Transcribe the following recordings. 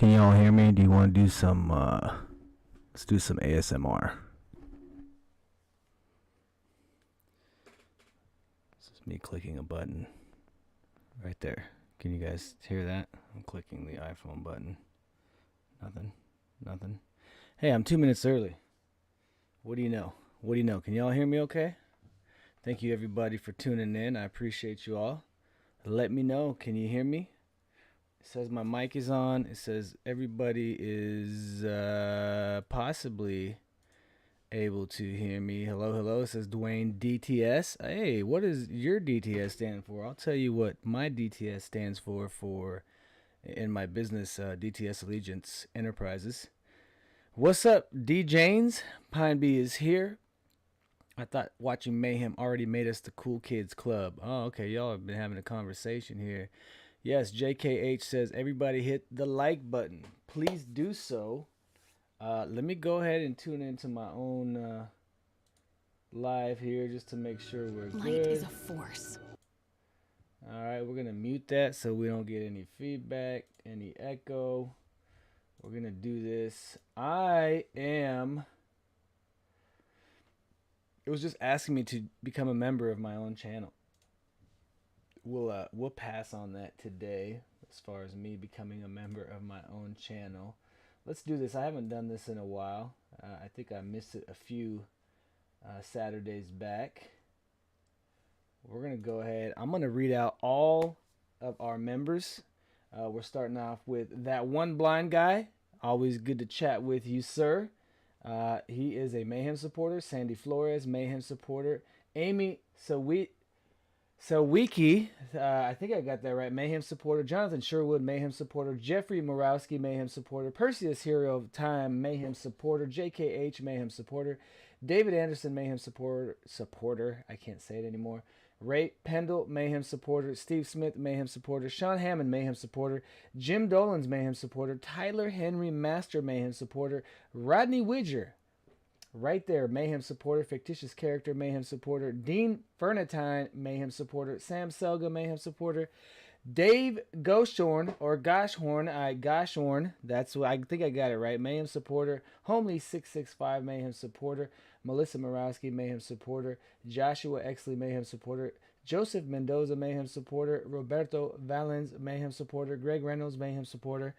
Can y'all hear me? Do you want to do some, let's do some ASMR. This is me clicking a button right there. Can you guys hear that? I'm clicking the iPhone button. Nothing. Hey, I'm 2 minutes early. What do you know? Can y'all hear me okay? Thank you everybody for tuning in. I appreciate you all. Let me know. Can you hear me? It says my mic is on. It says everybody is possibly able to hear me. Hello. It says Dwayne DTS. Hey, what does your DTS stand for? I'll tell you what my DTS stands for in my business, DTS Allegiance Enterprises. What's up, D Janes? Pine Bee is here. I thought watching Mayhem already made us the cool kids club. Oh, okay. Y'all have been having a conversation here. Yes, JKH says everybody hit the like button. Please do so. Let me go ahead and tune into my own live here just to make sure we're good. Light is a force. All right, we're going to mute that so we don't get any feedback, any echo. We're going to do this. It was just asking me to become a member of my own channel. We'll pass on that today as far as me becoming a member of my own channel. Let's do this. I haven't done this in a while. I think I missed it a few Saturdays back. We're going to go ahead. I'm going to read out all of our members. We're starting off with that one blind guy. Always good to chat with you, sir. He is a Mayhem supporter. Sandy Flores, Mayhem supporter. Amy Sawiki, I think I got that right. Mayhem supporter. Jonathan Sherwood, Mayhem supporter. Jeffrey Morowski, Mayhem supporter. Perseus Hero of Time, Mayhem supporter. JKH, Mayhem supporter. David Anderson, Mayhem supporter. I can't say it anymore. Ray Pendle, Mayhem supporter. Steve Smith, Mayhem supporter. Sean Hammond, Mayhem supporter. Jim Dolan's Mayhem supporter. Tyler Henry, Master Mayhem supporter. Rodney Widger, right there, Mayhem supporter. Fictitious character, Mayhem supporter. Dean Fernatine, Mayhem supporter. Sam Selga, Mayhem supporter. Dave Goshorn, or Goshorn, that's what I think I got it right. Mayhem supporter. Homely665, Mayhem supporter. Melissa Morowski, Mayhem supporter. Joshua Exley, Mayhem supporter. Joseph Mendoza, Mayhem supporter. Roberto Valens, Mayhem supporter. Greg Reynolds, Mayhem supporter.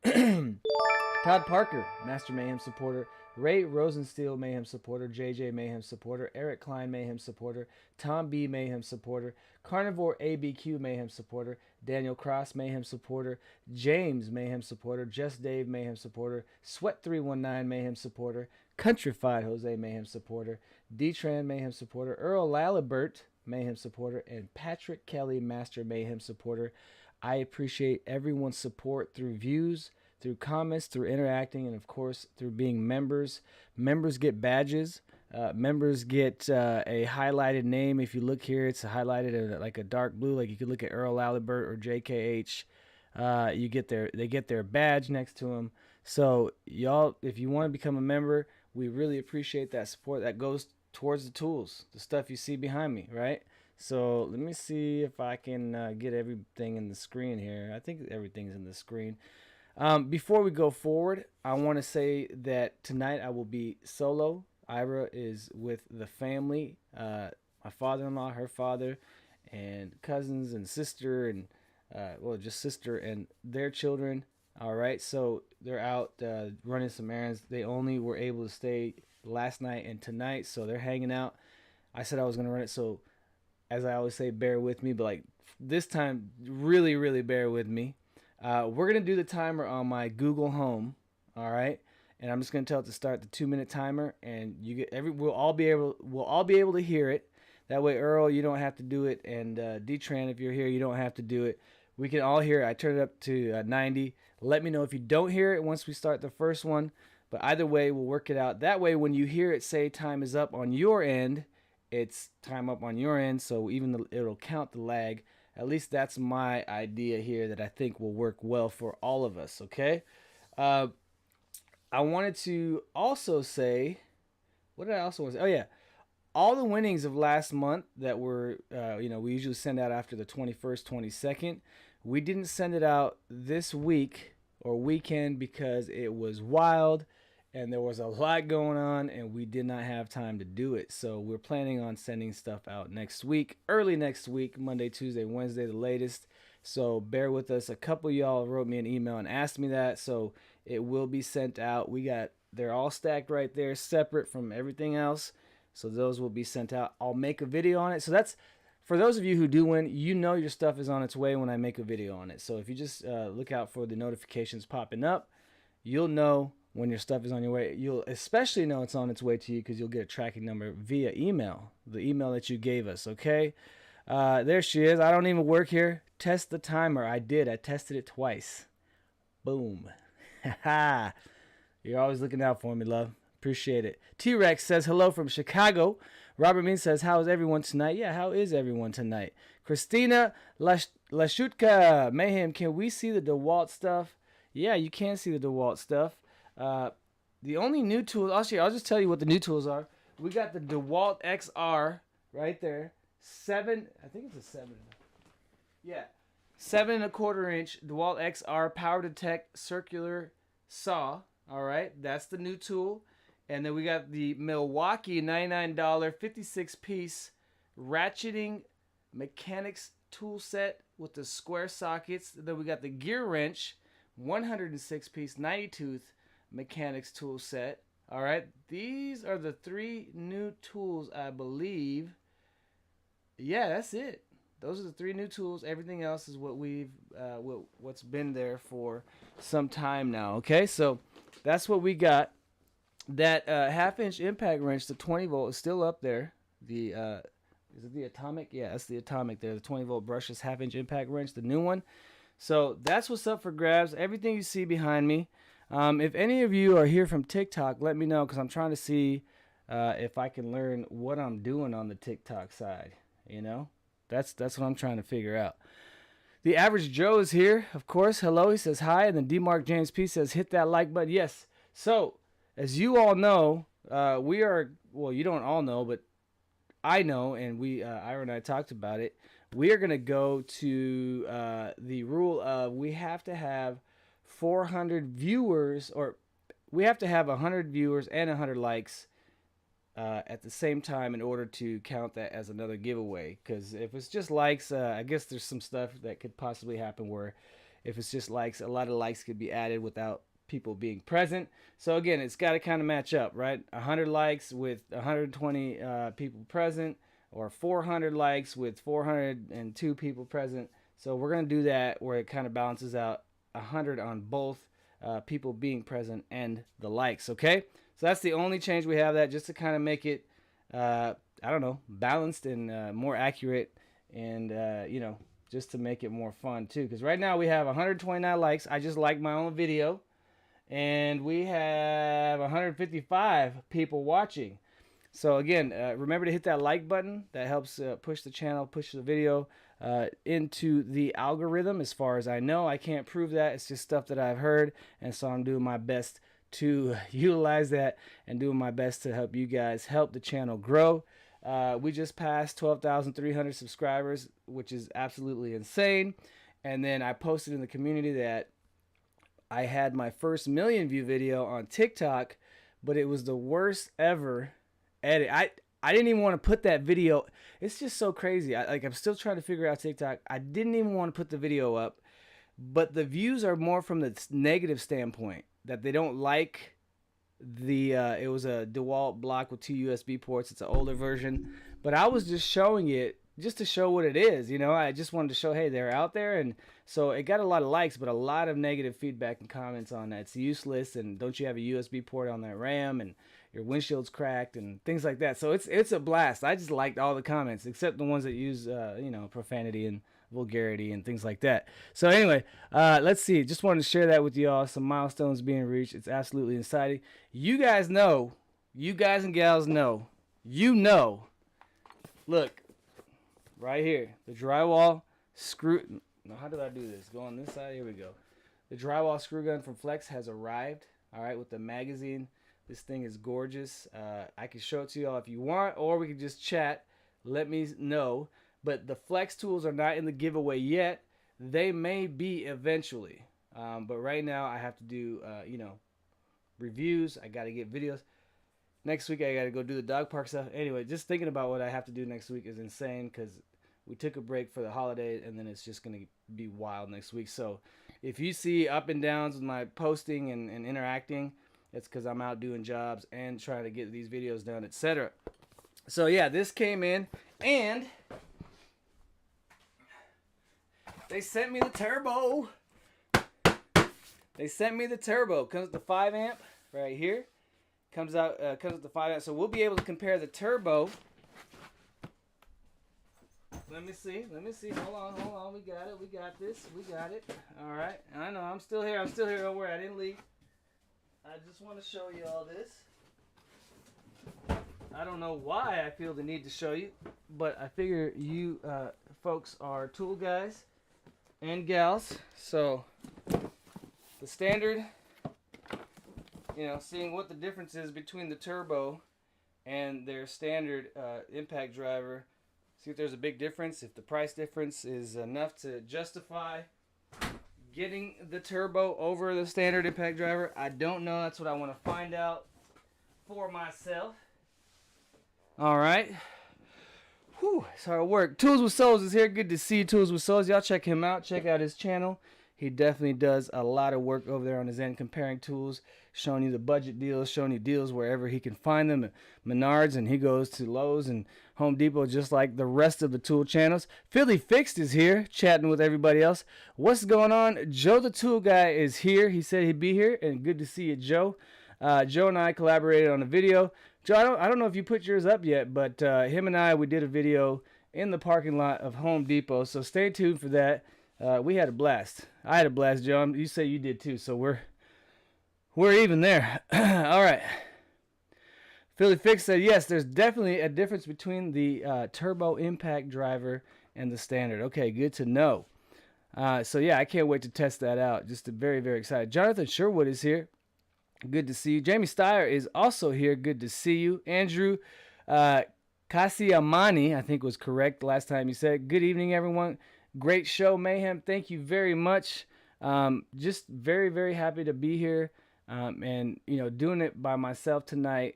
Todd Parker, Master Mayhem supporter. Ray Rosensteel, Mayhem supporter. JJ Mayhem supporter. Eric Klein, Mayhem supporter. Tom B, Mayhem supporter. Carnivore ABQ, Mayhem supporter. Daniel Cross, Mayhem supporter. James, Mayhem supporter. Just Dave, Mayhem supporter. Sweat319, Mayhem supporter. Countrified Jose, Mayhem supporter. D-Tran, Mayhem supporter. Earl Lalibert, Mayhem supporter. And Patrick Kelly, Master Mayhem supporter. I appreciate everyone's support through views, through comments, through interacting, and of course through being members. Members get badges. Members get a highlighted name. If you look here, it's highlighted in like a dark blue. Like you could look at Earl Lalibert or JKH. They get their badge next to them. So y'all, if you want to become a member, we really appreciate that support. That goes towards the tools, the stuff you see behind me, right? So let me see if I can get everything in the screen here. I think everything's in the screen. Before we go forward, I want to say that tonight I will be solo. Ira is with the family, my father-in-law, her father, and cousins and sister, and just sister and their children. All right, so they're out running some errands. They only were able to stay last night and tonight, so they're hanging out. I said I was going to run it, so as I always say, bear with me, but like this time, really, really bear with me. We're going to do the timer on my Google Home, all right? And I'm just going to tell it to start the 2-minute timer, and we'll all be able to hear it. That way, Earl, you don't have to do it, and D-Tran, if you're here, you don't have to do it. We can all hear it. I turn it up to 90. Let me know if you don't hear it once we start the first one, but either way, we'll work it out. That way, when you hear it say time is up on your end, it's time up on your end, so it'll count the lag. At least that's my idea here that I think will work well for all of us, okay? I wanted to also say, what did I also want to say? Oh, yeah. All the winnings of last month that were, we usually send out after the 21st, 22nd. We didn't send it out this week or weekend because it was wild and there was a lot going on and we did not have time to do it. So we're planning on sending stuff out next week, early next week, Monday, Tuesday, Wednesday, the latest. So bear with us. A couple of y'all wrote me an email and asked me that, so it will be sent out. They're all stacked right there, separate from everything else. So those will be sent out. I'll make a video on it. So that's, for those of you who do win, you know your stuff is on its way when I make a video on it. So if you just look out for the notifications popping up, you'll know when your stuff is on your way. You'll especially know it's on its way to you because you'll get a tracking number via email, the email that you gave us, okay? There she is. I don't even work here. Test the timer. I did. I tested it twice. Boom. You're always looking out for me, love. Appreciate it. T-Rex says hello from Chicago. Robert Mean says, how is everyone tonight? Yeah, how is everyone tonight? Christina Lashutka. Mayhem, can we see the DeWALT stuff? Yeah, you can see the DeWALT stuff. The only new tool, actually, I'll just tell you what the new tools are. We got the DeWALT XR right there. I think it's a 7. Yeah. 7¼ inch DeWALT XR Power Detect circular saw. All right. That's the new tool. And then we got the Milwaukee $99 56-piece ratcheting mechanics tool set with the square sockets. Then we got the gear wrench 106-piece 90-tooth mechanics tool set. All right. These are the 3 new tools, I believe. Yeah, that's it. Those are the 3 new tools. Everything else is what what's been there for some time now. Okay, so that's what we got. That 1/2-inch impact wrench, the 20 volt, is still up there. The is it the Atomic? Yeah, that's the Atomic there. The 20 volt brushless 1/2-inch impact wrench, the new one. So that's what's up for grabs. Everything you see behind me. If any of you are here from TikTok, let me know because I'm trying to see if I can learn what I'm doing on the TikTok side. You know, that's what I'm trying to figure out. The Average Joe is here, of course. Hello, he says hi, and then D-Mark James P says hit that like button. Yes. So as you all know, we are, well, you don't all know, but I know, and Ira and I talked about it. We are going to go to the rule of we have to have 400 viewers, or we have to have 100 viewers and 100 likes at the same time in order to count that as another giveaway. Because if it's just likes, I guess there's some stuff that could possibly happen where if it's just likes, a lot of likes could be added without people being present. So again, it's got to kind of match up, right? 100 likes with 120 people present, or 400 likes with 402 people present. So we're going to do that where it kind of balances out 100 on both people being present and the likes, okay? So that's the only change we have, that just to kind of make it, I don't know, balanced and more accurate, and, you know, just to make it more fun too. Because right now we have 129 likes. I just liked my own video. And we have 155 people watching. So again, remember to hit that like button. That helps push the channel, push the video into the algorithm. As far as I know, I can't prove that. It's just stuff that I've heard. And so I'm doing my best to utilize that and doing my best to help you guys help the channel grow. We just passed 12,300 subscribers, which is absolutely insane. And then I posted in the community that I had my first 1 million view video on TikTok, but it was the worst ever edit. I didn't even want to put that video. It's just so crazy. I'm still trying to figure out TikTok. I didn't even want to put the video up, but the views are more from the negative standpoint, that they don't like the it was a DeWALT block with 2 USB ports. It's an older version, but I was just showing it just to show what it is, you know. I just wanted to show, hey, they're out there. And so it got a lot of likes, but a lot of negative feedback and comments on that. It's useless, and don't you have a USB port on that RAM, and your windshield's cracked, and things like that. So it's a blast. I just liked all the comments, except the ones that use, you know, profanity and vulgarity and things like that. So anyway, let's see. Just wanted to share that with y'all. Some milestones being reached. It's absolutely exciting. You guys know, you guys and gals know, you know, look, right here, the drywall screw. Now, how did I do this? Go on this side. Here we go. The drywall screw gun from Flex has arrived. All right, with the magazine. This thing is gorgeous. I can show it to y'all if you want, or we can just chat. Let me know. But the Flex tools are not in the giveaway yet. They may be eventually. But right now I have to do, you know, reviews. I got to get videos. Next week I got to go do the dog park stuff. Anyway, just thinking about what I have to do next week is insane because we took a break for the holiday, and then it's just going to be wild next week. So if you see up and downs with my posting and interacting, it's because I'm out doing jobs and trying to get these videos done, etc. So yeah, this came in, and they sent me the turbo. They sent me the turbo. Comes with the 5 amp right here. Comes with the 5 amp. So we'll be able to compare the turbo. Let me see. Hold on. We got it. We got this. We got it. All right. I know. I'm still here. Don't worry. I didn't leave. I just want to show you all this. I don't know why I feel the need to show you, but I figure you folks are tool guys and gals. So the standard, you know, seeing what the difference is between the turbo and their standard impact driver. See if there's a big difference, if the price difference is enough to justify getting the turbo over the standard impact driver. I don't know. That's what I want to find out for myself. All right. Whew, it's hard work. Tools with Souls is here. Good to see you, Tools with Souls. Y'all check him out. Check out his channel. He definitely does a lot of work over there on his end, comparing tools, showing you the budget deals, showing you deals wherever he can find them at Menards, and he goes to Lowe's and Home Depot just like the rest of the tool channels. Philly Fixed is here, chatting with everybody else. What's going on? Joe the Tool Guy is here. He said he'd be here, and good to see you, Joe. Joe and I collaborated on a video. Joe, I don't know if you put yours up yet, but him and we did a video in the parking lot of Home Depot, so stay tuned for that. We had a blast. I had a blast, Joe. You say you did too, so we're even there. All right. Philly Fix said, yes, there's definitely a difference between the turbo impact driver and the standard. Okay, good to know. So yeah, I can't wait to test that out. Just very, very excited. Jonathan Sherwood is here. Good to see you. Jamie Steyer is also here. Good to see you. Andrew Kasiamani, I think was correct last time you said. Good evening, everyone. Great show, Mayhem. Thank you very much. Just very, very happy to be here. And, you know, doing it by myself tonight.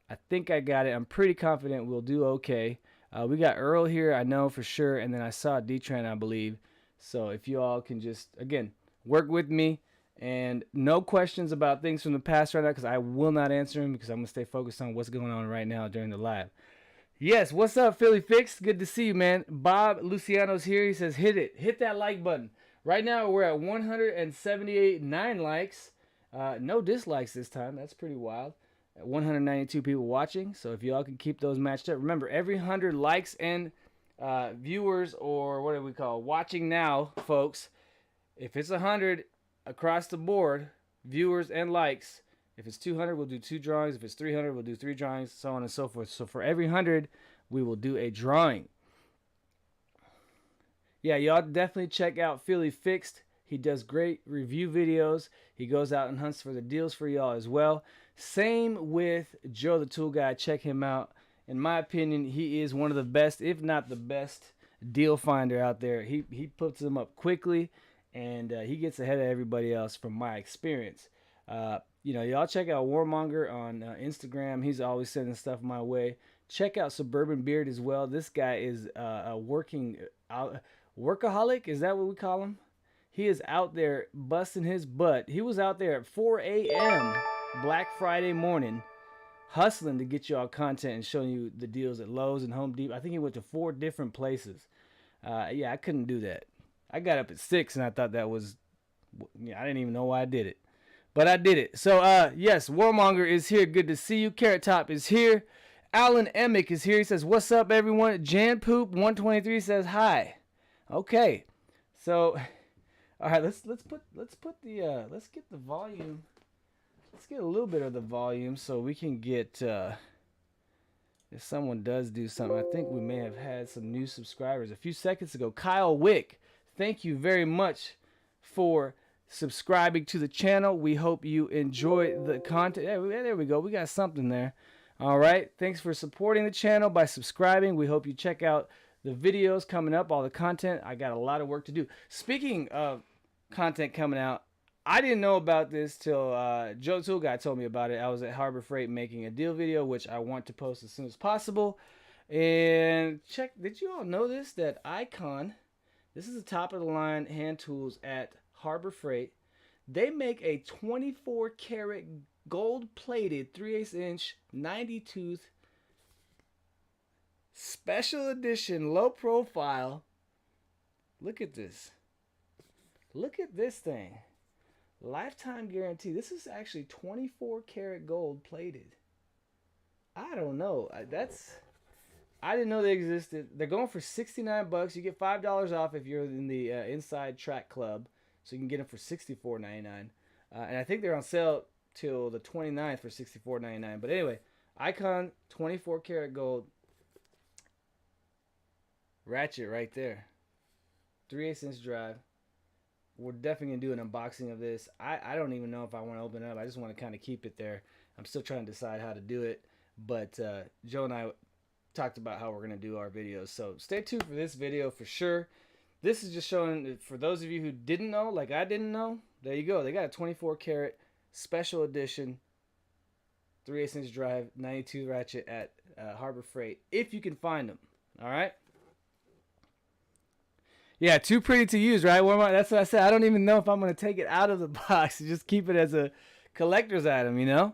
I think I got it. I'm pretty confident we'll do okay. We got Earl here, I know for sure. And then I saw D-Tran, I believe. So if you all can just, again, work with me. And no questions about things from the past right now, because I will not answer them, because I'm going to stay focused on what's going on right now during the live. Yes, what's up, Philly Fix? Good to see you, man. Bob Luciano's here. He says, hit it. Hit that like button. Right now, we're at 178.9 likes. No dislikes this time. That's pretty wild. 192 people watching. So if y'all can keep those matched up. Remember, every 100 likes and viewers, or what do we call watching now, folks, if it's 100 across the board, viewers and likes, if it's 200, we'll do 2 drawings. If it's 300, we'll do 3 drawings, so on and so forth. So for every 100, we will do a drawing. Yeah, y'all definitely check out Philly Fixed. He does great review videos. He goes out and hunts for the deals for y'all as well. Same with Joe the Tool Guy. Check him out. In my opinion, he is one of the best, if not the best, deal finder out there. He puts them up quickly, and he gets ahead of everybody else from my experience. You know, y'all check out Warmonger on Instagram. He's always sending stuff my way. Check out Suburban Beard as well. This guy is a workaholic. Is that what we call him? He is out there busting his butt. He was out there at 4 a.m. Black Friday morning, hustling to get y'all content and showing you the deals at Lowe's and Home Depot. I think he went to 4 different places. Yeah, I couldn't do that. I got up at 6 and I thought that was, I didn't even know why I did it. But I did it. So, yes, Warmonger is here. Good to see you. Carrot Top is here. Alan Emick is here. He says, what's up, everyone? Jan Poop 123 says hi. Okay. So, all right, let's get the volume. Let's get a little bit of the volume so we can get, if someone does do something. I think we may have had some new subscribers a few seconds ago. Kyle Wick, thank you very much for subscribing to the channel. We hope you enjoy the content. There we go. We got something there. All right. Thanks for supporting the channel by subscribing. We hope you check out the videos coming up, all the content. I got a lot of work to do. Speaking of content coming out, I didn't know about this till Joe Tool Guy told me about it. I was at Harbor Freight making a deal video, which I want to post as soon as possible. And check, did you all know this? That Icon, this is the top of the line hand tools at Harbor Freight. They make a 24 karat gold plated 3/8 inch 90 tooth special edition low profile. Look at this. Look at this thing. Lifetime guarantee. This is actually 24 karat gold plated. I don't know. I didn't know they existed. They're going for $69. You get $5 off if you're in the Inside Track Club. So you can get them for $64.99. And I think they're on sale till the 29th for $64.99. But anyway, Icon 24 karat gold ratchet right there. 3/8 inch drive. We're definitely going to do an unboxing of this. I don't even know if I want to open it up. I just want to kind of keep it there. I'm still trying to decide how to do it. But Joe and I talked about how we're going to do our videos. So stay tuned for this video for sure. This is just showing, for those of you who didn't know, like I didn't know, there you go. They got a 24 karat special edition 3/8 inch drive 92 ratchet at Harbor Freight, if you can find them. All right. Yeah, too pretty to use, right? That's what I said. I don't even know if I'm going to take it out of the box and just keep it as a collector's item, you know?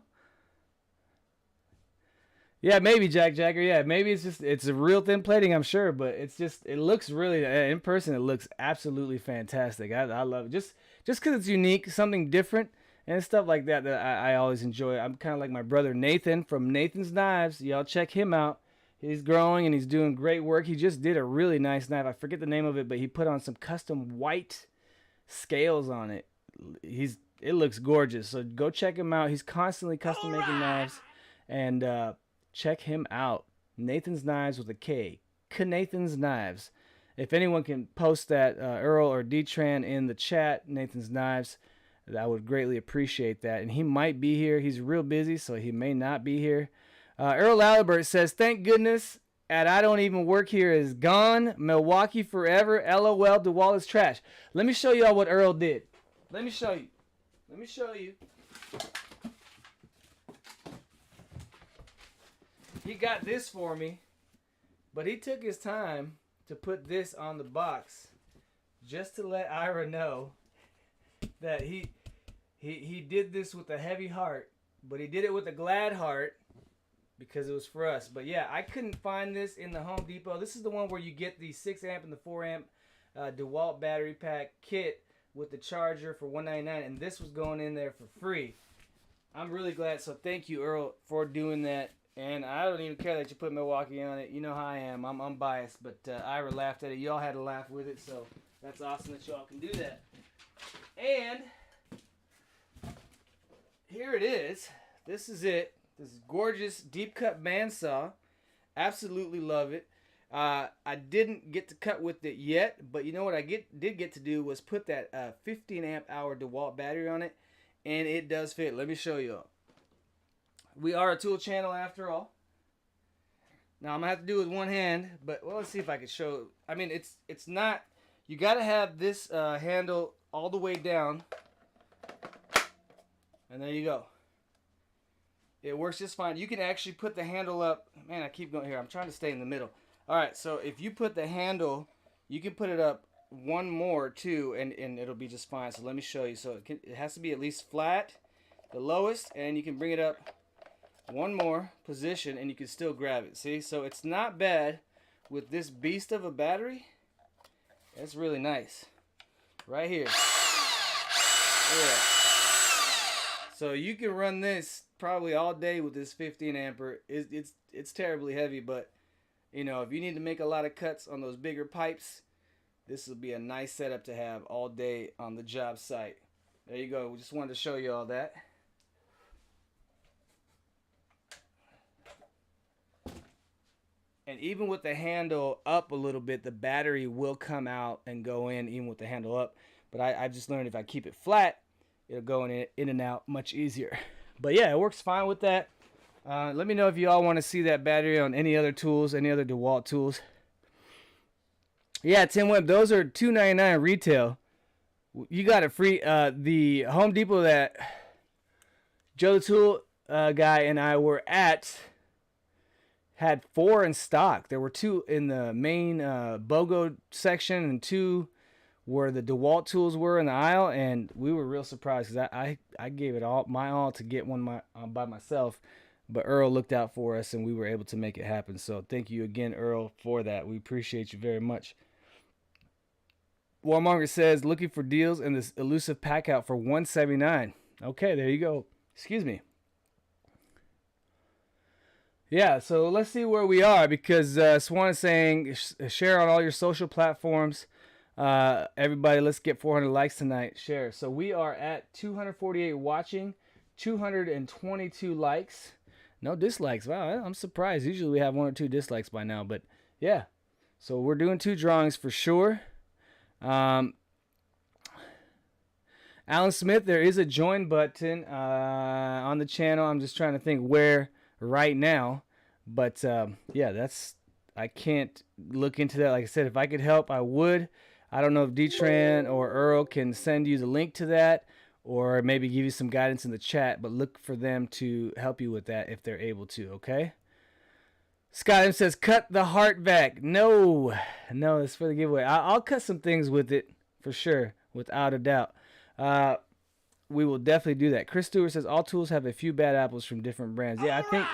Yeah, maybe, Jacker. Yeah, maybe it's a real thin plating, I'm sure, but it looks really, in person, it looks absolutely fantastic. I love it. Just because it's unique, something different, and stuff like that I always enjoy. I'm kind of like my brother Nathan from Nathan's Knives. Y'all check him out. He's growing and he's doing great work. He just did a really nice knife. I forget the name of it, but he put on some custom white scales on it. It looks gorgeous. So go check him out. He's constantly custom making knives. And check him out. Nathan's Knives with a K. Nathan's Knives. If anyone can post that, Earl or D-Tran in the chat, Nathan's Knives, I would greatly appreciate that. And he might be here. He's real busy, so he may not be here. Earl Albert says, thank goodness at I Don't Even Work Here is gone. Milwaukee forever. LOL, DeWALT is trash. Let me show y'all what Earl did. Let me show you. He got this for me, but he took his time to put this on the box just to let Ira know that he did this with a heavy heart, but he did it with a glad heart. Because it was for us. But yeah, I couldn't find this in the Home Depot. This is the one where you get the 6 amp and the 4 amp DeWALT battery pack kit with the charger for $199, and this was going in there for free. I'm really glad. So thank you, Earl, for doing that. And I don't even care that you put Milwaukee on it. You know how I am. I'm unbiased, but Ira laughed at it. Y'all had to laugh with it, so that's awesome that y'all can do that. And here it is. This is it. This gorgeous deep cut bandsaw. Absolutely love it. I didn't get to cut with it yet, but you know what I did get to do was put that 15 amp hour DeWALT battery on it, and it does fit. Let me show you. We are a tool channel after all. Now I'm gonna have to do it with one hand, but well, let's see if I can show. I mean, it's not. You gotta have this handle all the way down, and there you go. It works just fine. You can actually put the handle up. Man, I keep going here. I'm trying to stay in the middle. All right, so if you put the handle, you can put it up one more too, and it'll be just fine. So let me show you. So it has to be at least flat, the lowest, and you can bring it up one more position, and you can still grab it. See? So it's not bad with this beast of a battery. It's really nice. Right here. Yeah. So you can run this probably all day with this 15 amper. It's terribly heavy, but you know, if you need to make a lot of cuts on those bigger pipes, this will be a nice setup to have all day on the job site. There you go. We just wanted to show you all that. And even with the handle up a little bit, the battery will come out and go in even with the handle up. But I've just learned if I keep it flat, it'll go in and out much easier. But yeah, it works fine with that. Let me know if you all want to see that battery on any other tools, any other DeWALT tools. Yeah, Tim Webb, those are $2.99 retail. You got it free. The Home Depot that Joe the Tool guy and I were at had 4 in stock. There were 2 in the main BOGO section and 2 where the DeWALT tools were in the aisle, and we were real surprised because I gave it my all to get one by myself, but Earl looked out for us and we were able to make it happen. So thank you again, Earl, for that. We appreciate you very much. Warmonger says, looking for deals in this elusive pack out for $179. Okay, there you go. Excuse me. Yeah, so let's see where we are, because Swan is saying share on all your social platforms. Everybody, let's get 400 likes tonight. Share. So we are at 248 watching, 222 likes. No dislikes. Wow, I'm surprised. Usually we have 1 or 2 dislikes by now, but yeah. So we're doing 2 drawings for sure. Alan Smith, there is a join button on the channel. I'm just trying to think where right now, but yeah, I can't look into that. Like I said, if I could help, I would. I don't know if D-Tran or Earl can send you the link to that, or maybe give you some guidance in the chat, but look for them to help you with that if they're able to. Okay. Scott M says, cut the heart back. No, it's for the giveaway. I'll cut some things with it for sure, without a doubt. We will definitely do that. Chris Stewart says, all tools have a few bad apples from different brands. Yeah, I think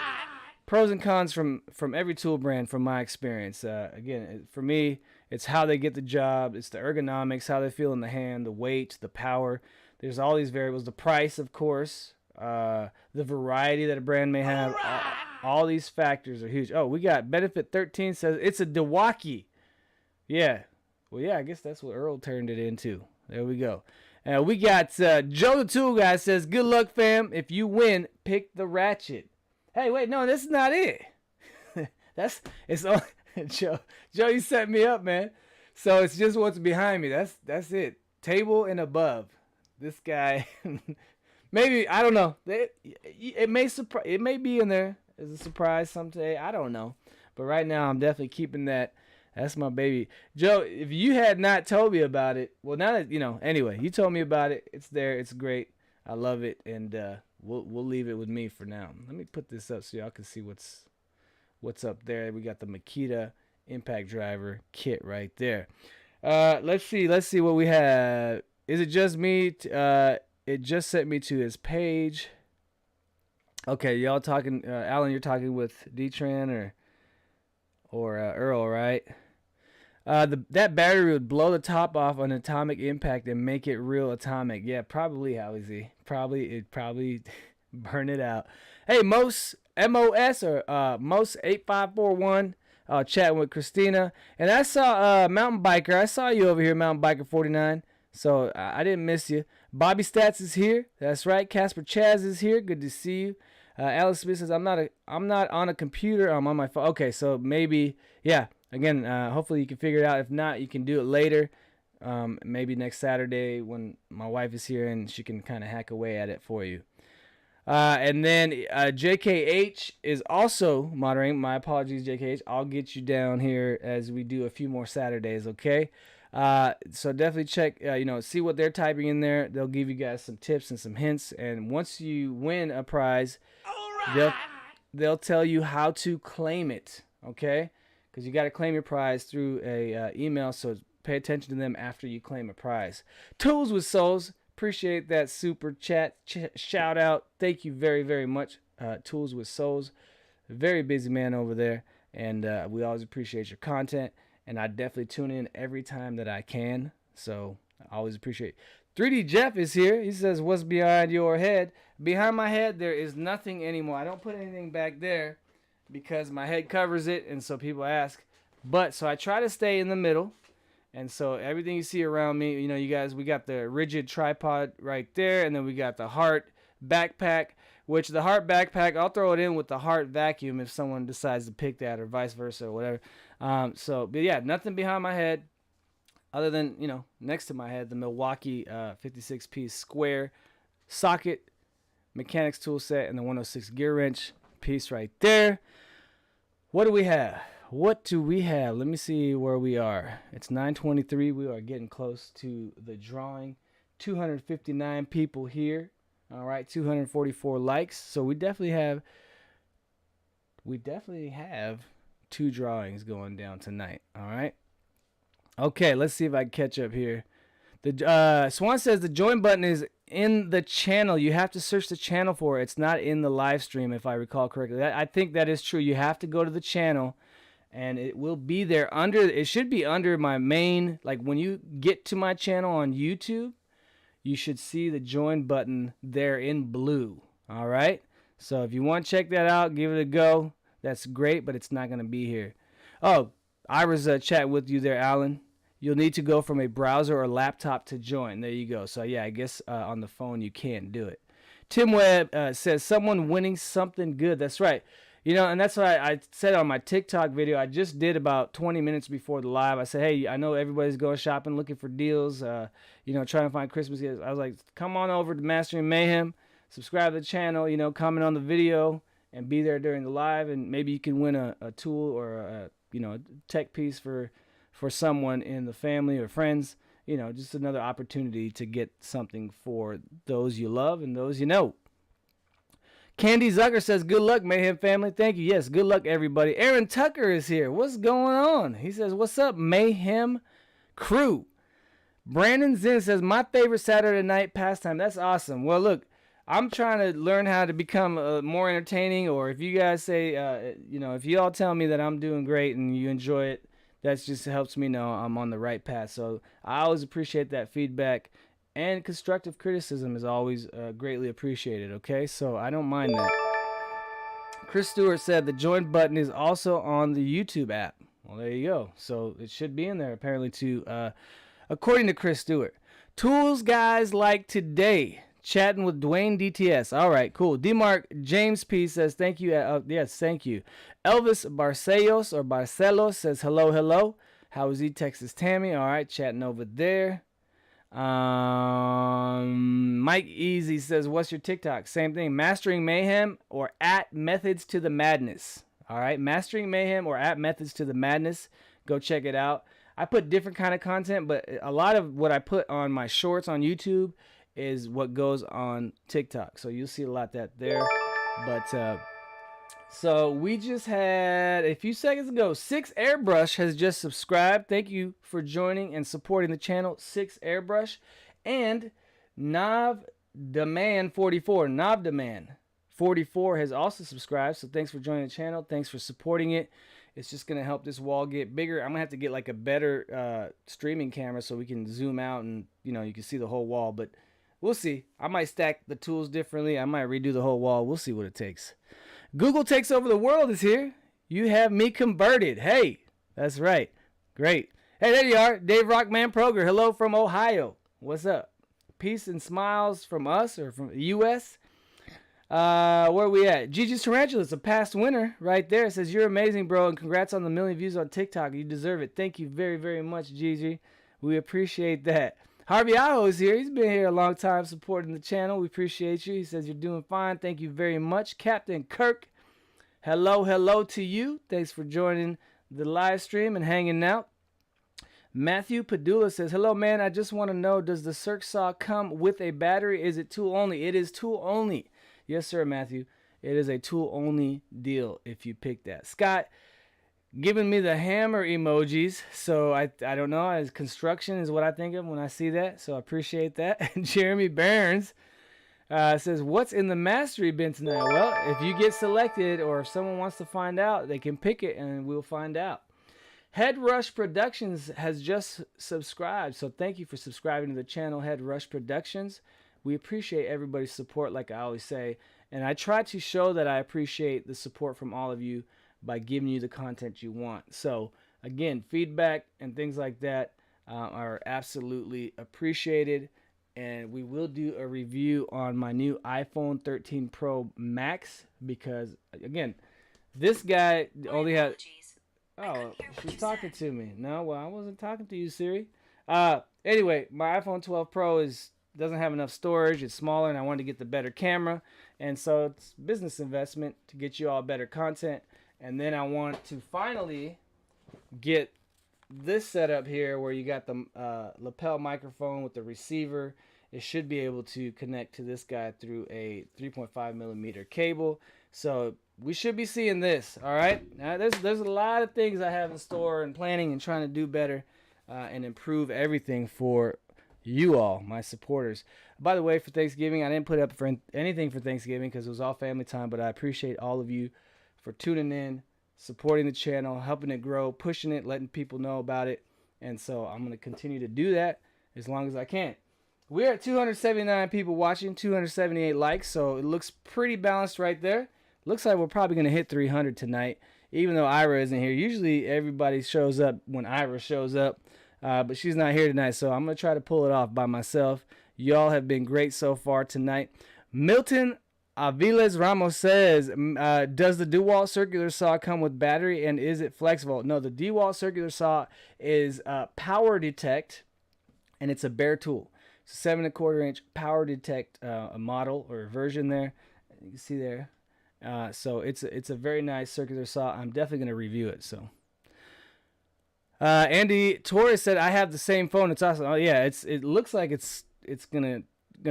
pros and cons from every tool brand, from my experience. Again, for me, it's how they get the job. It's the ergonomics, how they feel in the hand, the weight, the power. There's all these variables. The price, of course. The variety that a brand may have. All these factors are huge. Oh, we got Benefit 13 says, it's a DeWALT. Yeah. Well, yeah, I guess that's what Earl turned it into. There we go. We got Joe the Tool Guy says, good luck, fam. If you win, pick the ratchet. Hey, wait, no, that's not it. It's on Joe, you set me up, man. So it's just what's behind me. That's it. Table and above. This guy, maybe, I don't know. It may be in there as a surprise someday. I don't know. But right now, I'm definitely keeping that. That's my baby. Joe, if you had not told me about it, well, now that, anyway, you told me about it. It's there. It's great. I love it. And we'll leave it with me for now. Let me put this up so y'all can see what's up there. We got the Makita impact driver kit right there. Let's see what we have. Is it just me? It just sent me to his page. Okay, y'all talking, Alan, you're talking with D-Tran or Earl, right? That battery would blow the top off on atomic impact and make it real atomic. Yeah, probably, Howie Z. It'd probably burn it out. Hey, Mos, M-O-S, or Mos8541, chatting with Christina. And I saw Mountain Biker. I saw you over here, Mountain Biker 49. So I didn't miss you. Bobby Stats is here. That's right. Casper Chaz is here. Good to see you. Alice Smith says, I'm not on a computer. I'm on my phone. Okay, so maybe, yeah. Again, hopefully you can figure it out. If not, you can do it later. Maybe next Saturday when my wife is here and she can kind of hack away at it for you. And then JKH is also moderating. My apologies, JKH. I'll get you down here as we do a few more Saturdays, okay? So definitely check, see what they're typing in there. They'll give you guys some tips and some hints. And once you win a prize, they'll tell you how to claim it, okay? Because you got to claim your prize through a email, so pay attention to them after you claim a prize. Tools with Souls, appreciate that super chat shout out. Thank you very, very much. Tools with Souls, very busy man over there, and we always appreciate your content. And I definitely tune in every time that I can, so I always appreciate it. 3D Jeff is here. He says, what's behind your head? Behind my head, there is nothing anymore. I don't put anything back there because my head covers it, and so people ask. But so I try to stay in the middle, and so everything you see around me, you guys, we got the rigid tripod right there, and then we got the Heart backpack, which the Heart backpack, I'll throw it in with the Heart vacuum if someone decides to pick that, or vice versa, or whatever. But yeah, nothing behind my head other than, next to my head, the Milwaukee 56-piece square socket mechanics tool set and the 106 gear wrench piece right there. What do we have? Let me see where we are. It's 9:23. We are getting close to the drawing. 259 people here. All right, 244 likes. So we definitely have 2 drawings going down tonight. All right. Okay, let's see if I can catch up here. The Swan says the join button is in the channel. You have to search the channel for it. It's not in the live stream, if I recall correctly. I think that is true. You have to go to the channel, and it will be there it should be under my main, like when you get to my channel on YouTube, you should see the join button there in blue. All right. So if you want to check that out, give it a go. That's great, but it's not going to be here. Oh, I was chatting with you there, Alan. You'll need to go from a browser or laptop to join. There you go. So yeah, I guess on the phone you can't do it. Tim Webb says someone winning something good. That's right. You know, and that's why I said on my TikTok video I just did about 20 minutes before the live. I said, hey, I know everybody's going shopping, looking for deals, you know, trying to find Christmas gifts. I was like, come on over to Mastering Mayhem, subscribe to the channel, you know, comment on the video, and be there during the live, and maybe you can win a tool or a, you know, a tech piece for someone in the family or friends. You know, just another opportunity to get something for those you love and those you know. Candy Zucker says, good luck, Mayhem family. Thank you. Yes, good luck, everybody. Aaron Tucker is here. What's going on? He says, what's up, Mayhem crew? Brandon Zinn says, my favorite Saturday night pastime. That's awesome. Well, look, I'm trying to learn how to become more entertaining, or if you guys say, you know, if you all tell me that I'm doing great and you enjoy it, that just helps me know I'm on the right path. So I always appreciate that feedback. And constructive criticism is always greatly appreciated, okay? So I don't mind that. Chris Stewart said the join button is also on the YouTube app. Well, there you go. So it should be in there, apparently, too, according to Chris Stewart. Tools guys like today. Chatting with Dwayne DTS. All right, cool. DMark James P says, thank you. Yes, thank you. Elvis Barcelos or Barcelos says, hello, hello. How is he? Texas Tammy. All right, chatting over there. Mike Easy says, what's your TikTok? Same thing, Mastering Mayhem or at Methods to the Madness. All right, Mastering Mayhem or at Methods to the Madness. Go check it out. I put different kind of content, but a lot of what I put on my shorts on YouTube is what goes on TikTok. So you'll see a lot of that there. But so we just had a few seconds ago, 6 Airbrush has just subscribed. Thank you for joining and supporting the channel, 6 Airbrush. And Navdaman 44 has also subscribed. So thanks for joining the channel. Thanks for supporting it. It's just going to help this wall get bigger. I'm going to have to get like a better streaming camera so we can zoom out and, you know, you can see the whole wall. But we'll see. I might stack the tools differently. I might redo the whole wall. We'll see what it takes. Google takes over the world is here. You have me converted. Hey, that's right. Great. Hey, there you are. Dave Rockman Proger. Hello from Ohio. What's up? Peace and smiles from us or from the U.S. Where are we at? Gigi's Tarantulas, a past winner right there. It says, you're amazing, bro, and congrats on the 1 million views on TikTok. You deserve it. Thank you very, very much, Gigi. We appreciate that. Harvey Aho is here. He's been here a long time supporting the channel. We appreciate you. He says you're doing fine. Thank you very much. Captain Kirk, hello, hello to you. Thanks for joining the live stream and hanging out. Matthew Padula says, hello, man. I just want to know, does the Cirque Saw come with a battery? Is it tool only? It is tool only. Yes, sir, Matthew. It is a tool only deal if you pick that. Scott giving me the hammer emojis, so I don't know, as construction is what I think of when I see that, so I appreciate that. And Jeremy Barnes says, what's in the mastery bin tonight? Well, if you get selected or if someone wants to find out, they can pick it and we'll find out. Head Rush Productions has just subscribed, so thank you for subscribing to the channel, Head Rush Productions. We appreciate everybody's support, like I always say, and I try to show that I appreciate the support from all of you by giving you the content you want. So again, feedback and things like that are absolutely appreciated, and we will do a review on my new iPhone 13 Pro Max because, again, this guy only has... Oh, she's talking to me. No, well, I wasn't talking to you, Siri. Anyway, my iPhone 12 Pro doesn't have enough storage. It's smaller, and I wanted to get the better camera, and so it's business investment to get you all better content. And then I want to finally get this setup here where you got the lapel microphone with the receiver it should be able to connect to this guy through a 3.5 millimeter cable. So we should be seeing this. All right. Now there's a lot of things I have in store and planning and trying to do better and improve everything for you all, my supporters. By the way, for Thanksgiving, I didn't put up for anything for Thanksgiving because it was all family time, but I appreciate all of you for tuning in, supporting the channel, helping it grow, pushing it, letting people know about it. And so I'm going to continue to do that as long as I can. We're at 279 people watching, 278 likes, so it looks pretty balanced right there. Looks like we're probably going to hit 300 tonight, even though Ira isn't here. Usually everybody shows up when Ira shows up, but she's not here tonight, so I'm going to try to pull it off by myself. Y'all have been great so far tonight. Milton Aviles Ramos says, does the DeWALT circular saw come with battery and is it flexible? No, the DeWALT circular saw is power detect, and it's a bare tool. It's a 7¼ inch power detect a model or a version there. You can see there. So it's a very nice circular saw. I'm definitely going to review it. So Andy Torres said, I have the same phone. It's awesome. Oh yeah, it looks like it's gonna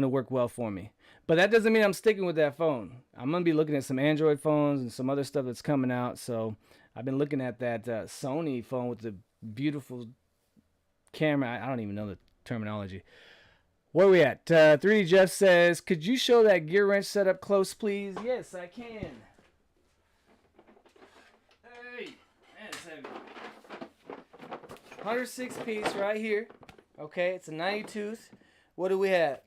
work well for me. But that doesn't mean I'm sticking with that phone. I'm going to be looking at some Android phones and some other stuff that's coming out. So I've been looking at that Sony phone with the beautiful camera. I don't even know the terminology. Where are we at? 3D Jeff says, could you show that gear wrench setup close, please? Yes, I can. Hey, man, it's heavy. 106 piece right here. Okay, it's a 90 tooth. What do we have?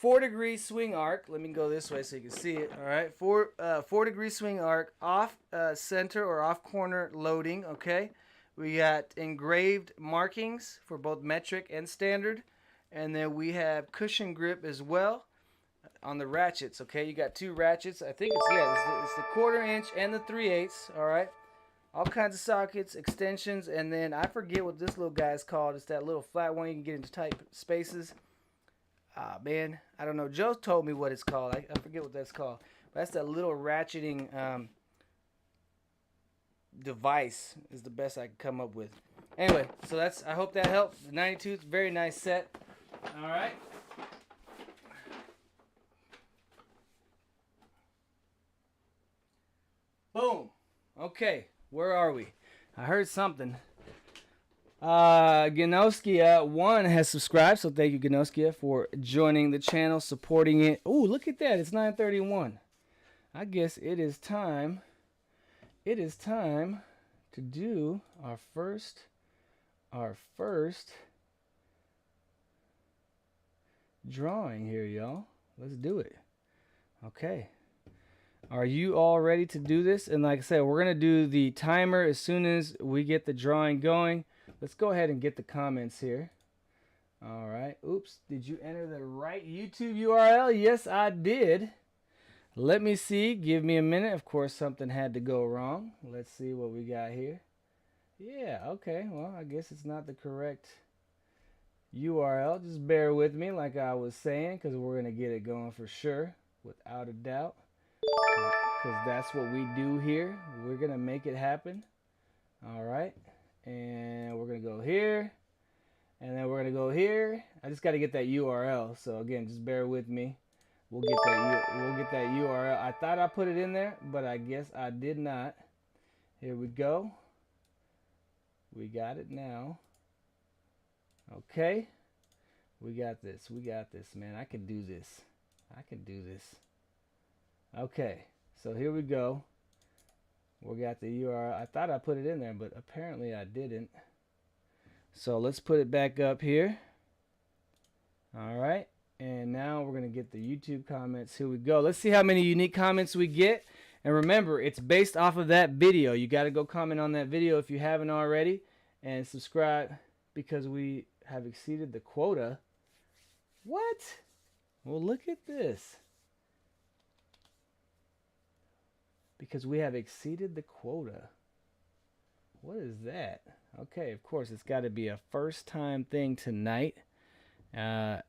4-degree swing arc. Let me go this way so you can see it. All right, 4-degree swing arc, off center or off corner loading. Okay, we got engraved markings for both metric and standard, and then we have cushion grip as well on the ratchets. Okay, you got 2 ratchets. I think it's the 1/4 inch and the 3/8. All right, all kinds of sockets, extensions, and then I forget what this little guy is called. It's that little flat one you can get into tight spaces. Ah, man, I don't know. Joe told me what it's called. I forget what that's called. But that's that little ratcheting device is the best I could come up with. Anyway, so that's. I hope that helped. The 92 is a very nice set. All right. Boom. Okay, where are we? I heard something. Genoskia 1 has subscribed, so thank you, Genoskia, for joining the channel, supporting it. Oh, look at that. It's 9:31. I guess it is time. It is time to do our first drawing here, y'all. Let's do it. Okay. Are you all ready to do this? And like I said, we're going to do the timer as soon as we get the drawing going. Let's go ahead and get the comments here. All right. Oops. Did you enter the right YouTube URL? Yes, I did. Let me see. Give me a minute. Of course, something had to go wrong. Let's see what we got here. Yeah. Okay. Well, I guess it's not the correct URL. Just bear with me like I was saying, because we're going to get it going for sure, without a doubt. Because that's what we do here. We're going to make it happen. All right. And we're going to go here. And then we're going to go here. I just got to get that URL. So again, just bear with me. We'll get that URL. I thought I put it in there, but I guess I did not. Here we go. We got it now. Okay. We got this. We got this, man. I can do this. I can do this. Okay. So here we go. We got the URL. I thought I put it in there, but apparently I didn't. So let's put it back up here. All right. And now we're going to get the YouTube comments. Here we go. Let's see how many unique comments we get. And remember, it's based off of that video. You got to go comment on that video if you haven't already. And subscribe because we have exceeded the quota. What? Well, look at this. Because we have exceeded the quota. What is that? Okay, of course, it's got to be a first-time thing tonight. When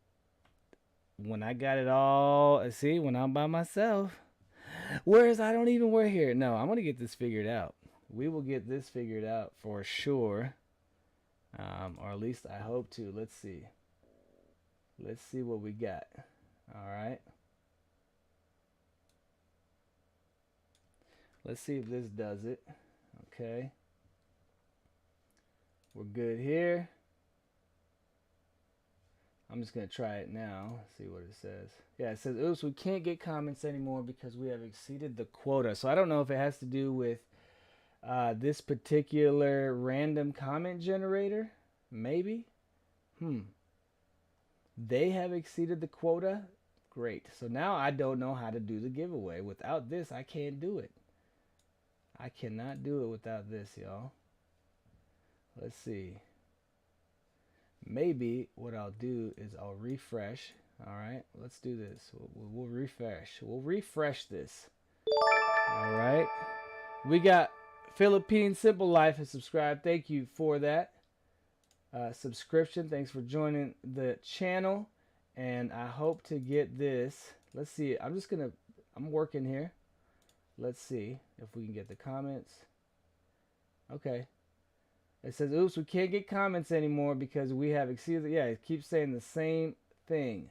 I got it all, see, when I'm by myself. Whereas I don't even work here. No, I'm going to get this figured out. We will get this figured out for sure. Or at least I hope to. Let's see. Let's see what we got. All right. Let's see if this does it. Okay. We're good here. I'm just going to try it now. See what it says. Yeah, it says, oops, we can't get comments anymore because we have exceeded the quota. So I don't know if it has to do with this particular random comment generator. Maybe. They have exceeded the quota. Great. So now I don't know how to do the giveaway. Without this, I can't do it. I cannot do it without this, y'all. Let's see. Maybe what I'll do is I'll refresh. All right, let's do this. We'll refresh. We'll refresh this. All right. We got Philippine Simple Life has subscribed. Thank you for that subscription. Thanks for joining the channel. And I hope to get this. Let's see. I'm working here. Let's see if we can get the comments. Okay. It says, oops, we can't get comments anymore because we have exceeded. Yeah, it keeps saying the same thing.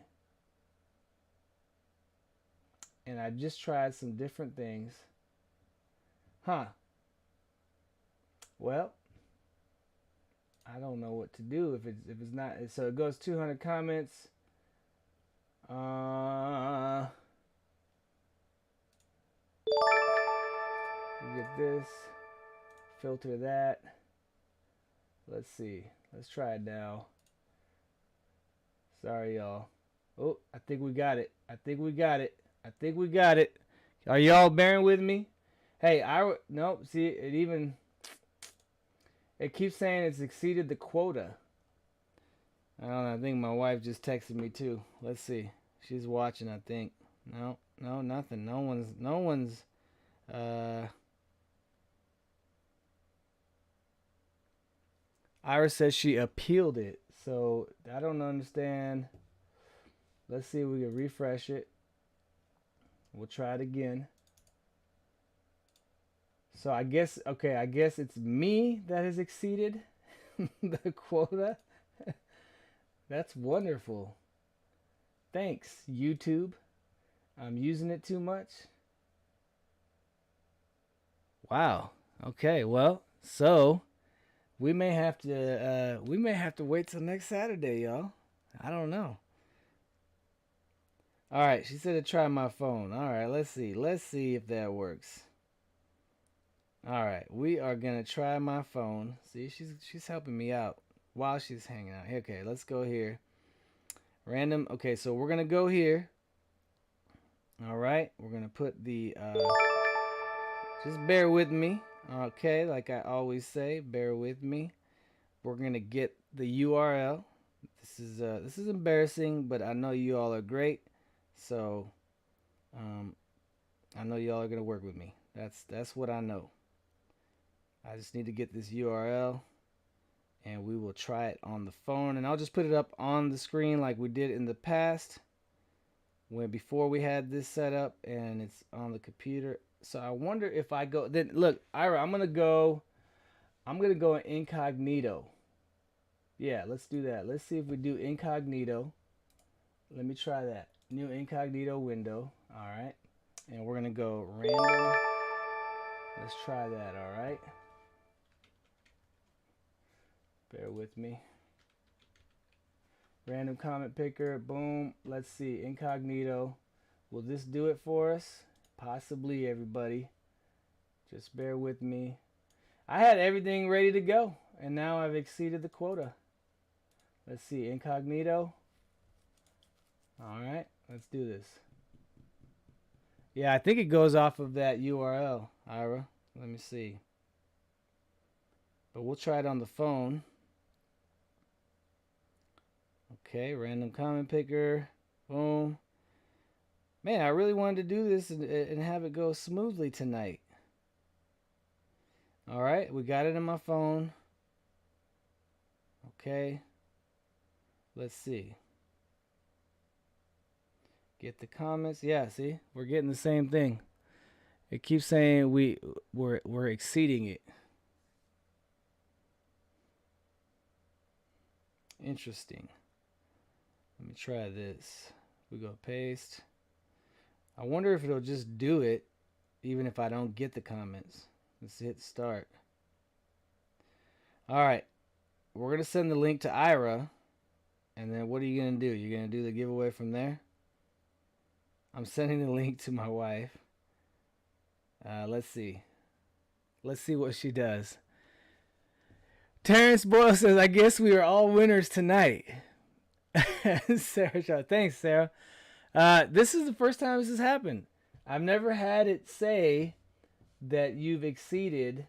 And I just tried some different things. Huh. Well, I don't know what to do if it's not. So it goes 200 comments. We get this. Filter that. Let's see. Let's try it now. Sorry, y'all. Oh, I think we got it. I think we got it. I think we got it. Are y'all bearing with me? Hey, nope. See, it keeps saying it's exceeded the quota. I don't know. I think my wife just texted me too. Let's see. She's watching, I think. No, nothing. No one's. Ira says she appealed it. So I don't understand. Let's see if we can refresh it. We'll try it again. So I guess it's me that has exceeded the quota. That's wonderful. Thanks, YouTube. I'm using it too much. Wow. Okay, well, so we may have to wait till next Saturday, y'all. I don't know. All right, she said to try my phone. All right, let's see. Let's see if that works. All right, we are gonna try my phone. See, she's helping me out while she's hanging out. Okay, let's go here. Random. Okay, so we're gonna go here. All right, we're gonna put the. Just bear with me. Okay, like I always say, bear with me. We're gonna get the URL. This is embarrassing, but I know you all are great. So, I know y'all are gonna work with me. That's what I know. I just need to get this URL, and we will try it on the phone. And I'll just put it up on the screen like we did in the past, before we had this set up, and it's on the computer. So I wonder if I go. Then look, Ira, I'm gonna go incognito. Yeah, let's do that. Let's see if we do incognito. Let me try that. New incognito window. All right. And we're going to go random. Let's try that. All right. Bear with me. Random comment picker. Boom. Let's see. Incognito. Will this do it for us? Possibly, everybody. Just bear with me. I had everything ready to go, and now I've exceeded the quota. Let's see, incognito. All right, let's do this. Yeah, I think it goes off of that URL, Ira. Let me see. But we'll try it on the phone. Okay, random comment picker. Boom. Man, I really wanted to do this and have it go smoothly tonight. All right, we got it in my phone. Okay. Let's see. Get the comments. Yeah, see? We're getting the same thing. It keeps saying we're exceeding it. Interesting. Let me try this. We go paste. I wonder if it'll just do it even if I don't get the comments. Let's hit start. All right. We're going to send the link to Ira. And then what are you going to do? You're going to do the giveaway from there? I'm sending the link to my wife. Let's see. Let's see what she does. Terrence Boyle says, I guess we are all winners tonight. Sarah Shaw. Thanks, Sarah. This is the first time this has happened. I've never had it say that you've exceeded.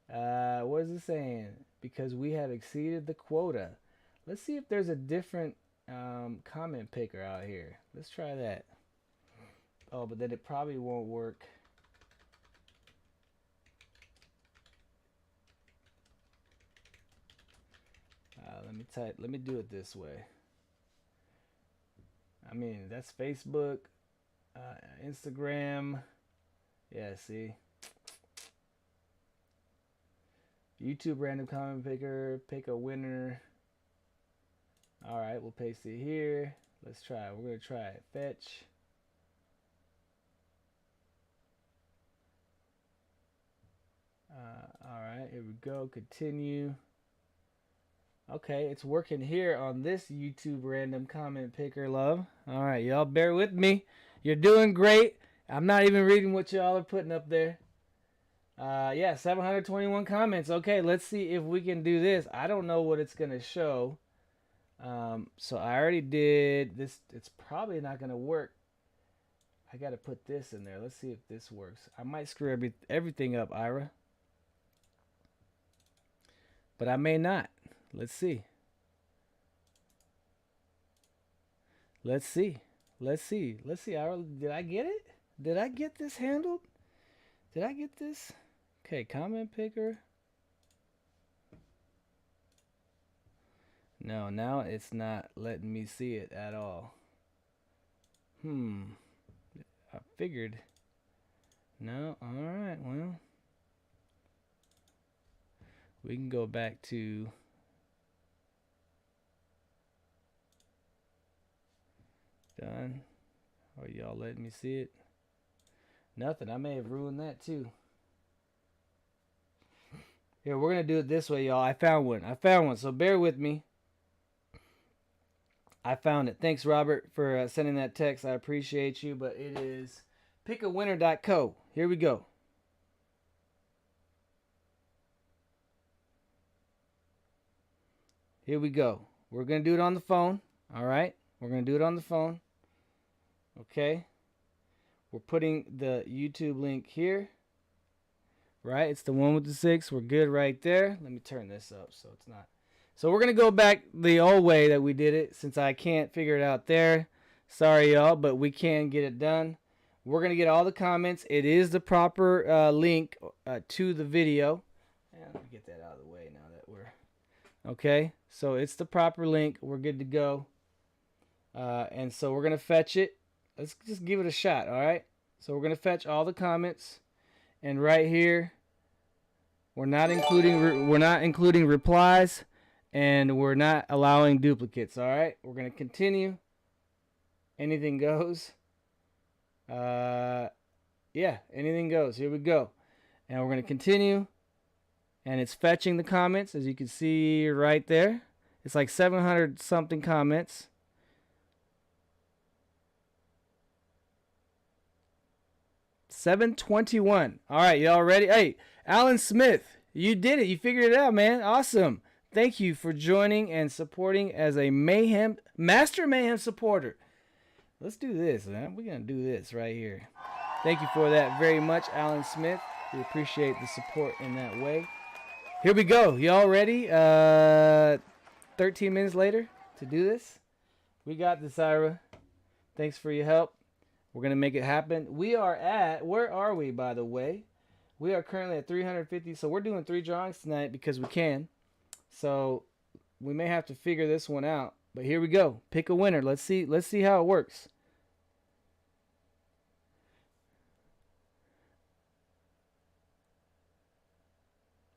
What is it saying? Because we have exceeded the quota. Let's see if there's a different comment picker out here. Let's try that. Oh, but then it probably won't work. Let me do it this way. I mean, that's Facebook, Instagram. Yeah, see. YouTube random comment picker, pick a winner. All right, we'll paste it here. Let's try it. We're going to try it. Fetch. All right, here we go. Continue. Okay, it's working here on this YouTube random comment picker, love. All right, y'all bear with me. You're doing great. I'm not even reading what y'all are putting up there. Yeah, 721 comments. Okay, let's see if we can do this. I don't know what it's going to show. So I already did this. It's probably not going to work. I got to put this in there. Let's see if this works. I might screw everything up, Ira. But I may not. Let's see. Let's see. Let's see. Let's see. Did I get it? Did I get this handled? Did I get this? Okay, comment picker. No, now it's not letting me see it at all. I figured. No, all right, well. We can go back to done. Are y'all letting me see it? Nothing. I may have ruined that too. Here, we're going to do it this way, y'all. I found one. So bear with me. I found it. Thanks, Robert, for sending that text. I appreciate you. But it is pickawinner.co. Here we go. Here we go. We're going to do it on the phone. All right. We're going to do it on the phone. Okay. We're putting the YouTube link here. Right. It's the one with the 6. We're good right there. Let me turn this up so it's not. So we're going to go back the old way that we did it since I can't figure it out there. Sorry, y'all, but we can get it done. We're going to get all the comments. It is the proper link to the video. And let me get that out of the way now that we're... Okay, so it's the proper link. We're good to go. And so we're going to fetch it. Let's just give it a shot, all right? So we're going to fetch all the comments. And right here, we're not including replies, and we're not allowing duplicates, all right? We're going to continue. Anything goes. Yeah, anything goes. Here we go. And we're going to continue. And it's fetching the comments, as you can see right there. It's like 700 something comments. $721. All right, y'all ready? Hey, Alan Smith, you did it. You figured it out, man. Awesome. Thank you for joining and supporting as a Master Mayhem supporter. Let's do this, man. We're going to do this right here. Thank you for that very much, Alan Smith. We appreciate the support in that way. Here we go. Y'all ready? 13 minutes later to do this. We got this, Ira. Thanks for your help. We're going to make it happen. We are at, where are we, by the way? We are currently at 350. So we're doing 3 drawings tonight because we can. So we may have to figure this one out. But here we go. Pick a winner. Let's see how it works.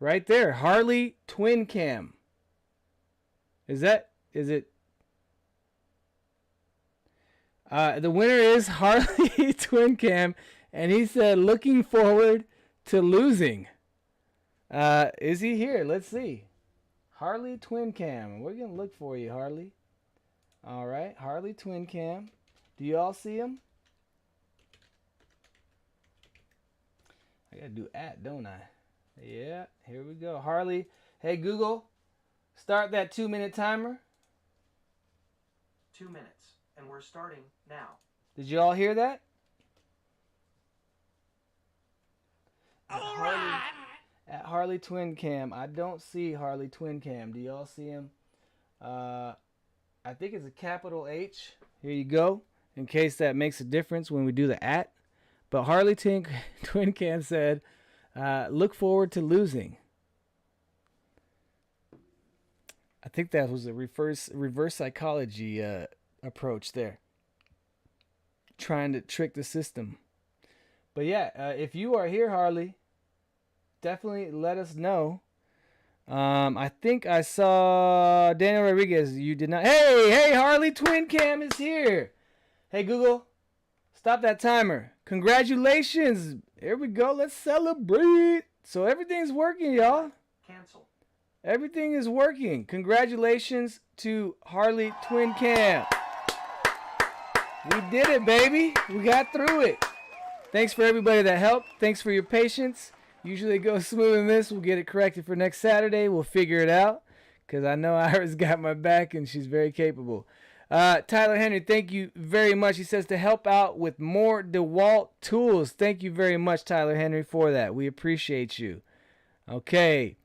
Right there, Harleytwincam. Is it? The winner is Harley Twin Cam, and he said looking forward to losing. Is he here? Let's see. Harley Twin Cam. We're gonna look for you, Harley. All right, Harley Twin Cam. Do you all see him? I gotta do don't I? Yeah, here we go. Harley. Hey Google, start that 2-minute timer. 2 minutes. And we're starting now. Did you all hear that? All right. At Harley Twin Cam. I don't see Harley Twin Cam. Do y'all see him? I think it's a capital H. Here you go. In case that makes a difference when we do the @. But Harley Twin Cam said, look forward to losing. I think that was a reverse psychology approach there, trying to trick the system. But yeah, if you are here, Harley, definitely let us know. I think I saw Daniel Rodriguez. You did not. Hey, Harley Twin Cam is here. Hey Google, stop that timer. Congratulations. Here we go. Let's celebrate. So everything's working, y'all. Cancel. Everything is working. Congratulations to Harley Twin Cam. We did it, baby. We got through it. Thanks for everybody that helped. Thanks for your patience. Usually it goes smooth in this. We'll get it corrected for next Saturday. We'll figure it out because I know Iris got my back and she's very capable. Tyler Henry, thank you very much. He says to help out with more DeWALT tools. Thank you very much, Tyler Henry, for that. We appreciate you. Okay.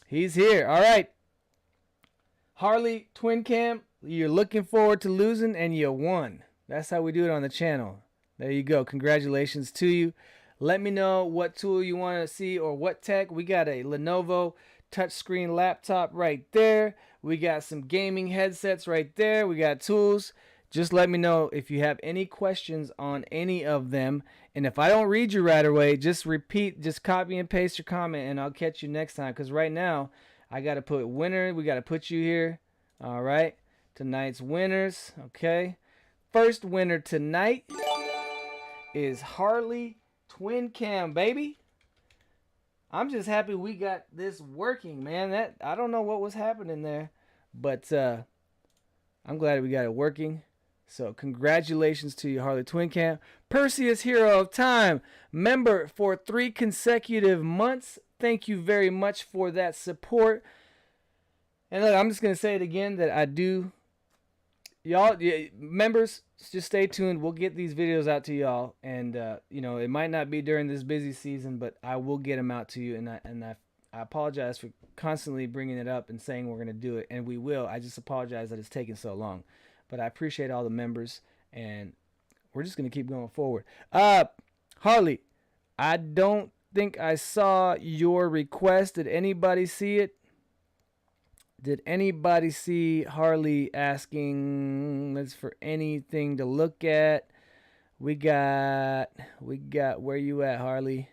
He's here. All right. Harley Twin Cam, you're looking forward to losing and you won. That's how we do it on the channel. There you go. Congratulations to you. Let me know what tool you want to see or what tech. We got a Lenovo touchscreen laptop right there. We got some gaming headsets right there. We got tools. Just let me know if you have any questions on any of them. And if I don't read you right away, just copy and paste your comment and I'll catch you next time. Because right now, I got to put winner. We got to put you here. All right. Tonight's winners. Okay. First winner tonight is Harley Twin Cam, baby. I'm just happy we got this working, man. I don't know what was happening there, but I'm glad we got it working. So congratulations to you, Harley Twin Cam. Perseus Hero of Time, member for 3 consecutive months. Thank you very much for that support. And look, I'm just going to say it again that I do. Y'all, members, just stay tuned. We'll get these videos out to y'all. And, it might not be during this busy season, but I will get them out to you. And I apologize for constantly bringing it up and saying we're going to do it. And we will. I just apologize that it's taking so long. But I appreciate all the members. And we're just going to keep going forward. Harley, I don't think I saw your request. Did anybody see it? Did anybody see Harley asking us for anything to look at? We got where you at, Harley?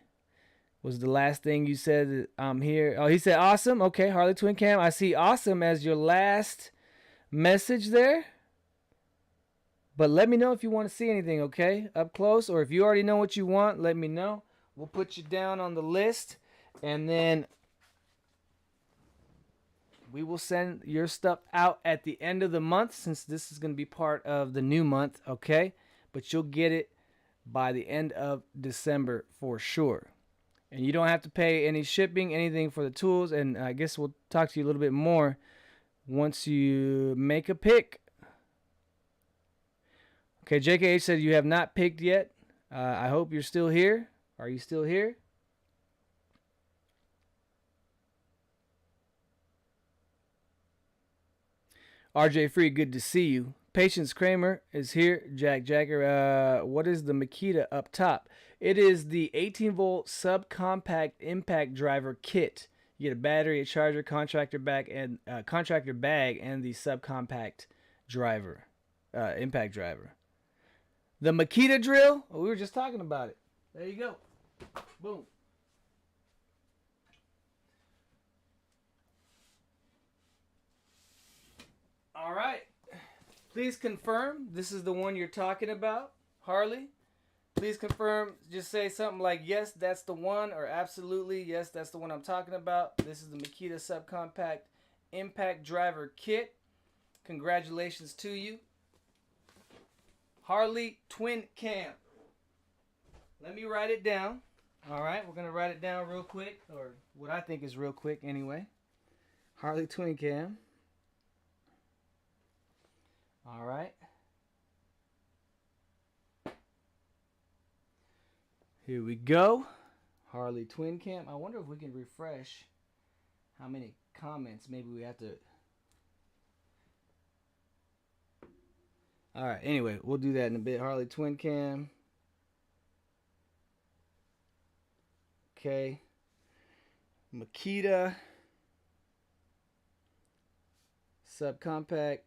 Was the last thing you said that I'm here? Oh, he said awesome. Okay, Harley Twin Cam. I see awesome as your last message there. But let me know if you want to see anything, okay? Up close, or if you already know what you want, let me know. We'll put you down on the list, and then we will send your stuff out at the end of the month, since this is going to be part of the new month, okay? But you'll get it by the end of December for sure. And you don't have to pay any shipping, anything for the tools. And I guess we'll talk to you a little bit more once you make a pick. Okay, JKH said you have not picked yet. I hope you're still here. Are you still here? RJ Free, good to see you. Patience Kramer is here. Jack Jacker, what is the Makita up top? It is the 18-volt SubCompact impact driver kit. You get a battery, a charger, contractor bag, and the SubCompact driver, impact driver. The Makita drill. Oh, we were just talking about it. There you go. Boom. All right. Please confirm this is the one you're talking about, Harley. Please confirm. Just say something like, yes, that's the one, or absolutely, yes, that's the one I'm talking about. This is the Makita SubCompact Impact Driver Kit. Congratulations to you. Harleytwincam. Let me write it down. All right, we're going to write it down real quick, or what I think is real quick anyway. Harleytwincam. All right. Here we go. Harleytwincam. I wonder if we can refresh how many comments. Maybe we have to. All right. Anyway, we'll do that in a bit. Harleytwincam. Okay. Makita. SubCompact.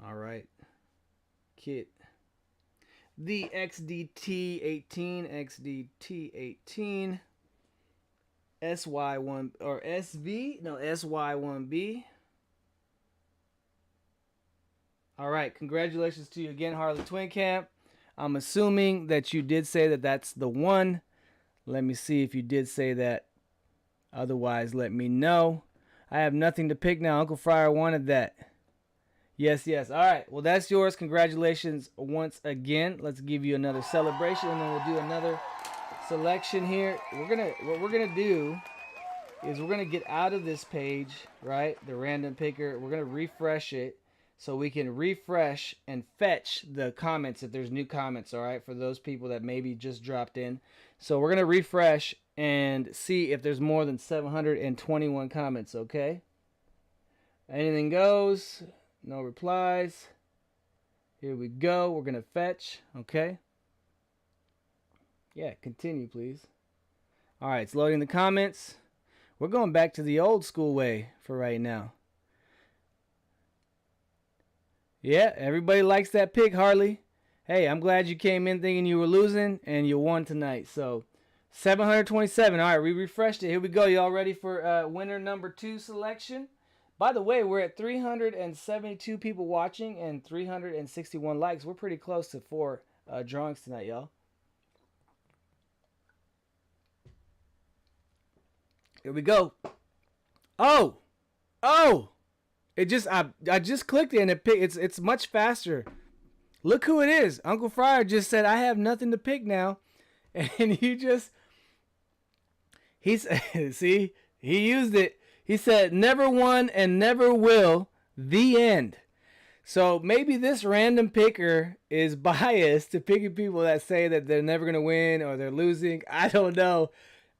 All right. Kit. The XDT18, XDT18, SY1 or SV, no SY1B. All right, congratulations to you again, Harleytwincam. I'm assuming that you did say that that's the one. Let me see if you did say that. Otherwise, let me know. I have nothing to pick now. Uncle Fryer wanted that. Yes, yes. All right. Well, that's yours. Congratulations once again. Let's give you another celebration, and then we'll do another selection here. What we're gonna do is we're gonna get out of this page, right? The random picker. We're gonna refresh it so we can refresh and fetch the comments if there's new comments. All right, for those people that maybe just dropped in. So we're gonna refresh and see if there's more than 721 comments. Okay. Anything goes. No replies. Here we go. We're going to fetch. Okay. Yeah, continue, please. All right, it's loading the comments. We're going back to the old school way for right now. Yeah, everybody likes that pick, Harley. Hey, I'm glad you came in thinking you were losing, and you won tonight. So, 727. All right, we refreshed it. Here we go. Y'all ready for winner number 2 selection? By the way, we're at 372 people watching and 361 likes. We're pretty close to 4 drawings tonight, y'all. Here we go. Oh! It just I just clicked it and it picked. It's much faster. Look who it is. Uncle Fryer just said I have nothing to pick now, and he's see, he used it. He said, never won and never will, the end. So maybe this random picker is biased to picking people that say that they're never going to win or they're losing. I don't know.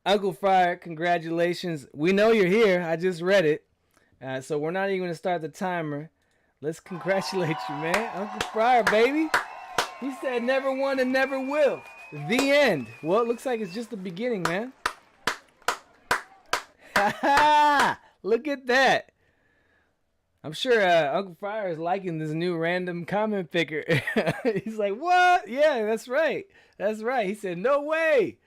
Uncle Fryer, congratulations. We know you're here. I just read it. So we're not even going to start the timer. Let's congratulate you, man. Uncle Fryer, baby. He said never won and never will. The end. Well, it looks like it's just the beginning, man. Look at that. I'm sure Uncle Fryer is liking this new random comment picker. He's like, what? Yeah, that's right. That's right. He said, no way.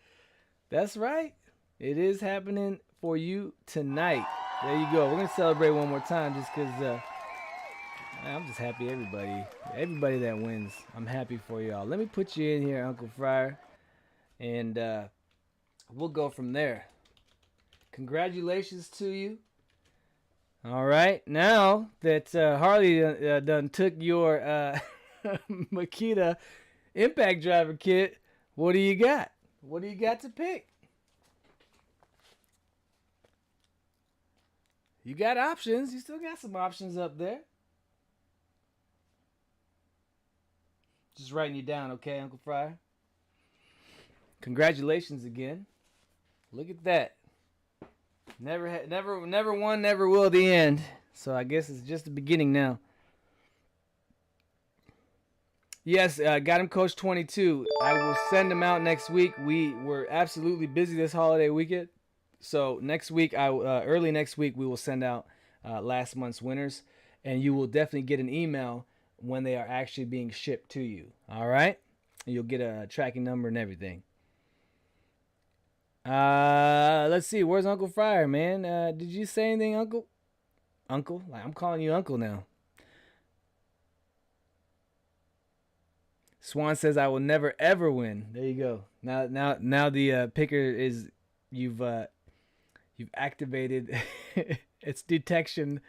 That's right. It is happening for you tonight. There you go. We're going to celebrate one more time just because I'm just happy everybody that wins. I'm happy for y'all. Let me put you in here, Uncle Fryer, and we'll go from there. Congratulations to you. All right. Now that Harley done took your Makita Impact Driver Kit, what do you got? What do you got to pick? You got options. You still got some options up there. Just writing you down, okay, Uncle Fryer? Congratulations again. Look at that. Never won, never will, the end. So I guess it's just the beginning now. Yes, got him Coach 22. I will send him out next week. We were absolutely busy this holiday weekend. So next week, early next week, we will send out last month's winners. And you will definitely get an email when they are actually being shipped to you. All right? And you'll get a tracking number and everything. Let's see. Where's Uncle Fryer, man? Did you say anything, Uncle? Uncle. Like, I'm calling you Uncle now. Swan says I will never ever win. There you go. Now the picker is you've activated its detection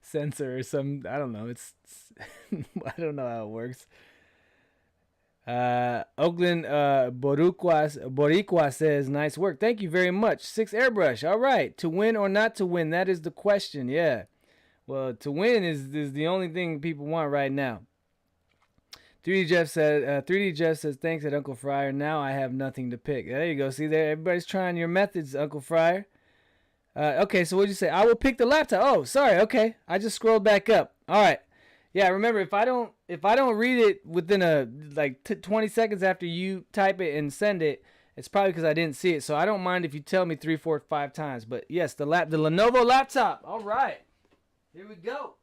sensor or some, I don't know. It's I don't know how it works. Oakland Boricua says nice work. Thank you very much. 6 airbrush. All right. To win or not to win, that is the question. Yeah. Well, to win is the only thing people want right now. 3D Jeff says thanks at Uncle Fryer. Now I have nothing to pick. There you go. See there, everybody's trying your methods, Uncle Fryer. Okay, so what'd you say? I will pick the laptop. Oh, sorry. Okay, I just scrolled back up. All right. Yeah, remember if I don't read it within a 20 seconds after you type it and send it, it's probably because I didn't see it. So I don't mind if you tell me 3, 4, 5 times. But yes, the Lenovo laptop. All right, here we go.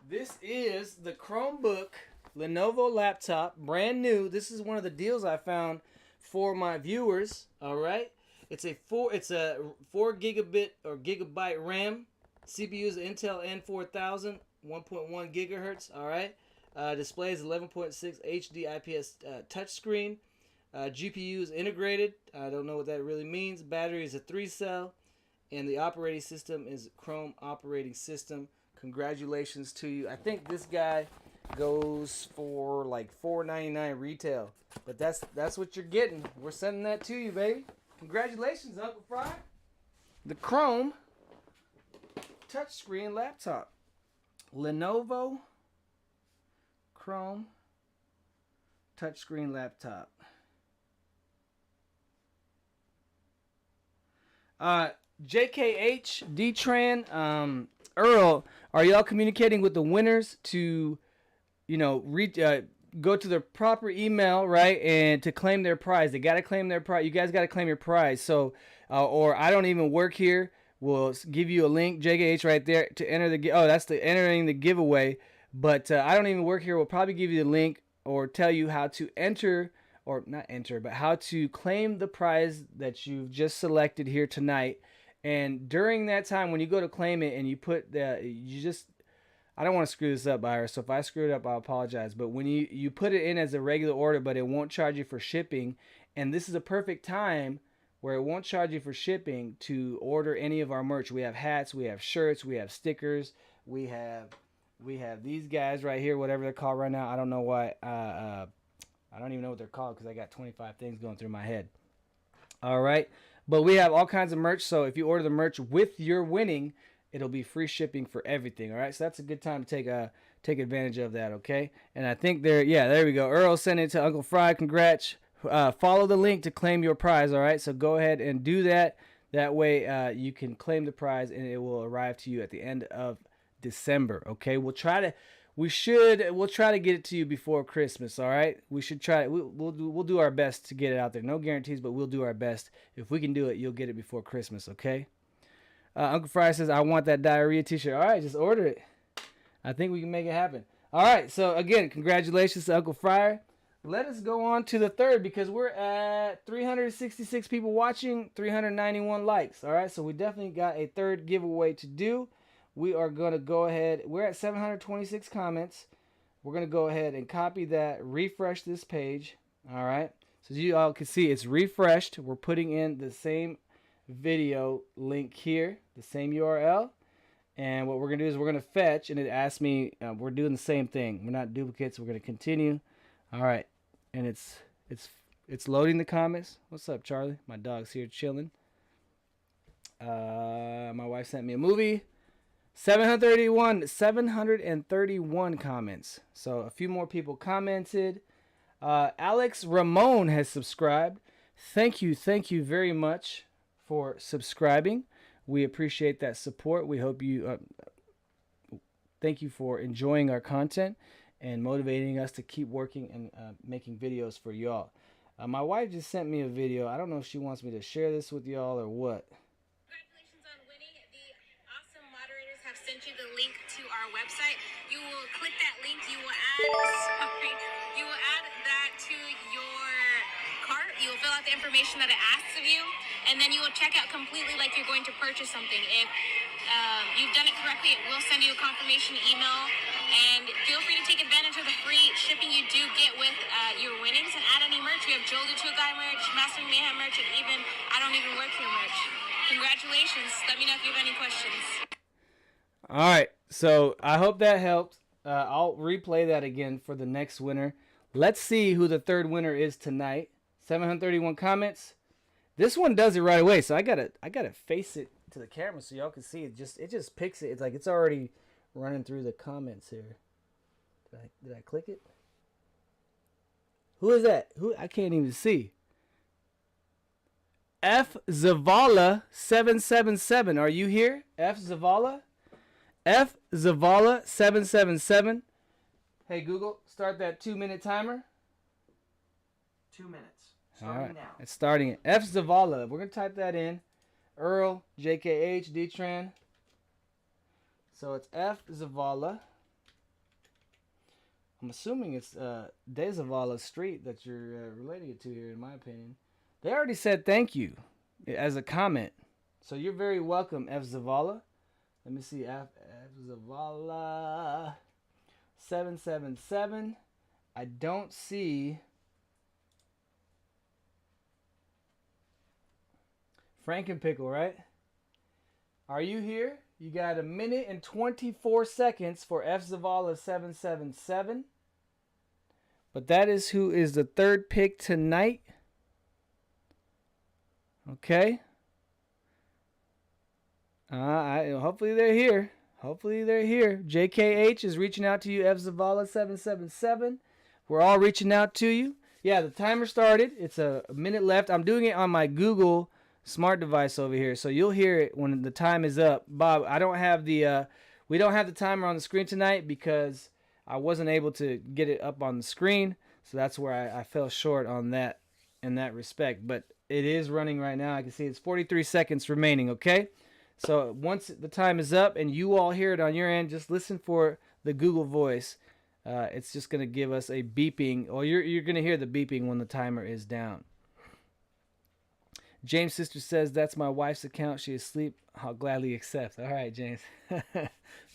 This is the Chromebook Lenovo laptop, brand new. This is one of the deals I found for my viewers. All right, it's a 4 gigabit or gigabyte RAM. CPU is Intel N4000, 1.1 gigahertz. All right, display is 11.6 HD IPS touchscreen. GPU is integrated. I don't know what that really means. Battery is a 3-cell, and the operating system is Chrome operating system. Congratulations to you. I think this guy goes for like $4.99 retail, but that's what you're getting. We're sending that to you, baby. Congratulations, Uncle Fry. The Chrome touchscreen laptop. Lenovo Chrome touchscreen laptop. JKH, D-Tran, Earl, are y'all communicating with the winners to, go to their proper email, right, and to claim their prize? They got to claim their prize. You guys got to claim your prize. So, or I don't even work here. We'll give you a link, JKH, right there to enter the. Oh, that's the entering the giveaway. But I don't even work here. We'll probably give you the link or tell you how to enter, or not enter, but how to claim the prize that you've just selected here tonight. And during that time, when you go to claim it and you put I don't want to screw this up, Iris. So if I screw it up, I apologize. But when you put it in as a regular order, but it won't charge you for shipping, and this is a perfect time where it won't charge you for shipping to order any of our merch. We have hats, we have shirts, we have stickers, we have these guys right here, whatever they're called right now. I don't know why. I don't even know what they're called because I got 25 things going through my head. All right. But we have all kinds of merch, so if you order the merch with your winning, it'll be free shipping for everything. All right, so that's a good time to take advantage of that. Okay, and I think there we go. Earl sent it to Uncle Fry. Congrats. Follow the link to claim your prize. All right, so go ahead and do that. That way, you can claim the prize, and it will arrive to you at the end of December. Okay, we'll try to get it to you before Christmas. All right, we should try. We'll do our best to get it out there. No guarantees, but we'll do our best. If we can do it, you'll get it before Christmas. Okay. Uncle Fry says I want that diarrhea T-shirt. All right, just order it. I think we can make it happen. All right. So again, congratulations to Uncle Fryer. Let us go on to the third because we're at 366 people watching, 391 likes. All right, so we definitely got a third giveaway to do. We are going to go ahead. We're at 726 comments. We're going to go ahead and copy that, refresh this page. All right. So you all can see it's refreshed. We're putting in the same video link here, the same URL. And what we're going to do is we're going to fetch, and it asks me, we're doing the same thing. We're not duplicates. We're going to continue. All right. And it's loading the comments. What's up, Charlie? My dog's here chilling. My wife sent me a movie. 731 comments. So a few more people commented. Alex Ramon has subscribed. Thank you very much for subscribing. We appreciate that support. We hope you thank you for enjoying our content and motivating us to keep working and making videos for y'all. My wife just sent me a video. I don't know if she wants me to share this with y'all or what. Sent you the link to our website. You will click that link. You will add that to your cart. You will fill out the information that it asks of you, and then you will check out completely like you're going to purchase something. If you've done it correctly, it will send you a confirmation email, and feel free to take advantage of the free shipping you do get with your winnings, and add any merch. We have Joel the Tool Guy merch, Mastering Mayhem merch, and even I Don't Even Work Here merch. Congratulations. Let me know if you have any questions. All right, so I hope that helped. I'll replay that again for the next winner. Let's see who the third winner is tonight. 731 comments. This one does it right away, so I gotta face it to the camera so y'all can see it. It just picks it. It's like it's already running through the comments here. Did I click it? Who is that? Who? I can't even see. F Zavala 777. Are you here? F Zavala? F Zavala 777. Hey Google, start that 2-minute timer. 2 minutes. All Starting right, now. it's starting it. F Zavala. We're gonna type that in. Earl, JKH, Detran. So it's F Zavala. I'm assuming it's De Zavala Street that you're relating it to here, in my opinion. They already said thank you as a comment, so you're very welcome, F Zavala. Let me see, F Zavala 777. I don't see Frankenpickle, right? Are you here? You got 1 minute and 24 seconds for F Zavala 777. But that is who is the third pick tonight. Okay. Hopefully they're here. Hopefully they're here. JKH is reaching out to you, F Zavala 777. We're all reaching out to you. Yeah, the timer started. It's a minute left. I'm doing it on my Google smart device over here, so you'll hear it when the time is up. Bob, I don't have the we don't have the timer on the screen tonight because I wasn't able to get it up on the screen, so that's where I fell short on that in that respect. But it is running right now. I can see it's 43 seconds remaining. Okay, so once the time is up and you all hear it on your end, just listen for the Google voice. It's just gonna give us a beeping, or you're gonna hear the beeping when the timer is down. James' sister says, that's my wife's account. She is asleep. I'll gladly accept. All right, James.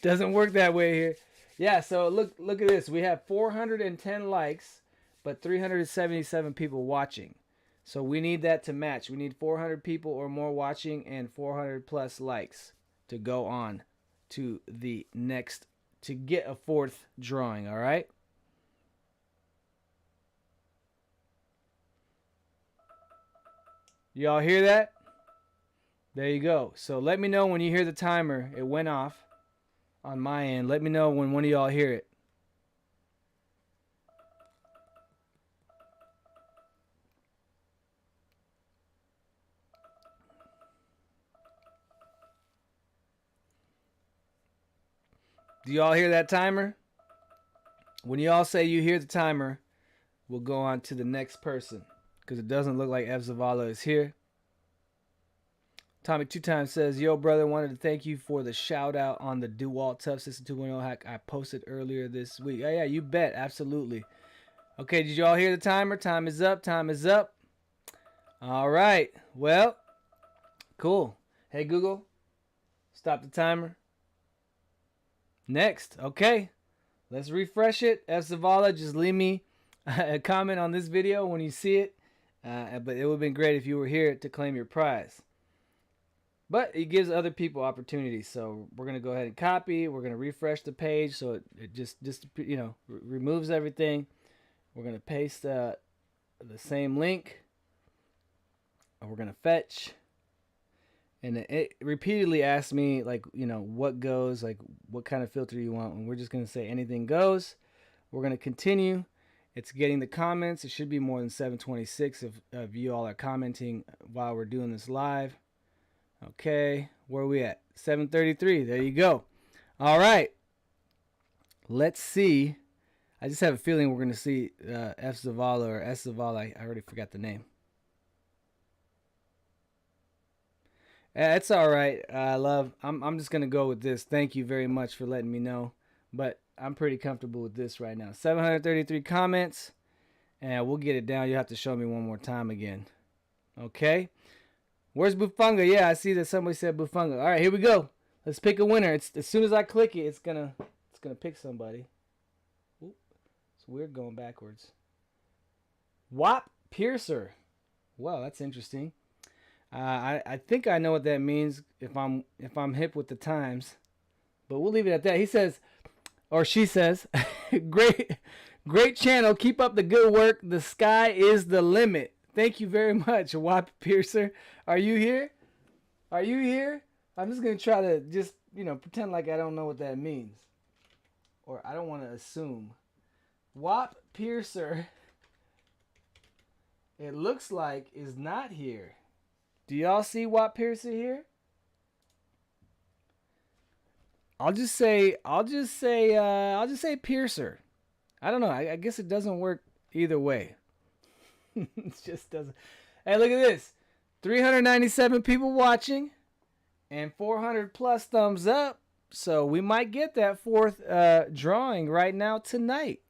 Doesn't work that way here. Yeah, so look at this. We have 410 likes, but 377 people watching. So we need that to match. We need 400 people or more watching and 400 plus likes to go on to the next, to get a fourth drawing, all right? Y'all hear that? There you go. So let me know when you hear the timer. It went off on my end. Let me know when one of y'all hear it. Do y'all hear that timer? When y'all say you hear the timer, we'll go on to the next person, because it doesn't look like F Zavala is here. Tommy 2 times says, yo brother, wanted to thank you for the shout out on the DeWALT Tough System 2.0 hack I posted earlier this week. Oh yeah, you bet, absolutely. Okay, did y'all hear the timer? Time is up, time is up. All right, well, cool. Hey Google, stop the timer. Next, okay, let's refresh it. F Zavala, just leave me a comment on this video when you see it. But it would have been great if you were here to claim your prize. But it gives other people opportunities. So we're going to go ahead and copy. We're going to refresh the page so it just you know, removes everything. We're going to paste the same link. And we're going to fetch. And it repeatedly asks me, like, you know, what goes, like what kind of filter you want. And we're just going to say anything goes. We're going to continue. It's getting the comments. It should be more than 726 if you all are commenting while we're doing this live. Okay, where are we at? 733. There you go. All right. Let's see. I just have a feeling we're going to see F Zavala or S Zavala. I already forgot the name. It's all right. I'm just going to go with this. Thank you very much for letting me know. But I'm pretty comfortable with this right now. 733 comments. And we'll get it down. You'll have to show me one more time again. Okay. Where's Bufunga? Yeah, I see that somebody said Bufunga. All right, here we go. Let's pick a winner. It's as soon as I click it, it's gonna pick somebody. Oop, it's weird going backwards. Wap Piercer. Wow, that's interesting. I think I know what that means if I'm hip with the times, but we'll leave it at that. He says, or she says, great channel. Keep up the good work. The sky is the limit. Thank you very much, Wap Piercer. Are you here? Are you here? I'm just gonna try to just pretend like I don't know what that means, or I don't want to assume. Wap Piercer. It looks like is not here. Do y'all see Wap Piercer here? I'll just say Piercer. I don't know. I guess it doesn't work either way. It just doesn't. Hey, look at this. 397 people watching and 400 plus thumbs up. So we might get that fourth drawing right now tonight.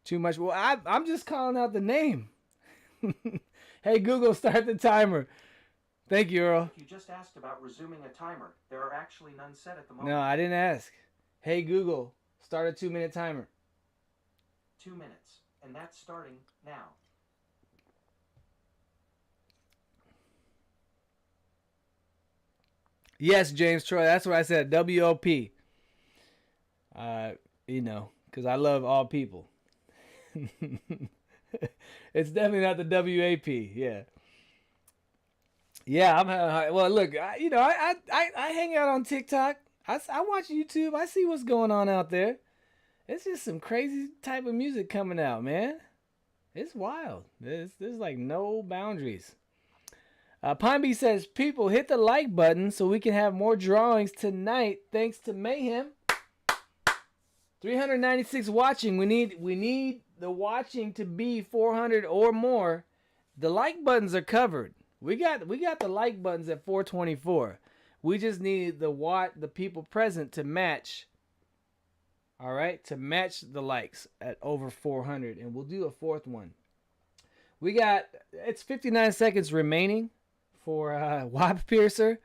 Too much. Well, I'm just calling out the name. Hey, Google, start the timer. Thank you, Earl. You just asked about resuming a timer. There are actually none set at the moment. No, I didn't ask. Hey, Google, start a 2-minute timer. 2 minutes. And that's starting now. Yes, James Troy. That's what I said. WOP. Because I love all people. It's definitely not the WAP. Yeah. Yeah, well, look, I hang out on TikTok. I watch YouTube. I see what's going on out there. It's just some crazy type of music coming out, man. It's wild. There's like no boundaries. Pine Bee says, people, hit the like button so we can have more drawings tonight. Thanks to Mayhem. 396 watching. We need the watching to be 400 or more. The like buttons are covered. We got the like buttons at 424. We just need the people present to match. All right, to match the likes at over 400, and we'll do a fourth one. It's 59 seconds remaining for Wap Piercer.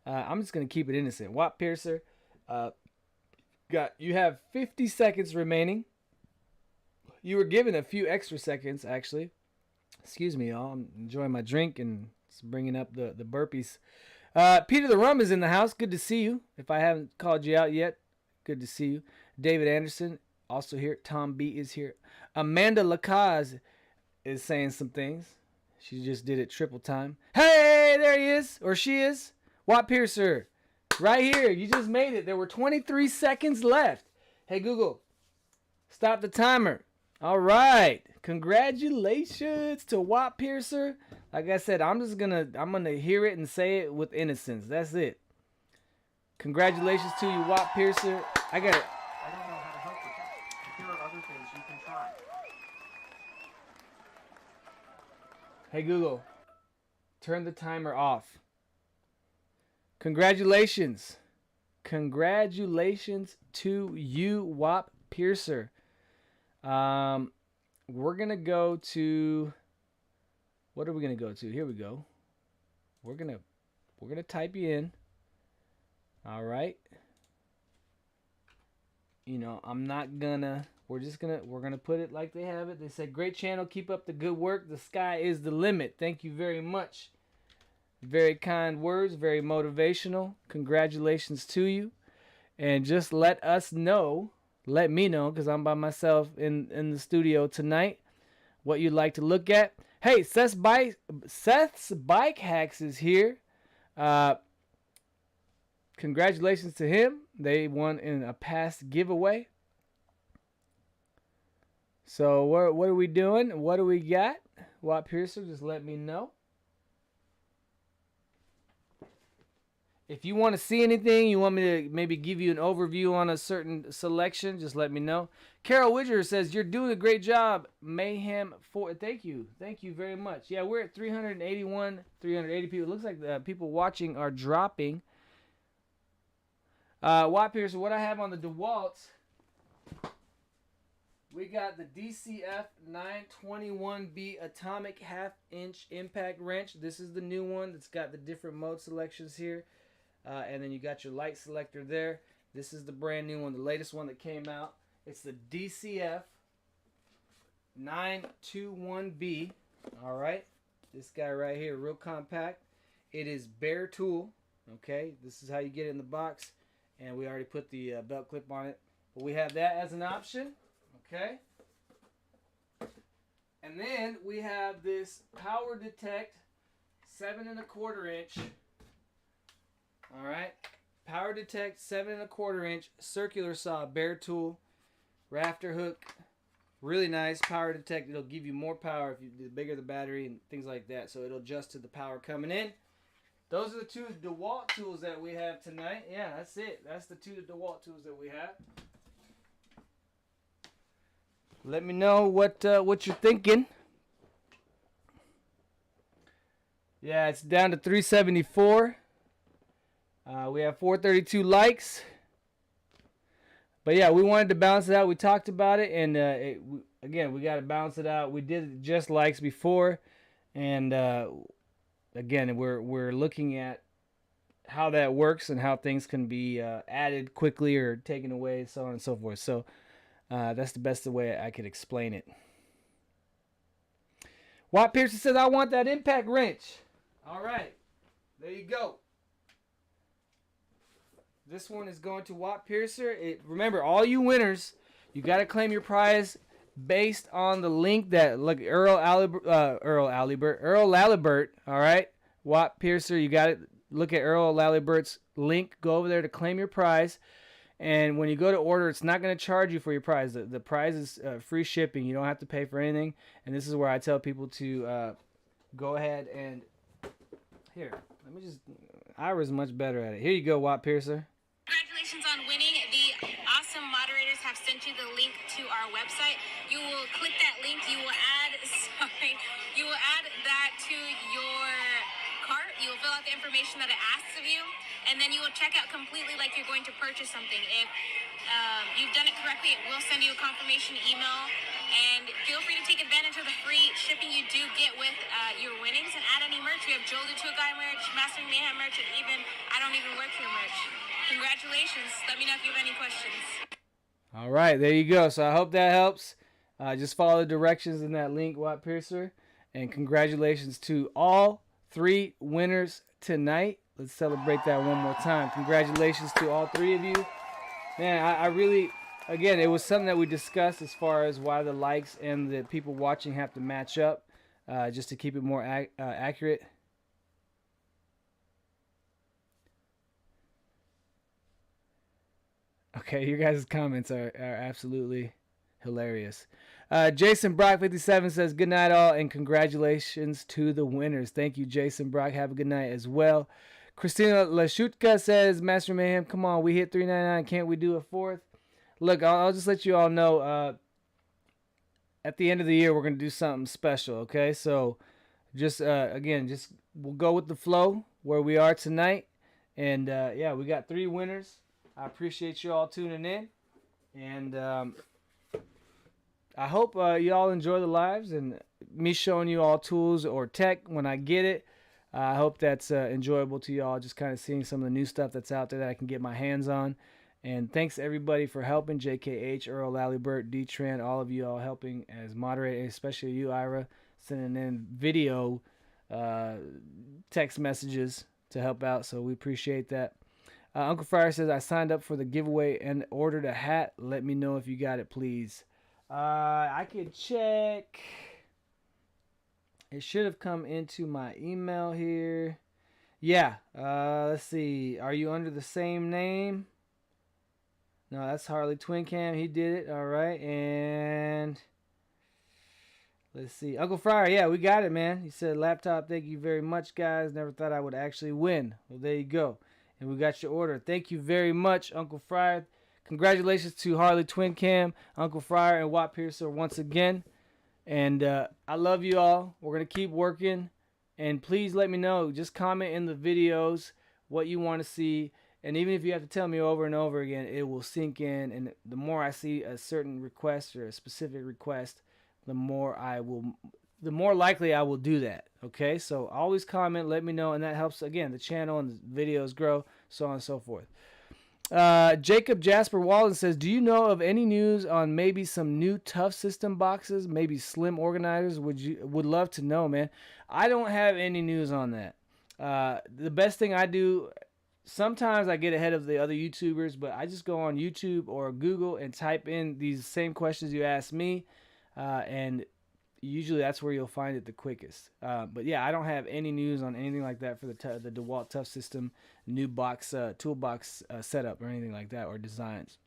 I'm just gonna keep it innocent. Wap Piercer. You have 50 seconds remaining. You were given a few extra seconds, actually. Excuse me, y'all. I'm enjoying my drink and it's bringing up the burpees. Peter the Rum is in the house. Good to see you. If I haven't called you out yet, good to see you. David Anderson, also here. Tom B is here. Amanda Lacaze is saying some things. She just did it triple time. Hey, there he is, or she is. Wap Piercer, right here. You just made it. There were 23 seconds left. Hey, Google, stop the timer. All right. Congratulations to Wap Piercer. Like I said, I'm gonna hear it and say it with innocence. That's it. Congratulations to you, Wap Piercer. I don't know how to help with that. Here are other things you can try. Hey Google, turn the timer off. Congratulations. Congratulations to you, Wap Piercer. We're gonna go to, what are we gonna go to? Here we go. We're gonna type you in. All right. I'm not gonna. We're gonna put it like they have it. They said, "Great channel. Keep up the good work. The sky is the limit." Thank you very much. Very kind words. Very motivational. Congratulations to you. And just let us know. Let me know, because I'm by myself in the studio tonight, what you'd like to look at. Hey, Seth's Bike Hacks is here. Congratulations to him. They won in a past giveaway. So what are we doing? What do we got? Wap Piercer, just let me know. If you want to see anything, you want me to maybe give you an overview on a certain selection, just let me know. Carol Widger says, you're doing a great job. Mayhem 4. Thank you. Thank you very much. Yeah, we're at 380 people. It looks like the people watching are dropping. Wap Piercer, what I have on the DeWALT. We got the DCF 921B Atomic half-inch impact wrench. This is the new one that's got the different mode selections here. And then you got your light selector there. This is the brand new one, the latest one that came out. It's the DCF 921B. All right. This guy right here, real compact. It is bare tool. Okay. This is how you get it in the box. And we already put the belt clip on it. But we have that as an option. Okay. And then we have this Power Detect 7 1/4 inch. All right. Power Detect 7 1/4 inch circular saw bare tool, rafter hook. Really nice. Power Detect. It'll give you more power if you the bigger the battery and things like that. So it'll adjust to the power coming in. Those are the two DeWALT tools that we have tonight. Yeah, that's it. That's the two DeWALT tools that we have. Let me know what you're thinking. Yeah, it's down to 374. We have 432 likes. But yeah, we wanted to balance it out. We talked about it, and again, we got to balance it out. We did just likes before, and again, we're looking at how that works and how things can be added quickly or taken away, so on and so forth. So that's the best way I could explain it. Watt Pearson says, I want that impact wrench. All right, there you go. This one is going to Watt Piercer. Remember, all you winners, you got to claim your prize based on the link that Earl Lalibert. All right, Watt Piercer. You got to look at Earl Lalibert's link. Go over there to claim your prize. And when you go to order, it's not going to charge you for your prize. The prize is free shipping. You don't have to pay for anything. And this is where I tell people to go ahead and here. Let me just. Ira's much better at it. Here you go, Watt Piercer. Congratulations on winning. The awesome moderators have sent you the link to our website. You will click that link. You will add that to your cart. You will fill out the information that it asks of you, and then you will check out completely like you're going to purchase something. If you've done it correctly, it will send you a confirmation email. And feel free to take advantage of the free shipping you do get with your winnings, and add any merch. We have Joel the Tool Guy merch, Mastering Mayhem merch, and even I Don't Even Work Here merch. Congratulations. Let me know if you have any questions. All right, there you go. So I hope that helps. Just follow the directions in that link, Watt Piercer. And congratulations to all 3 winners tonight. Let's celebrate that one more time. Congratulations to all 3 of you. Man, I really, again, it was something that we discussed as far as why the likes and the people watching have to match up just to keep it more accurate. Okay, your guys' comments are absolutely hilarious. Jason Brock 57 says, good night all, and congratulations to the winners. Thank you, Jason Brock. Have a good night as well. Christina Lashutka says, Master Mayhem, come on, we hit 399. Can't we do a 4th? Look, I'll just let you all know, at the end of the year, we're going to do something special, okay? So just, again, we'll go with the flow where we are tonight. And, yeah, we got 3 winners. I appreciate you all tuning in, and I hope you all enjoy the lives and me showing you all tools or tech when I get it. I hope that's enjoyable to you all, just kind of seeing some of the new stuff that's out there that I can get my hands on. And thanks everybody for helping, JKH, Earl Lalibert, D-Trend, all of you all helping as moderator, especially you, Ira, sending in video text messages to help out, so we appreciate that. Uncle Fryer says, I signed up for the giveaway and ordered a hat. Let me know if you got it, please. I could check. It should have come into my email here. Yeah. Let's see. Are you under the same name? No, that's Harleytwincam. He did it. All right. And let's see. Uncle Fryer, yeah, we got it, man. He said, laptop, thank you very much, guys. Never thought I would actually win. Well, there you go. And we got your order. Thank you very much, Uncle Fryer. Congratulations to Harleytwincam, Uncle Fryer, and Watt Piercer once again. And I love you all. We're going to keep working. And please let me know. Just comment in the videos what you want to see. And even if you have to tell me over and over again, it will sink in. And the more I see a certain request or a specific request, the more likely I will do that. Okay, so always comment, let me know, and that helps, again, the channel and the videos grow, so on and so forth. Jacob Jasper Walden says, do you know of any news on maybe some new Tough System boxes, maybe slim organizers? Would love to know, man. I don't have any news on that. The best thing I do, sometimes I get ahead of the other YouTubers, but I just go on YouTube or Google and type in these same questions you asked me, and usually that's where you'll find it the quickest. But yeah, I don't have any news on anything like that for the DeWALT Tough System new toolbox setup or anything like that, or designs.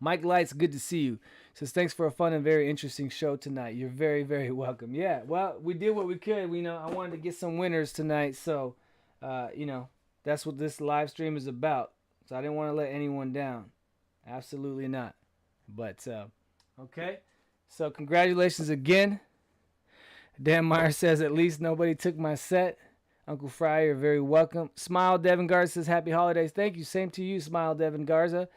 Mike Lights, good to see you. Says, thanks for a fun and very interesting show tonight. You're very, very welcome. Yeah, well, we did what we could. I wanted to get some winners tonight, so that's what this live stream is about. So I didn't want to let anyone down. Absolutely not. But okay. So congratulations again. Dan Meyer says, at least nobody took my set. Uncle Fry, you're very welcome. Smile Devin Garza says, happy holidays. Thank you. Same to you, Smile Devin Garza.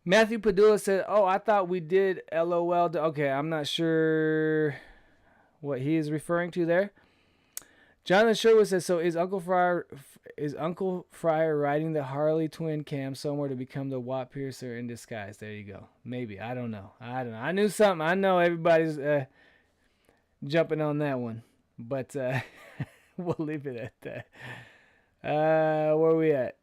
Matthew Padula said, oh, I thought we did LOL. Okay, I'm not sure what he is referring to there. Jonathan Sherwood says, so is Uncle Fryer riding the Harleytwincam somewhere to become the Watt Piercer in disguise? There you go. Maybe. I don't know. I knew something. I know everybody's jumping on that one. But we'll leave it at that. Where are we at?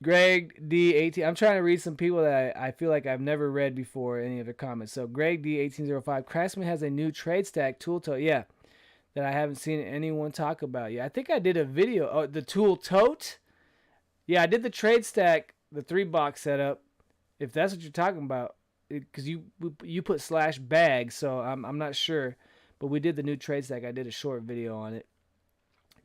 Greg D18. I'm trying to read some people that I feel like I've never read before, any of their comments. So Greg D1805. Craftsman has a new trade stack tool tote. Yeah. That I haven't seen anyone talk about yet. I think I did a video. Oh, the tool tote? Yeah, I did the trade stack, the 3-box setup. If that's what you're talking about. Because you put /bag, so I'm not sure. But we did the new trade stack. I did a short video on it.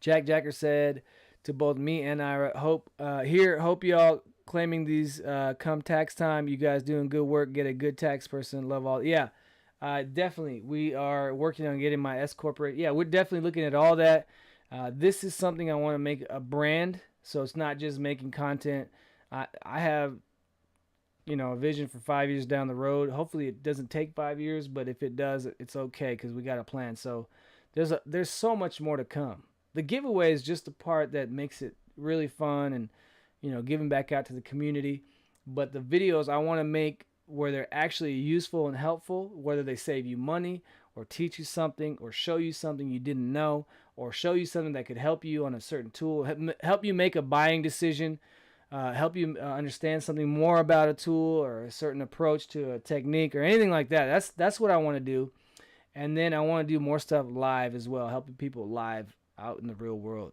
Jack Jacker said to both me and Ira, hope y'all claiming these come tax time. You guys doing good work. Get a good tax person. Love all. Yeah, definitely. We are working on getting my S corporate. Yeah, we're definitely looking at all that. This is something I want to make a brand. So it's not just making content. I have, a vision for 5 years down the road. Hopefully it doesn't take 5 years, but if it does, it's okay because we got a plan. So there's so much more to come. The giveaway is just the part that makes it really fun and, giving back out to the community. But the videos I want to make where they're actually useful and helpful, whether they save you money or teach you something or show you something you didn't know or show you something that could help you on a certain tool, help you make a buying decision, help you understand something more about a tool or a certain approach to a technique or anything like that. That's what I want to do. And then I want to do more stuff live as well, helping people live out in the real world.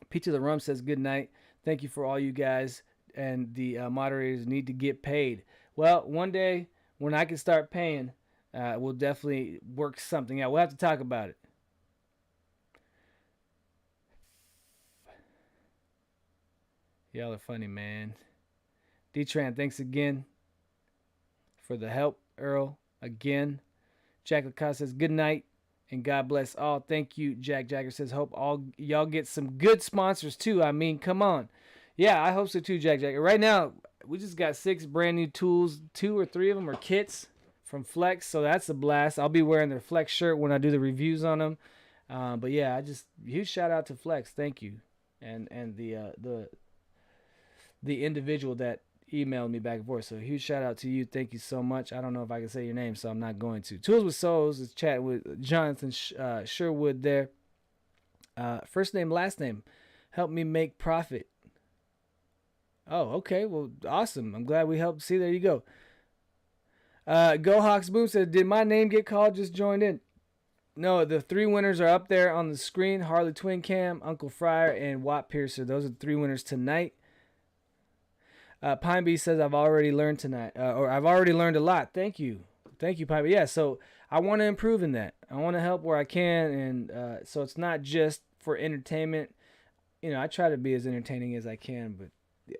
Pete to the Rum says, good night. Thank you for all you guys, and the moderators need to get paid. Well, one day when I can start paying, we'll definitely work something out. We'll have to talk about it. Y'all are funny, man. D-Tran, thanks again for the help, Earl, again. Jack Lacoste says, good night. And God bless all. Thank you, Jack Jagger says. Hope all y'all get some good sponsors too. I mean, come on. Yeah, I hope so too, Jack Jagger. Right now, we just got 6 brand new tools. 2 or 3 of them are kits from Flex, so that's a blast. I'll be wearing their Flex shirt when I do the reviews on them. But yeah, huge shout out to Flex. Thank you, and the individual that emailed me back and forth. So huge shout out to you. Thank you so much. I don't know if I can say your name, so I'm not going to. Tools with Souls is chatting with Jonathan Sherwood there. First name, last name. Help me make profit. Oh, okay. Well, awesome. I'm glad we helped. See, there you go. Go Hawks Boom said, did my name get called? Just joined in. No, the 3 winners are up there on the screen. Harleytwincam, Uncle Fryer, and Watt Piercer. Those are the 3 winners tonight. Pine Bee says, I've already learned tonight, or I've already learned a lot. Thank you. Thank you, Pine Bee. Yeah, so I want to improve in that. I want to help where I can, and so it's not just for entertainment. I try to be as entertaining as I can, but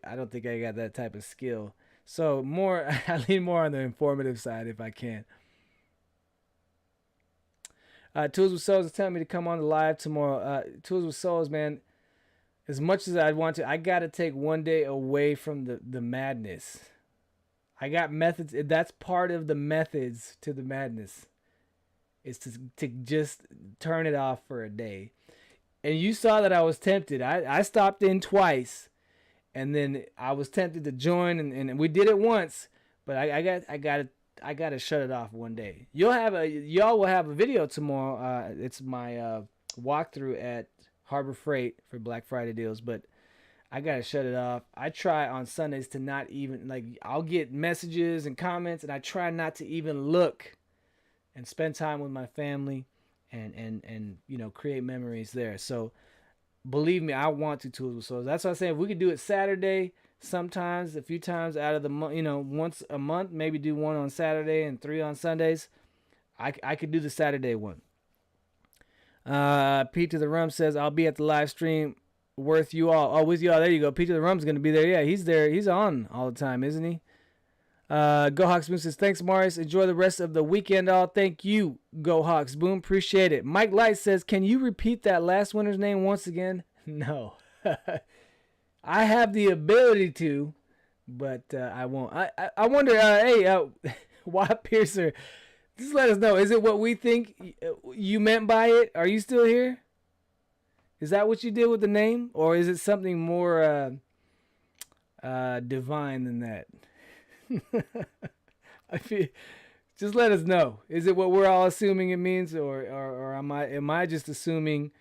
I don't think I got that type of skill. So I lean more on the informative side if I can. Tools with Souls is telling me to come on the live tomorrow. Tools with Souls, man. as much as I'd want to, I got to take one day away from the madness. I got methods. That's part of the methods to the madness, is to just turn it off for a day. And you saw that I was tempted. I stopped in twice, and then I was tempted to join, and we did it once. But I got to shut it off one day. Y'all will have a video tomorrow. It's my walkthrough at Harbor Freight for Black Friday deals, but I got to shut it off. I try on Sundays to not even, like, I'll get messages and comments, and I try not to even look and spend time with my family and you know, create memories there. So believe me, I want to tools. So that's what I'm saying. If we could do it Saturday, sometimes a few times out of the month, you know, once a month, maybe do one on Saturday and 3 on Sundays. I could do the Saturday one. Pete to the Rum says, I'll be at the live stream with you all. Oh, with you all. There you go. Pete to the Rum's going to be there. Yeah, he's there. He's on all the time, isn't he? Go Hawks Boom says, thanks, Marius. Enjoy the rest of the weekend, all. Thank you, Go Hawks Boom. Appreciate it. Mike Light says, can you repeat that last winner's name once again? No. I have the ability to, but I won't. I wonder, hey, Watt Piercer, just let us know. Is it what we think you meant by it? Are you still here? Is that what you did with the name? Or is it something more divine than that? I feel, just let us know. Is it what we're all assuming it means, or am I just assuming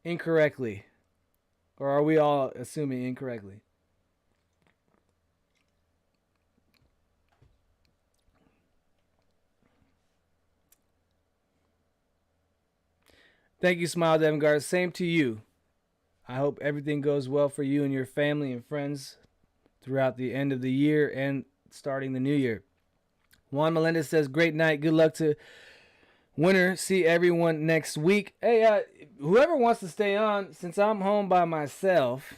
incorrectly? Or are we all assuming incorrectly? Thank you, Smile Devengard. Same to you. I hope everything goes well for you and your family and friends throughout the end of the year and starting the new year. Juan Melendez says, great night. Good luck to winner. See everyone next week. Hey, whoever wants to stay on, since I'm home by myself,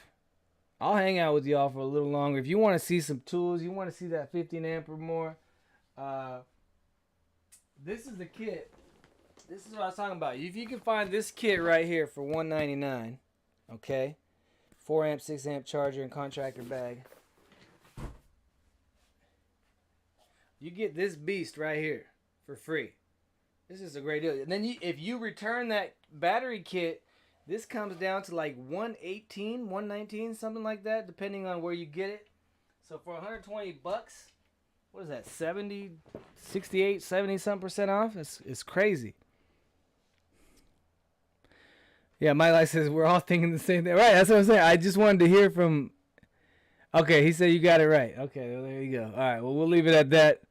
I'll hang out with y'all for a little longer. If you want to see some tools, you want to see that 15 amp or more, this is the kit. This is what I was talking about. If you can find this kit right here for $199, okay, 4 amp, 6 amp charger and contractor bag, you get this beast right here for free. This is a great deal. And then if you return that battery kit, this comes down to like $118, $119, something like that, depending on where you get it. So for $120, what is that, 70, 68, 70 some percent off? It's crazy. Yeah, my life says we're all thinking the same thing. Right, that's what I'm saying. I just wanted to hear from... Okay, he said you got it right. Okay, well, there you go. All right, well, we'll leave it at that.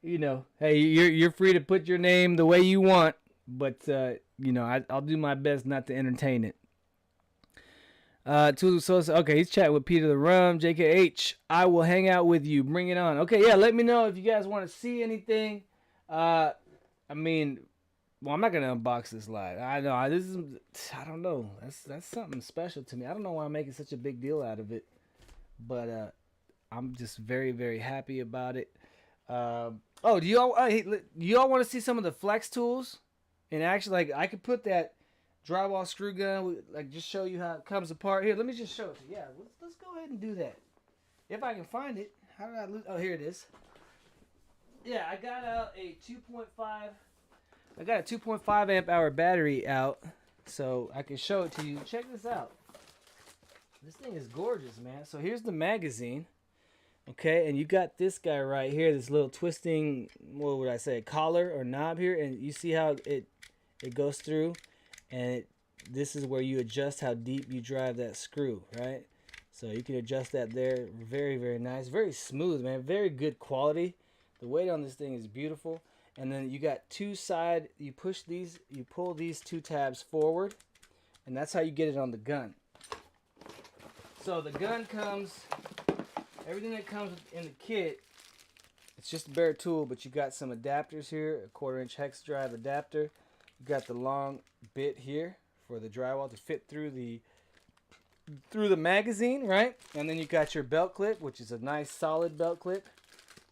You know, hey, you're free to put your name the way you want, but, you know, I'll do my best not to entertain it. Okay, he's chatting with Peter the Rum, JKH. I will hang out with you. Bring it on. Okay, yeah, let me know if you guys want to see anything. I mean... Well, I'm not gonna unbox this live. I know I don't know. That's something special to me. I don't know why I'm making such a big deal out of it, but I'm just very, very happy about it. Do y'all want to see some of the flex tools? And actually, like, I could put that drywall screw gun, like, just show you how it comes apart. Here, let me just show it to you. Yeah, let's go ahead and do that. If I can find it. How did I lose? Oh, here it is. Yeah, I got a 2.5 amp hour battery out, so I can show it to you. Check this out. This thing is gorgeous, man. So here's the magazine, okay, and you got this guy right here, this little twisting, what would I say, collar or knob here, and you see how it goes through, and this is where you adjust how deep you drive that screw, right? So you can adjust that there. Very, very nice, very smooth, man. Very good quality. The weight on this thing is beautiful. And then you got two side, you push these, you pull these two tabs forward, and that's how you get it on the gun. So the gun comes, everything that comes in the kit, it's just a bare tool, but you got some adapters here, a 1/4-inch hex drive adapter. You got the long bit here for the drywall to fit through the magazine, right? And then you got your belt clip, which is a nice solid belt clip.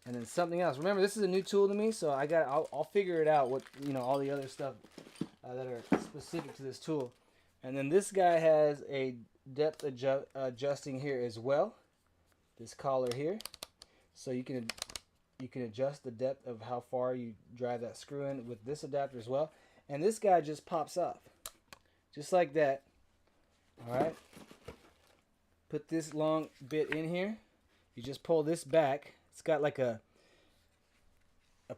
And then something else. Remember, this is a new tool to me, so I'll figure it out. What, you know, all the other stuff that are specific to this tool. And then this guy has a depth adjusting here as well. This collar here, so you can adjust the depth of how far you drive that screw in with this adapter as well. And this guy just pops off, just like that. All right. Put this long bit in here. You just pull this back. It's got like a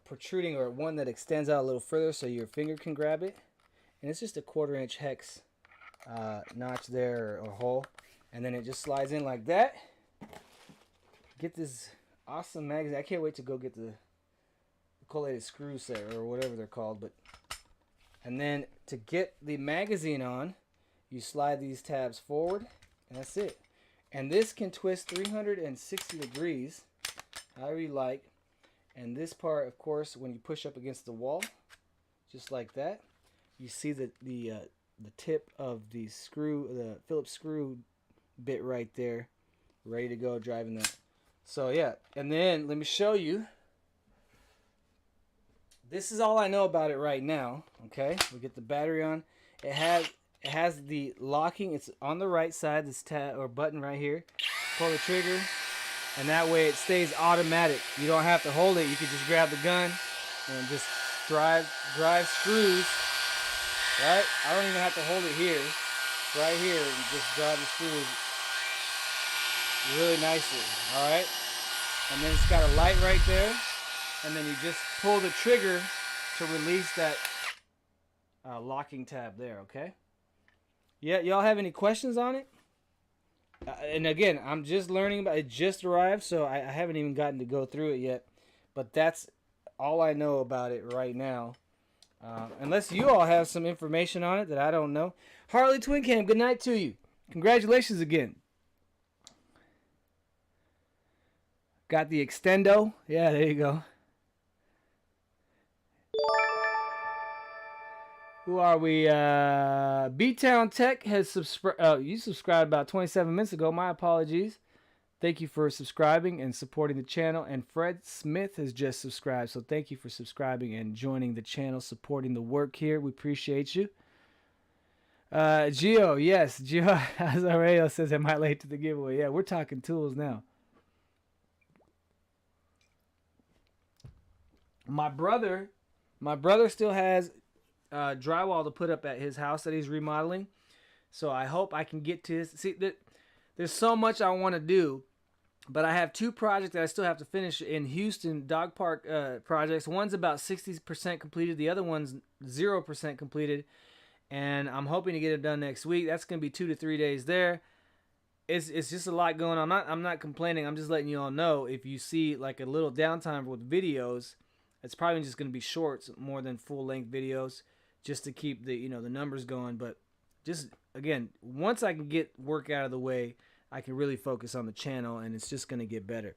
protruding or one that extends out a little further so your finger can grab it. And it's just a 1/4 inch hex notch there or hole. And then it just slides in like that. Get this awesome magazine. I can't wait to go get the collated screw set or whatever they're called. And then to get the magazine on, you slide these tabs forward, and that's it. And this can twist 360 degrees, however you like. And this part, of course, when you push up against the wall, just like that, you see the tip of the screw, the Phillips screw bit right there, ready to go driving that. So yeah, and then let me show you. This is all I know about it right now. Okay, we get the battery on. It has the locking. It's on the right side. This tab or button right here. Pull the trigger, and that way it stays automatic. You don't have to hold it. You can just grab the gun and just drive screws. Right? I don't even have to hold it here. It's right here, and just drive the screws really nicely. All right. And then it's got a light right there. And then you just pull the trigger to release that locking tab there, okay? Yeah, y'all have any questions on it? And again, I'm just learning about it. It just arrived, so I haven't even gotten to go through it yet. But that's all I know about it right now. Unless you all have some information on it that I don't know. Harleytwincam, good night to you. Congratulations again. Got the extendo. Yeah, there you go. Who are we? B-Town Tech has subscribed. You subscribed about 27 minutes ago. My apologies. Thank you for subscribing and supporting the channel. And Fred Smith has just subscribed. So thank you for subscribing and joining the channel, supporting the work here. We appreciate you. Gio, yes. Gio Azareo says, am I late to the giveaway? Yeah, we're talking tools now. My brother still has drywall to put up at his house that he's remodeling. So I hope I can get to his. See, there's so much I want to do, but I have 2 projects that I still have to finish in Houston dog park projects. One's about 60% completed. The other one's 0% completed. And I'm hoping to get it done next week. That's going to be 2 to 3 days there. It's just a lot going on. I'm not complaining. I'm just letting you all know if you see like a little downtime with videos, it's probably just going to be shorts more than full-length videos just to keep the the numbers going. But just again, once I can get work out of the way, I can really focus on the channel, and it's just going to get better.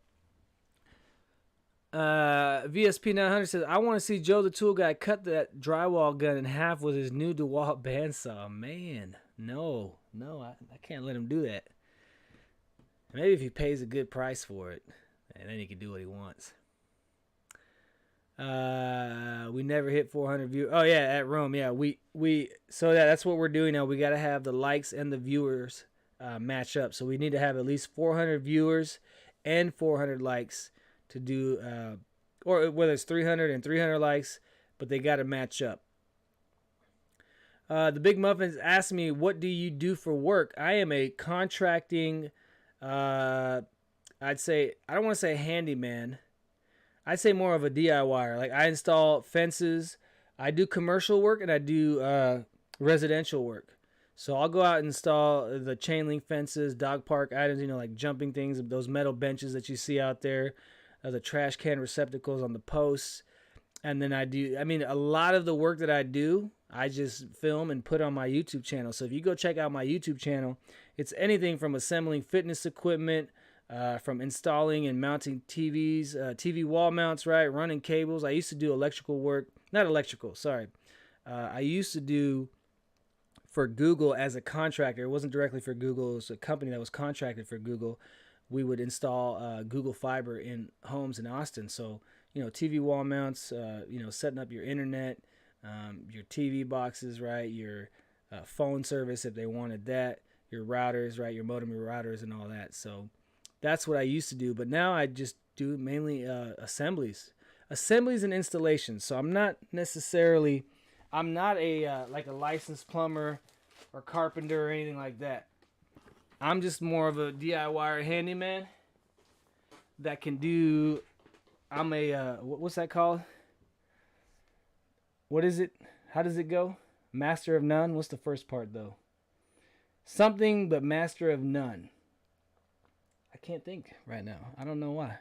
VSP 900 says, I want to see Joe the Tool Guy cut that drywall gun in half with his new DeWALT bandsaw. Man, no, I can't let him do that. Maybe if he pays a good price for it, and then he can do what he wants. We never hit 400 views. Oh yeah, at Rome. Yeah, so that's what we're doing now. We got to have the likes and the viewers match up. So we need to have at least 400 viewers and 400 likes to do, or whether it's 300 and 300 likes, but they got to match up. The Big Muffins asked me, what do you do for work? I am a contracting, I'd say, I don't want to say handyman. I'd say more of a DIYer. Like I install fences. I do commercial work and I do residential work. So I'll go out and install the chain link fences, dog park items, like jumping things, those metal benches that you see out there, the trash can receptacles on the posts. And then a lot of the work that I do, I just film and put on my YouTube channel. So if you go check out my YouTube channel, it's anything from assembling fitness equipment, from installing and mounting TVs, TV wall mounts, right? Running cables. I used to do electrical work. Not electrical, sorry. I used to do for Google as a contractor. It wasn't directly for Google. It was a company that was contracted for Google. We would install Google Fiber in homes in Austin. So, TV wall mounts, setting up your internet, your TV boxes, right? Your phone service if they wanted that, your routers, right, your modem, your routers, and all that. So that's what I used to do. But now I just do mainly assemblies and installations. So I'm not a like a licensed plumber or carpenter or anything like that. I'm just more of a DIY handyman that can do. I'm a what's that called? What is it? How does it go? Master of none. What's the first part though? Something but master of none. I can't think right now. I don't know why.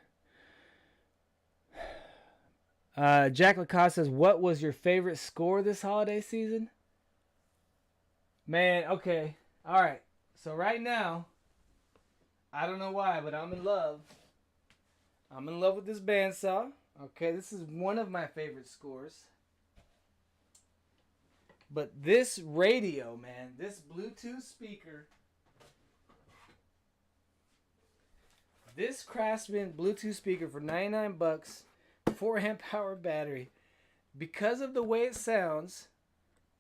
Jack Lacoste says, "What was your favorite score this holiday season?" Man, okay, all right. So right now, I don't know why, but I'm in love. I'm in love with this bandsaw. Okay, this is one of my favorite scores. But this radio, man, this Bluetooth speaker, this Craftsman Bluetooth speaker for $99, 4-amp hour battery, because of the way it sounds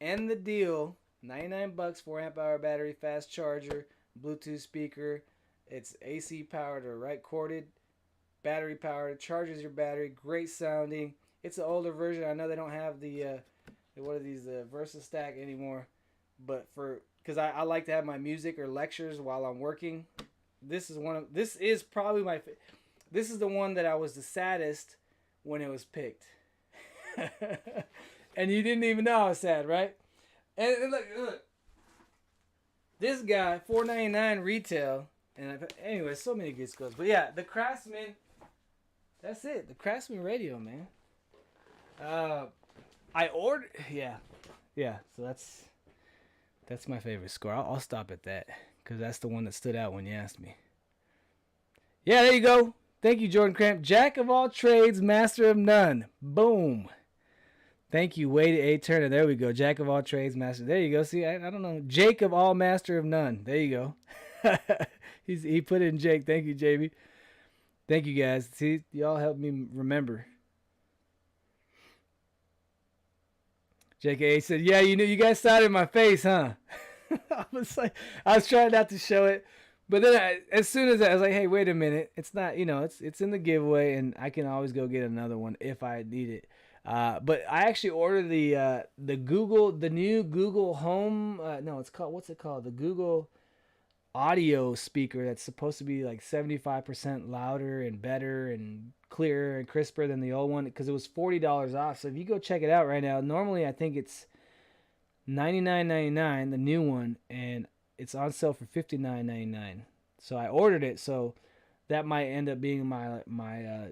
and the deal, $99, 4-amp hour battery, fast charger, Bluetooth speaker, it's AC powered or right corded, battery powered, charges your battery, great sounding. It's an older version. I know they don't have the what are these Versa Stack anymore, but because I like to have my music or lectures while I'm working. This is probably this is the one that I was the saddest when it was picked. And you didn't even know I was sad, right? And look, this guy, $4.99 retail, and anyway, so many good scores. But yeah, the Craftsman, that's it. The Craftsman radio, man. I ordered, yeah. So that's my favorite score. I'll stop at that because that's the one that stood out when you asked me. Yeah, there you go. Thank you, Jordan Cramp. Jack of all trades, master of none. Boom. Thank you, Wade A. Turner. There we go. Jack of all trades, master. There you go. See, I don't know. Jake of all, master of none. There you go. He put in Jake. Thank you, JB. Thank you, guys. See, y'all helped me remember. JK said, "Yeah, you guys saw it in my face, huh?" I was trying not to show it, but then as soon as I was like, "Hey, wait a minute, it's not, it's in the giveaway, and I can always go get another one if I need it." But I actually ordered the new Google Home. No, what's it called? The Google audio speaker that's supposed to be like 75% louder and better and clearer and crisper than the old one, because it was $40 off. So if you go check it out right now, normally I think it's $99.99, the new one, and it's on sale for $59.99. So I ordered it, so that might end up being my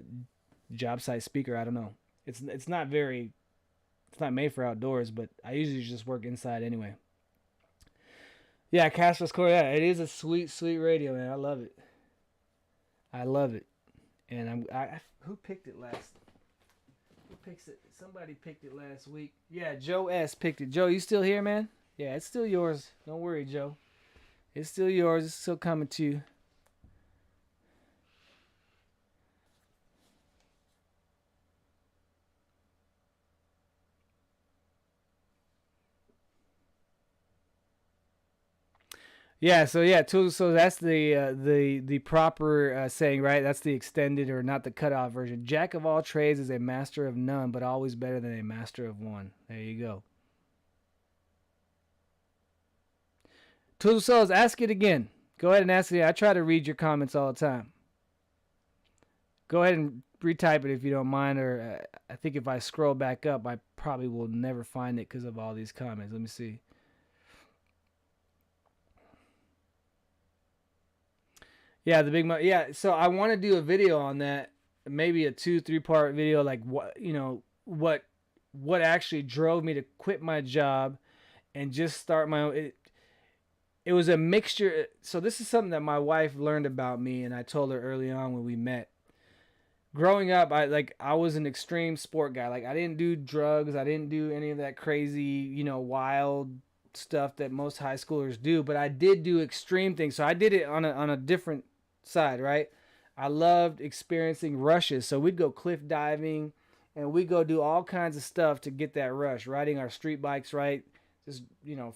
job site speaker. I don't know. It's not made for outdoors, but I usually just work inside anyway. Yeah, Casper's Core. Yeah, it is a sweet, sweet radio, man. I love it. And who picked it last? Who picks it? Somebody picked it last week. Yeah, Joe S picked it. Joe, you still here, man? Yeah, it's still yours. Don't worry, Joe. It's still yours. It's still coming to you. Yeah, so that's the proper saying, right? That's the extended or not the cutoff version. Jack of all trades is a master of none, but always better than a master of one. There you go. Tools of Souls, ask it again. Go ahead and ask it. I try to read your comments all the time. Go ahead and retype it if you don't mind, or I think if I scroll back up, I probably will never find it because of all these comments. Let me see. Yeah, the big yeah. So I want to do a video on that, maybe a 2-3 part video, like what actually drove me to quit my job and just start my own. It was a mixture. So this is something that my wife learned about me, and I told her early on when we met. Growing up, I was an extreme sport guy. Like I didn't do drugs, I didn't do any of that crazy, wild stuff that most high schoolers do, but I did do extreme things. So I did it on a different side, right? I loved experiencing rushes. So we'd go cliff diving and we'd go do all kinds of stuff to get that rush, riding our street bikes, right? just,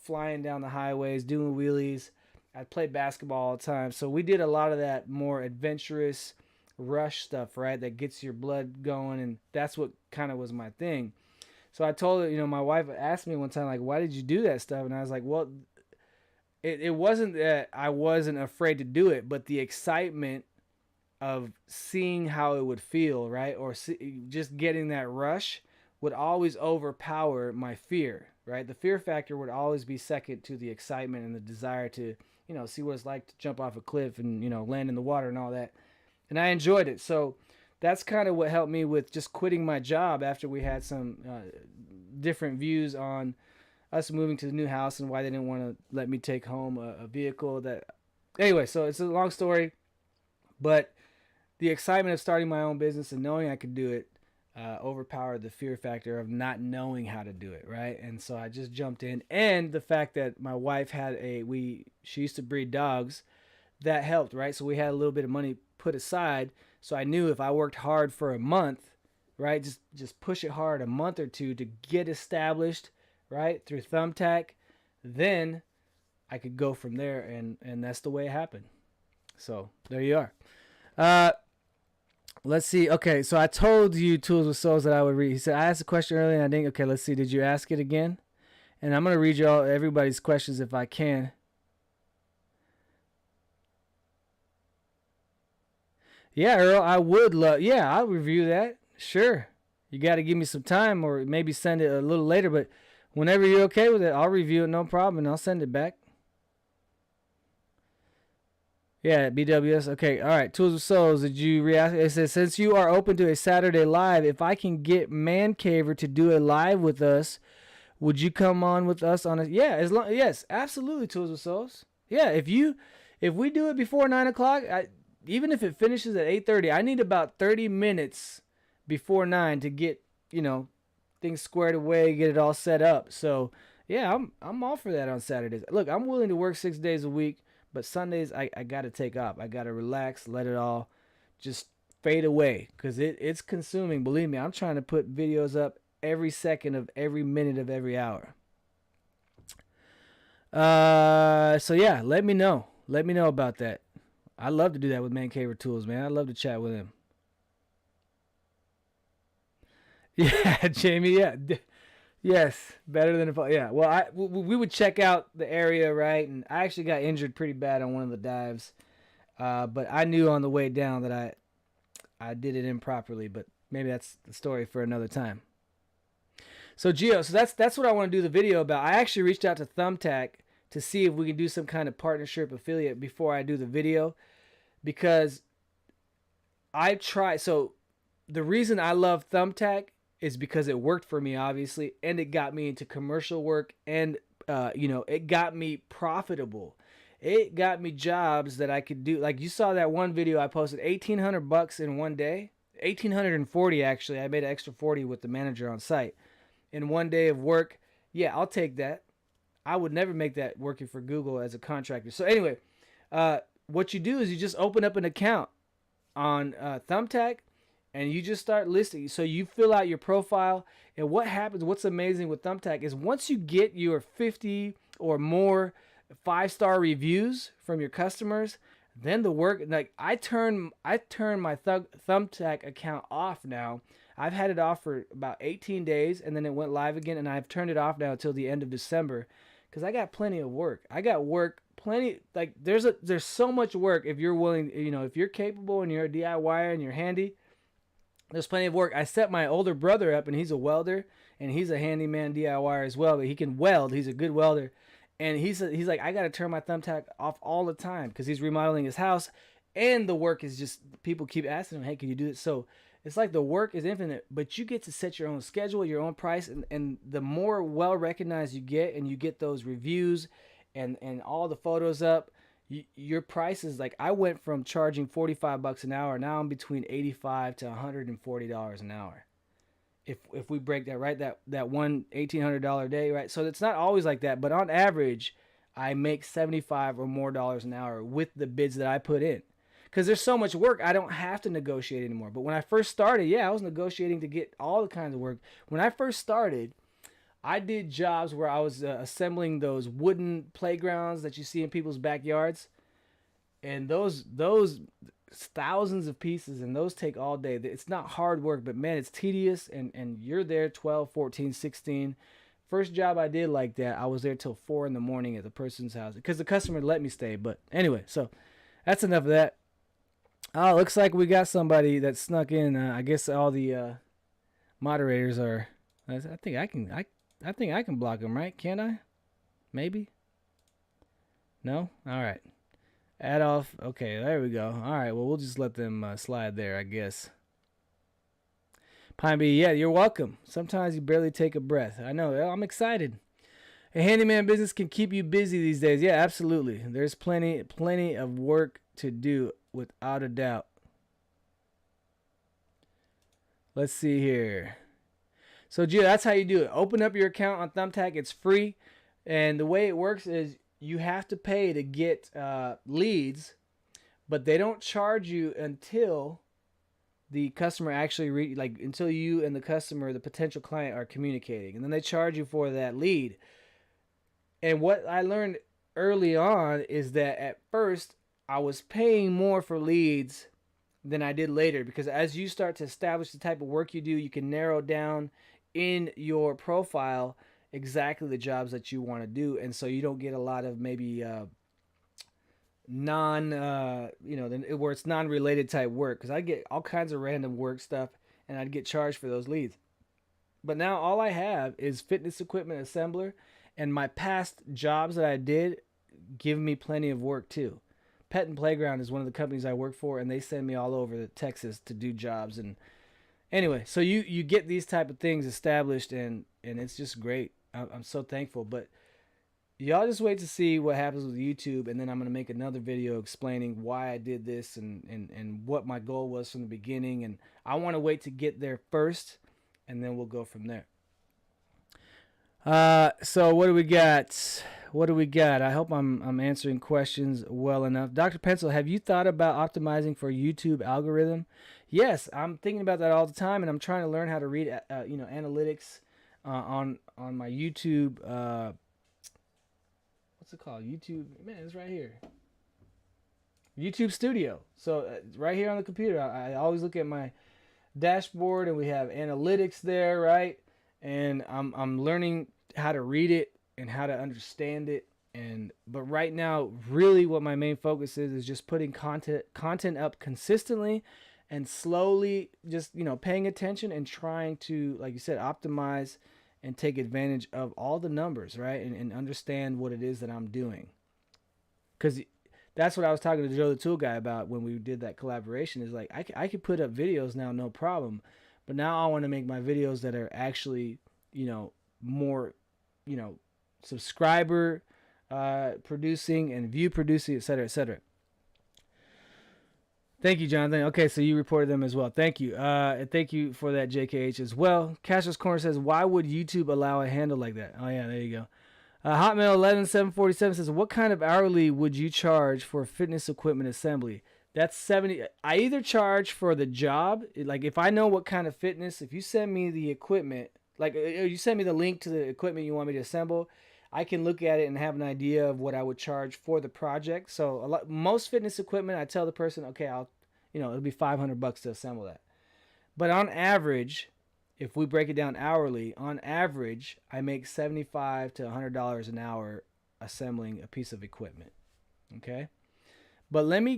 flying down the highways, doing wheelies. I played basketball all the time. So we did a lot of that more adventurous rush stuff, right? That gets your blood going. And that's what kind of was my thing. So I told her, my wife asked me one time, like, why did you do that stuff? And I was like, well, it wasn't that I wasn't afraid to do it, but the excitement of seeing how it would feel, right? Or just getting that rush would always overpower my fear, right? The fear factor would always be second to the excitement and the desire to, see what it's like to jump off a cliff and, land in the water and all that. And I enjoyed it. So that's kind of what helped me with just quitting my job after we had some different views on us moving to the new house and why they didn't want to let me take home a vehicle that... Anyway, so it's a long story, but the excitement of starting my own business and knowing I could do it overpowered the fear factor of not knowing how to do it, right? And so I just jumped in. And the fact that my wife had she used to breed dogs, that helped, right? So we had a little bit of money put aside. So I knew if I worked hard for a month, right, just push it hard a month or two to get established, right, through Thumbtack, then I could go from there, and that's the way it happened. So there you are. Let's see. Okay, so I told you Tools with Souls that I would read. He said, I asked a question earlier, and I think, okay, let's see. Did you ask it again? And I'm going to read you all everybody's questions if I can. Yeah, Earl, I would love. Yeah, I'll review that. Sure. You got to give me some time or maybe send it a little later, but whenever you're okay with it, I'll review it, no problem, and I'll send it back. Yeah, BWS. Okay, all right. Tools with Souls, did you react? It says, since you are open to a Saturday live, if I can get Man Caver to do a live with us, would you come on with us on a... Yeah, yes, absolutely, Tools with Souls. Yeah, if we do it before 9 o'clock, even if it finishes at 8:30, I need about 30 minutes before 9 to get, things squared away, get it all set up. So, yeah, I'm all for that on Saturdays. Look, I'm willing to work 6 days a week. But Sundays, I got to take off. I got to relax, let it all just fade away. Because it's consuming. Believe me, I'm trying to put videos up every second of every minute of every hour. So, yeah, let me know. Let me know about that. I love to do that with Man Caver Tools, man. I love to chat with him. Yeah, Jamie, yeah. Yes, better than yeah. Well, we would check out the area, right? And I actually got injured pretty bad on one of the dives, but I knew on the way down that I did it improperly. But maybe that's the story for another time. So Gio, so that's what I want to do the video about. I actually reached out to Thumbtack to see if we can do some kind of partnership affiliate before I do the video, because I try. So the reason I love Thumbtack is because it worked for me, obviously, and it got me into commercial work, and it got me profitable. It got me jobs that I could do. Like you saw that one video I posted, $1,800 in one day, $1,840 actually. I made an extra 40 with the manager on site in one day of work. Yeah, I'll take that. I would never make that working for Google as a contractor. So anyway, what you do is you just open up an account on Thumbtack. And you just start listing. So you fill out your profile. And what happens, what's amazing with Thumbtack is once you get your 50 or more 5-star reviews from your customers, then the work, like I turn my Thumbtack account off now. I've had it off for about 18 days, and then it went live again, and I've turned it off now until the end of December because I got plenty of work. I got work plenty. Like there's so much work if you're willing, if you're capable and you're a DIYer and you're handy. There's plenty of work. I set my older brother up, and he's a welder, and he's a handyman DIYer as well. But he can weld. He's a good welder, and he's like, I got to turn my Thumbtack off all the time because he's remodeling his house, and the work is just people keep asking him, hey, can you do this? So it's like the work is infinite, but you get to set your own schedule, your own price, and the more well recognized you get, and you get those reviews, and all the photos up. Your price is like, I went from charging $45 an hour. Now I'm between $85 to $140 an hour. If we break that, right, that one $1,800 day, right? So it's not always like that, but on average, I make $75 or more an hour with the bids that I put in. Because there's so much work, I don't have to negotiate anymore. But when I first started, yeah, I was negotiating to get all the kinds of work. When I first started, I did jobs where I was assembling those wooden playgrounds that you see in people's backyards, and those thousands of pieces, and those take all day. It's not hard work, but man, it's tedious, and you're there 12, 14, 16. First job I did like that, I was there till 4 in the morning at the person's house because the customer let me stay. But anyway, so that's enough of that. Oh, looks like we got somebody that snuck in. I guess all the moderators are. I think I can. I think I can block them, right? Can't I? Maybe. No. All right. Add off. Okay, there we go. All right. Well, we'll just let them slide there, I guess. Pine Bee, yeah, you're welcome. Sometimes you barely take a breath. I know. I'm excited. A handyman business can keep you busy these days. Yeah, absolutely. There's plenty of work to do, without a doubt. Let's see here. So, Gio, that's how you do it. Open up your account on Thumbtack. It's free. And the way it works is you have to pay to get leads, but they don't charge you until the customer actually until you and the customer, the potential client, are communicating, and then they charge you for that lead. And what I learned early on is that at first I was paying more for leads than I did later, because as you start to establish the type of work you do, you can narrow down in your profile exactly the jobs that you want to do, and so you don't get a lot of maybe where it's non-related type work, because I get all kinds of random work stuff and I'd get charged for those leads. But now all I have is fitness equipment assembler, and my past jobs that I did give me plenty of work too. Pet and Playground is one of the companies I work for, and they send me all over Texas to do jobs. And anyway, so you get these type of things established, and it's just great. I'm so thankful. But y'all just wait to see what happens with YouTube, and then I'm going to make another video explaining why I did this and what my goal was from the beginning. And I want to wait to get there first, and then we'll go from there. So what do we got? I hope I'm answering questions well enough. Dr. Pencil, have you thought about optimizing for YouTube algorithm? Yes, I'm thinking about that all the time, and I'm trying to learn how to read analytics on my YouTube. What's it called? YouTube. Man, it's right here. YouTube Studio. So right here on the computer, I always look at my dashboard, and we have analytics there, right? And I'm learning how to read it and how to understand it. But right now, really what my main focus is just putting content up consistently and slowly, just paying attention and trying to, like you said, optimize and take advantage of all the numbers, right? And understand what it is that I'm doing. Because that's what I was talking to Joe the Tool Guy about when we did that collaboration, is like, I could put up videos now, no problem. But now I want to make my videos that are actually, more, subscriber producing and view producing, etc., etc. Thank you, Jonathan. Okay, so you reported them as well. Thank you. And thank you for that, JKH, as well. Castro's Corner says, why would YouTube allow a handle like that? Oh, yeah, there you go. Hotmail 11747 says, what kind of hourly would you charge for fitness equipment assembly? That's 70. I either charge for the job, like if I know what kind of fitness, if you send me the equipment, like you send me the link to the equipment you want me to assemble, I can look at it and have an idea of what I would charge for the project. So most fitness equipment, I tell the person, okay, it'll be $500 to assemble that. But on average, if we break it down hourly, on average, I make $75 to $100 an hour assembling a piece of equipment. Okay? But let me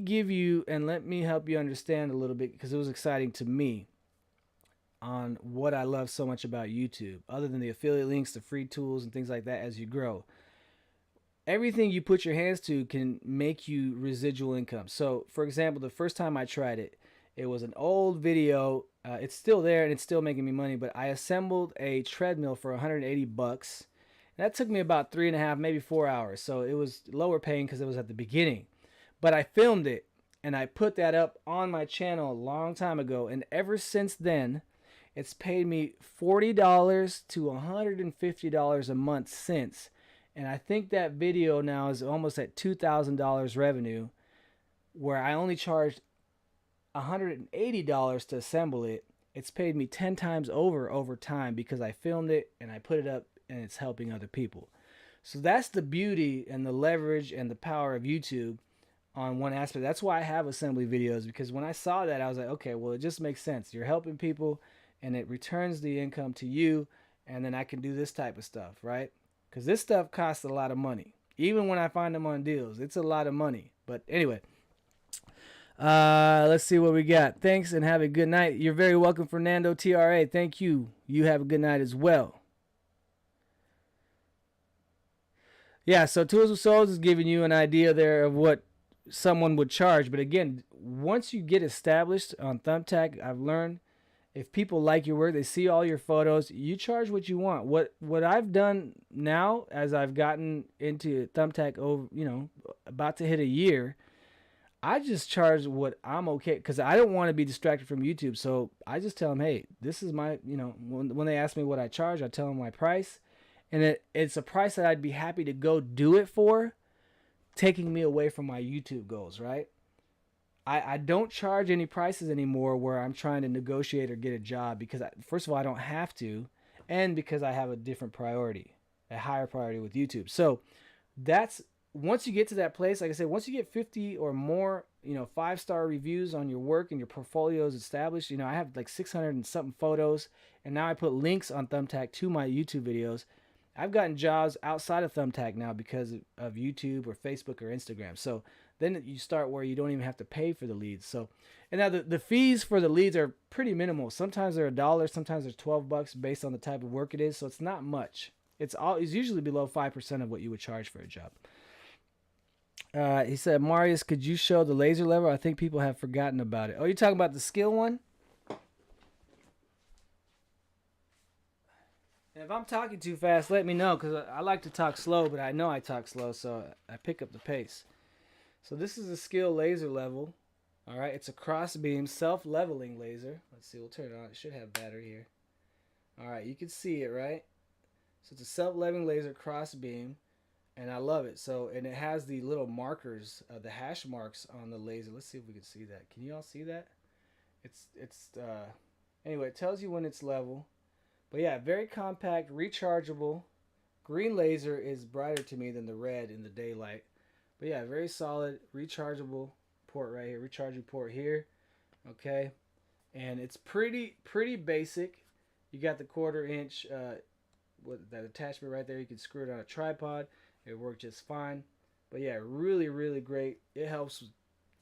help you understand a little bit, because it was exciting to me, on what I love so much about YouTube, other than the affiliate links, the free tools, and things like that as you grow. Everything you put your hands to can make you residual income. So, for example, the first time I tried it, it was an old video. It's still there, and it's still making me money, but I assembled a treadmill for $180. That took me about 3.5, maybe 4 hours. So it was lower paying because it was at the beginning. But I filmed it, and I put that up on my channel a long time ago, and ever since then, it's paid me $40 to $150 a month since. And I think that video now is almost at $2,000 revenue, where I only charged $180 to assemble it. It's paid me 10 times over time, because I filmed it and I put it up and it's helping other people. So that's the beauty and the leverage and the power of YouTube on one aspect. That's why I have assembly videos, because when I saw that, I was like, okay, well, it just makes sense. You're helping people and it returns the income to you, and then I can do this type of stuff, right? Because this stuff costs a lot of money. Even when I find them on deals, it's a lot of money. But anyway, let's see what we got. Thanks and have a good night. You're very welcome, Fernando TRA. Thank you. You have a good night as well. Yeah, so Tools of Souls is giving you an idea there of what someone would charge. But again, once you get established on Thumbtack, I've learned if people like your work, they see all your photos, you charge what you want. What I've done now, as I've gotten into Thumbtack over, about to hit a year, I just charge what I'm okay, because I don't want to be distracted from YouTube. So I just tell them, hey, this is my, when they ask me what I charge, I tell them my price. And it's a price that I'd be happy to go do it for, taking me away from my YouTube goals, right? I don't charge any prices anymore where I'm trying to negotiate or get a job, because first of all, I don't have to, and because I have a different priority, a higher priority with YouTube. So that's, once you get to that place, like I said, once you get 50 or more, 5-star reviews on your work and your portfolio is established, I have like 600 and something photos, and now I put links on Thumbtack to my YouTube videos. I've gotten jobs outside of Thumbtack now because of YouTube or Facebook or Instagram. So then you start where you don't even have to pay for the leads. So, and now the fees for the leads are pretty minimal. Sometimes they're $1, sometimes they're $12 based on the type of work it is. So it's not much. It's usually below 5% of what you would charge for a job. He said, Marius, could you show the laser level? I think people have forgotten about it. Oh, you're talking about the skill one? If I'm talking too fast, let me know, because I like to talk slow, but I know I talk slow, so I pick up the pace. So this is a skill laser level. All right, it's a cross-beam, self-leveling laser. Let's see, we'll turn it on. It should have battery here. All right, you can see it, right? So it's a self-leveling laser cross-beam, and I love it. So, and it has the little markers, the hash marks on the laser. Let's see if we can see that. Can you all see that? Anyway, it tells you when it's level. But yeah, very compact, rechargeable. Green laser is brighter to me than the red in the daylight. But yeah, very solid, rechargeable port right here. Recharging port here. Okay. And it's pretty basic. You got the 1/4 inch with that attachment right there. You can screw it on a tripod. It worked just fine. But yeah, really great. It helps with,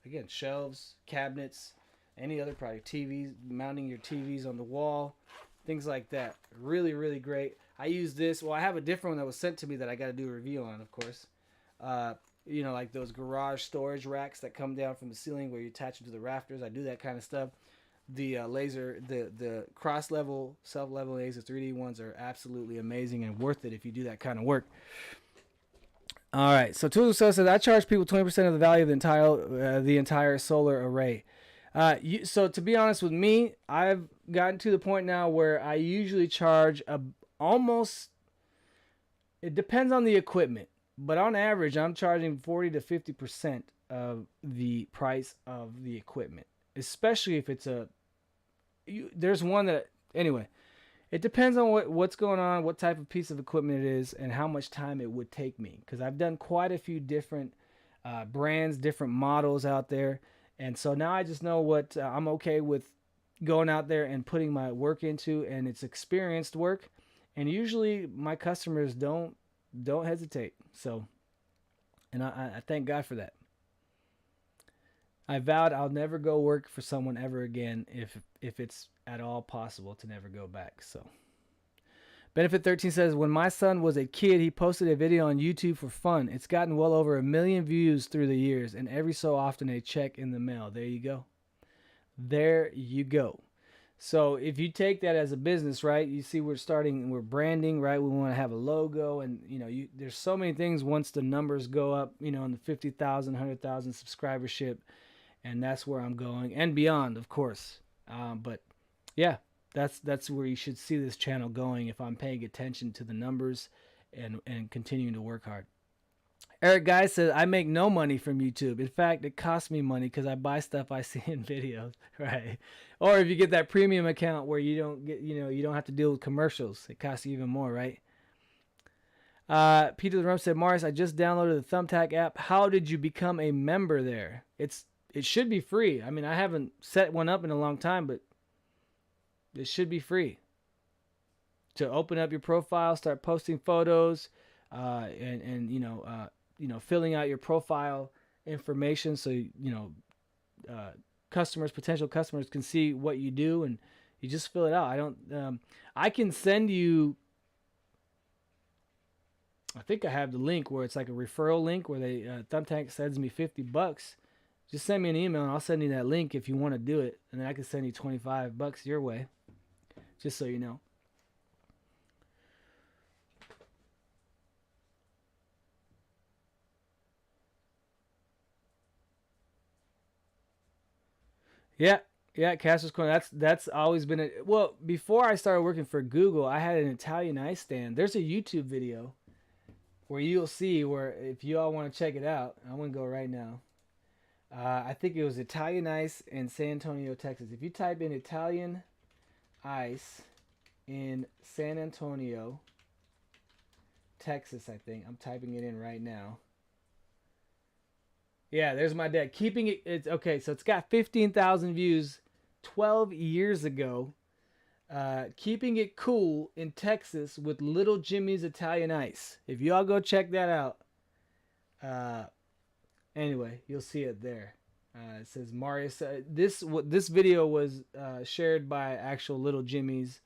again, shelves, cabinets, any other product, TVs, mounting your TVs on the wall. Things like that. Really great. I use this. Well, I have a different one that was sent to me that I got to do a review on, of course. Like those garage storage racks that come down from the ceiling where you attach them to the rafters. I do that kind of stuff. The laser, the cross-level, self-level laser 3D ones are absolutely amazing and worth it if you do that kind of work. All right. So Tools says, I charge people 20% of the value of the entire solar array. So to be honest with me, I've gotten to the point now where I usually charge almost, it depends on the equipment, but on average, I'm charging 40 to 50% of the price of the equipment, especially if it's there's one that, anyway, it depends on what's going on, what type of piece of equipment it is, and how much time it would take me, because I've done quite a few different brands, different models out there. And so now I just know what I'm okay with going out there and putting my work into, and it's experienced work. And usually my customers don't hesitate. So, and I thank God for that. I vowed I'll never go work for someone ever again if it's at all possible to never go back. So, Benefit 13 says, when my son was a kid, he posted a video on YouTube for fun. It's gotten well over 1 million views through the years, and every so often a check in the mail. There you go. There you go. So if you take that as a business, right, you see we're branding, right? We want to have a logo, and there's so many things once the numbers go up, in the 50,000, 100,000 subscribership, and that's where I'm going, and beyond, of course. But yeah. That's where you should see this channel going if I'm paying attention to the numbers and continuing to work hard. Eric Guy says, I make no money from YouTube. In fact, it costs me money because I buy stuff I see in videos, right? Or if you get that premium account where you don't get, you don't have to deal with commercials, it costs you even more, right? Peter the Rum said, Morris, I just downloaded the Thumbtack app. How did you become a member there? It should be free. I mean, I haven't set one up in a long time, but it should be free. To open up your profile, start posting photos, and filling out your profile information so potential customers can see what you do, and you just fill it out. I can send you. I think I have the link where it's like a referral link where they Thumbtack sends me $50. Just send me an email and I'll send you that link if you want to do it, and then I can send you $25 your way, just so you know. Yeah, Castro's Corner. That's always been well, before I started working for Google, I had an Italian ice stand. There's a YouTube video where you'll see where, if you all want to check it out, I'm going to go right now. I think it was Italian ice in San Antonio, Texas. If you type in Italian ice in San Antonio, Texas, I think. I'm typing it in right now. Yeah, there's my dad. Keeping it, it's okay, so it's got 15,000 views 12 years ago. Keeping it cool in Texas with Little Jimmy's Italian Ice. If y'all go check that out. Anyway, you'll see it there. It says Marius. This video was shared by actual Little Jimmy's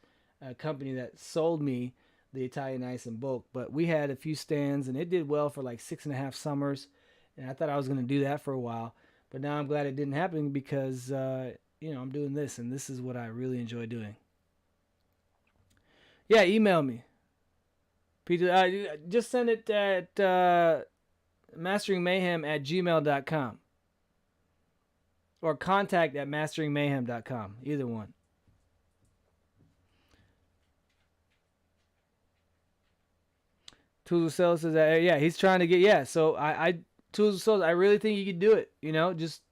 company that sold me the Italian Ice in bulk. But we had a few stands, and it did well for like 6.5 summers. And I thought I was going to do that for a while. But now I'm glad it didn't happen because, I'm doing this. And this is what I really enjoy doing. Yeah, email me. Peter, just send it at masteringmayhem@gmail.com. Or contact@masteringmayhem.com. Either one. Tools of Sales says that, yeah, he's trying to get, so Tools of Souls, I really think you could do it. Just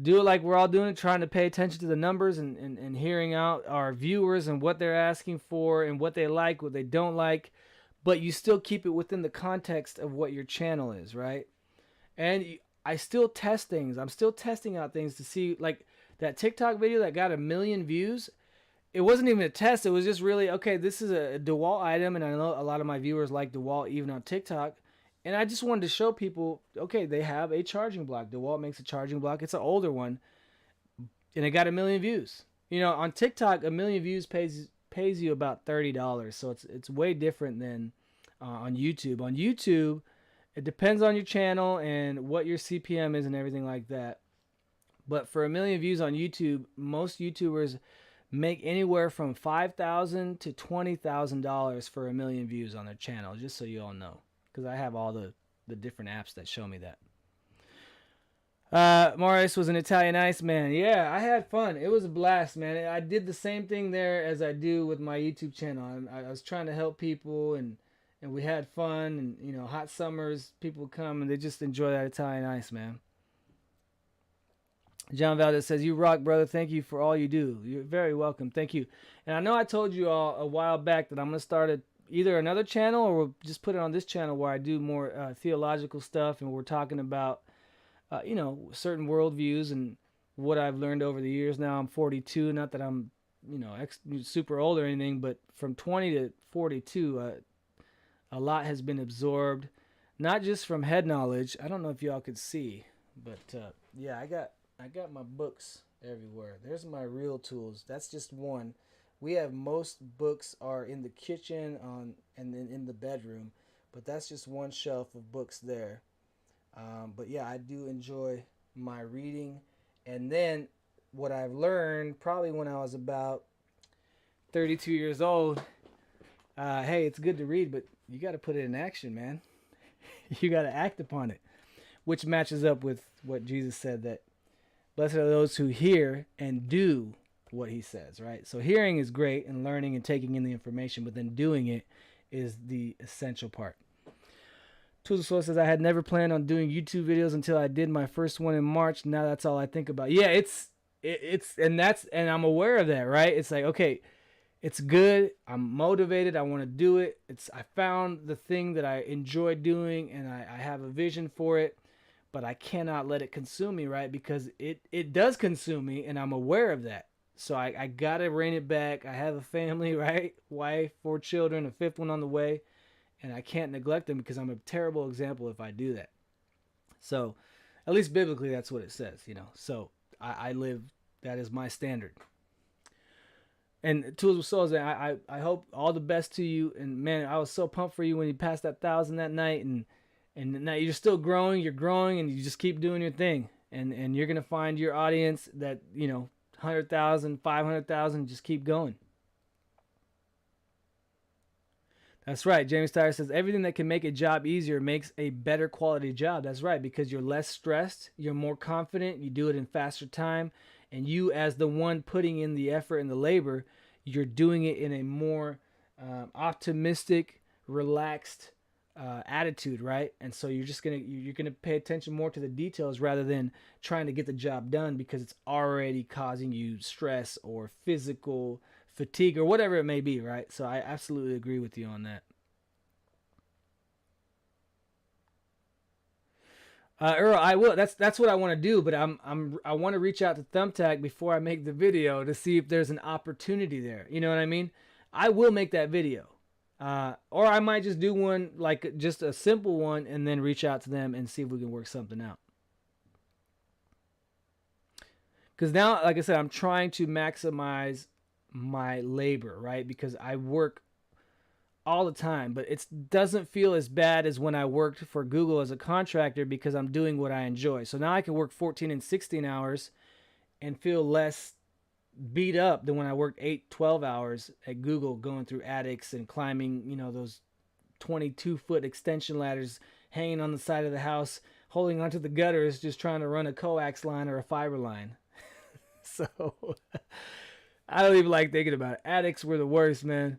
do it like we're all doing it, trying to pay attention to the numbers and hearing out our viewers and what they're asking for and what they like, what they don't like. But you still keep it within the context of what your channel is, right? And I still test things. I'm still testing out things to see, like that TikTok video that got 1 million views. It wasn't even a test. It was just really, okay, this is a DeWALT item, and I know a lot of my viewers like DeWALT even on TikTok. And I just wanted to show people, okay, they have a charging block. DeWALT makes a charging block. It's an older one, and it got 1 million views. On TikTok, 1 million views pays you about $30. So it's way different than on YouTube. On YouTube, it depends on your channel and what your CPM is and everything like that. But for 1 million views on YouTube, most YouTubers make anywhere from $5,000 to $20,000 for 1 million views on their channel, just so you all know. Because I have all the different apps that show me that. Marius was an Italian Ice man. Yeah, I had fun. It was a blast, man. I did the same thing there as I do with my YouTube channel. I was trying to help people, and we had fun. And, hot summers, people come, and they just enjoy that Italian Ice, man. John Valdez says, you rock, brother. Thank you for all you do. You're very welcome. Thank you. And I know I told you all a while back that I'm going to start either another channel, or we'll just put it on this channel where I do more theological stuff, and we're talking about, certain worldviews and what I've learned over the years. Now I'm 42, not that I'm, super old or anything, but from 20 to 42, a lot has been absorbed, not just from head knowledge. I don't know if y'all could see, but yeah, I got my books everywhere. There's my real tools. That's just one. We have most books are in the kitchen and then in the bedroom, but that's just one shelf of books there. But yeah, I do enjoy my reading. And then what I've learned probably when I was about 32 years old, hey, it's good to read, but you got to put it in action, man. You got to act upon it, which matches up with what Jesus said, that blessed are those who hear and do what he says, right? So hearing is great, and learning and taking in the information, but then doing it is the essential part. Tools of Soul says, I had never planned on doing YouTube videos until I did my first one in March. Now that's all I think about. Yeah, and I'm aware of that, right? It's like, okay, It's good. I'm motivated. I want to do it. I found the thing that I enjoy doing, and I have a vision for it, but I cannot let it consume me, right? Because it does consume me, and I'm aware of that. So I got to rein it back. I have a family, right? Wife, 4 children, a 5th one on the way, and I can't neglect them because I'm a terrible example if I do that. So at least biblically, that's what it says, you know. So I live, that is my standard. And Tools with Souls, I hope all the best to you. And man, I was so pumped for you when you passed that 1,000 that night. And now you're still growing, and you just keep doing your thing. And you're going to find your audience that, you know, 100,000, 500,000, just keep going. That's right. James Tyler says, everything that can make a job easier makes a better quality job. That's right, because you're less stressed, you're more confident, you do it in faster time, and you as the one putting in the effort and the labor, you're doing it in a more optimistic, relaxed attitude, right? And so you're gonna pay attention more to the details rather than trying to get the job done because it's already causing you stress or physical fatigue or whatever it may be, right? So I absolutely agree with you on that. Earl, I will. That's what I want to do, but I want to reach out to Thumbtack before I make the video to see if there's an opportunity there. You know what I mean? I will make that video. Or I might just do one, like just a simple one, and then reach out to them and see if we can work something out. Because now, like I said, I'm trying to maximize my labor, right? Because I work all the time, but it doesn't feel as bad as when I worked for Google as a contractor because I'm doing what I enjoy. So now I can work 14 and 16 hours and feel less beat up than when I worked 8, 12 hours at Google going through attics and climbing, you know, those 22-foot extension ladders hanging on the side of the house, holding onto the gutters, just trying to run a coax line or a fiber line. So I don't even like thinking about it. Attics were the worst, man.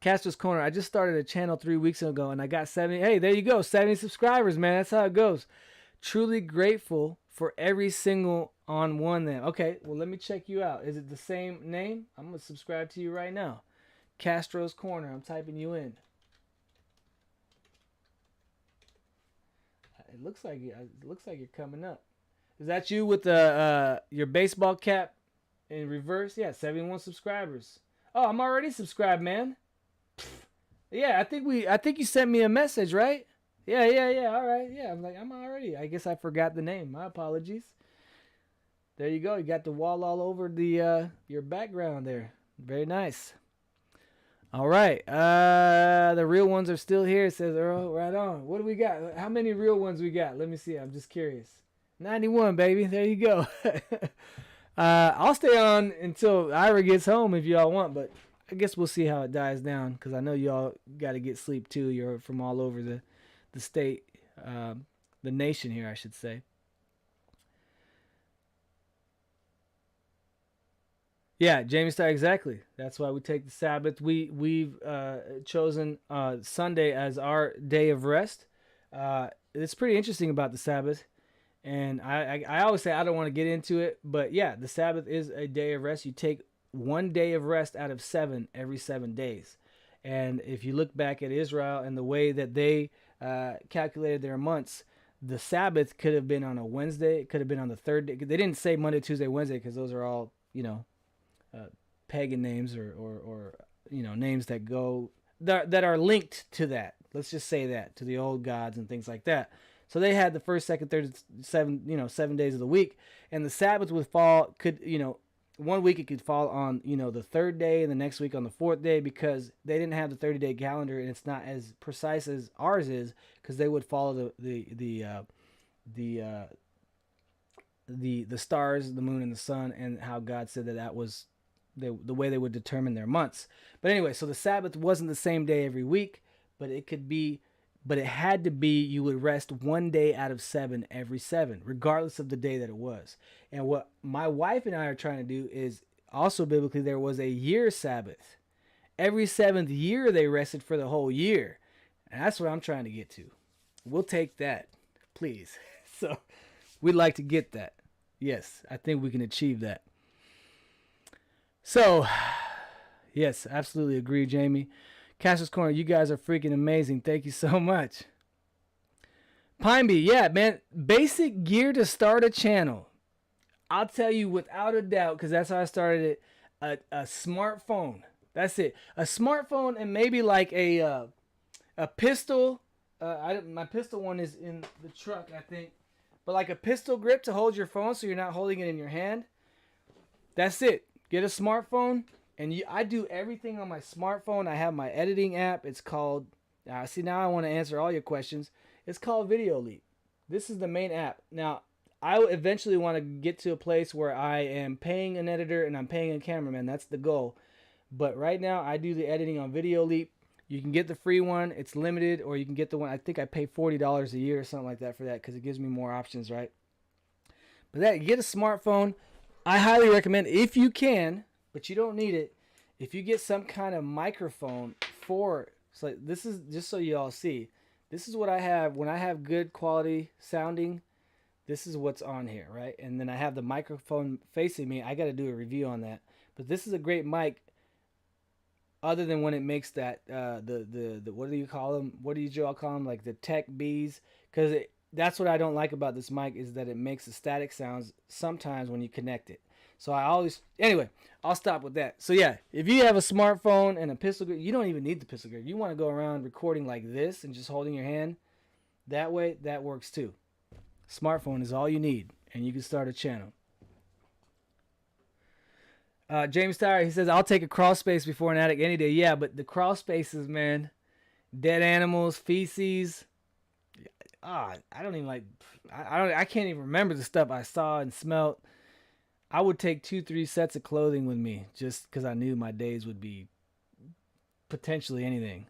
Castro's Corner. I just started a channel 3 weeks ago and I got 70. Hey, there you go. 70 subscribers, man. That's how it goes. Truly grateful for every single on one then. Okay, well, let me check you out. Is it the same name? I'm going to subscribe to you right now. Castro's Corner. I'm typing you in. It looks like you're coming up. Is that you with the your baseball cap in reverse? Yeah, 71 subscribers. Oh, I'm already subscribed, man. Yeah, I think you sent me a message, right? Yeah. All right. Yeah, I'm already. I guess I forgot the name. My apologies. There you go. You got the wall all over the your background there. Very nice. All right. The real ones are still here, says Earl. Right on. What do we got? How many real ones we got? Let me see. I'm just curious. 91, baby. There you go. I'll stay on until Ira gets home if y'all want, but I guess we'll see how it dies down because I know y'all got to get sleep too. You're from all over the state, the nation here, I should say. Yeah, Jamie Star, exactly. That's why we take the Sabbath. We've chosen Sunday as our day of rest. It's pretty interesting about the Sabbath. And I always say I don't want to get into it, but yeah, the Sabbath is a day of rest. You take one day of rest out of 7 every 7 days. And if you look back at Israel and the way that they calculated their months, the Sabbath could have been on a Wednesday. It could have been on the third day. They didn't say Monday, Tuesday, Wednesday because those are all, pagan names or names that go that are linked to that. Let's just say that, to the old gods and things like that. So they had the first, second, third, 7 days of the week, and the Sabbath would fall. 1 week it could fall on the third day, and the next week on the fourth day, because they didn't have the 30-day calendar, and it's not as precise as ours is, because they would follow the stars, the moon, and the sun, and how God said that was the way they would determine their months. But anyway, so the Sabbath wasn't the same day every week, but it could be. But it had to be, you would rest 1 day out of 7 every 7, regardless of the day that it was. And what my wife and I are trying to do is also biblically, there was a year Sabbath. Every 7th year they rested for the whole year. And that's what I'm trying to get to. We'll take that, please. So we'd like to get that. Yes, I think we can achieve that. So, yes, absolutely agree, Jamie. Caster's Corner, you guys are freaking amazing. Thank you so much. Pine Bee, yeah, man. Basic gear to start a channel. I'll tell you without a doubt, because that's how I started it, a smartphone. That's it. A smartphone and maybe like a pistol. My pistol one is in the truck, I think. But like a pistol grip to hold your phone so you're not holding it in your hand. That's it. Get a smartphone. And I do everything on my smartphone. I have my editing app. It's called, see, now I want to answer all your questions. It's called Video Leap. This is the main app. Now, I eventually want to get to a place where I am paying an editor and I'm paying a cameraman. That's the goal. But right now, I do the editing on Video Leap. You can get the free one. It's limited. Or you can get the one, I think I pay $40 a year or something like that for that because it gives me more options, right? But get a smartphone. I highly recommend, if you can, but you don't need it, if you get some kind of microphone for, so this is just so you all see, this is what I have when I have good quality sounding. This is what's on here, right? And then I have the microphone facing me. I got to do a review on that. But this is a great mic, other than when it makes that the what do you call them? What do you all call them? Like the Tech Bs, because that's what I don't like about this mic is that it makes the static sounds sometimes when you connect it. So I always, anyway, I'll stop with that. So yeah, if you have a smartphone and a pistol grip, you don't even need the pistol grip. You want to go around recording like this and just holding your hand that way, that works too. Smartphone is all you need, and you can start a channel. James Tyler, he says, I'll take a crawl space before an attic any day. Yeah, but the crawl spaces, man, dead animals, feces. I don't even like. I can't even remember the stuff I saw and smelt. I would take 2-3 sets of clothing with me just because I knew my days would be potentially anything.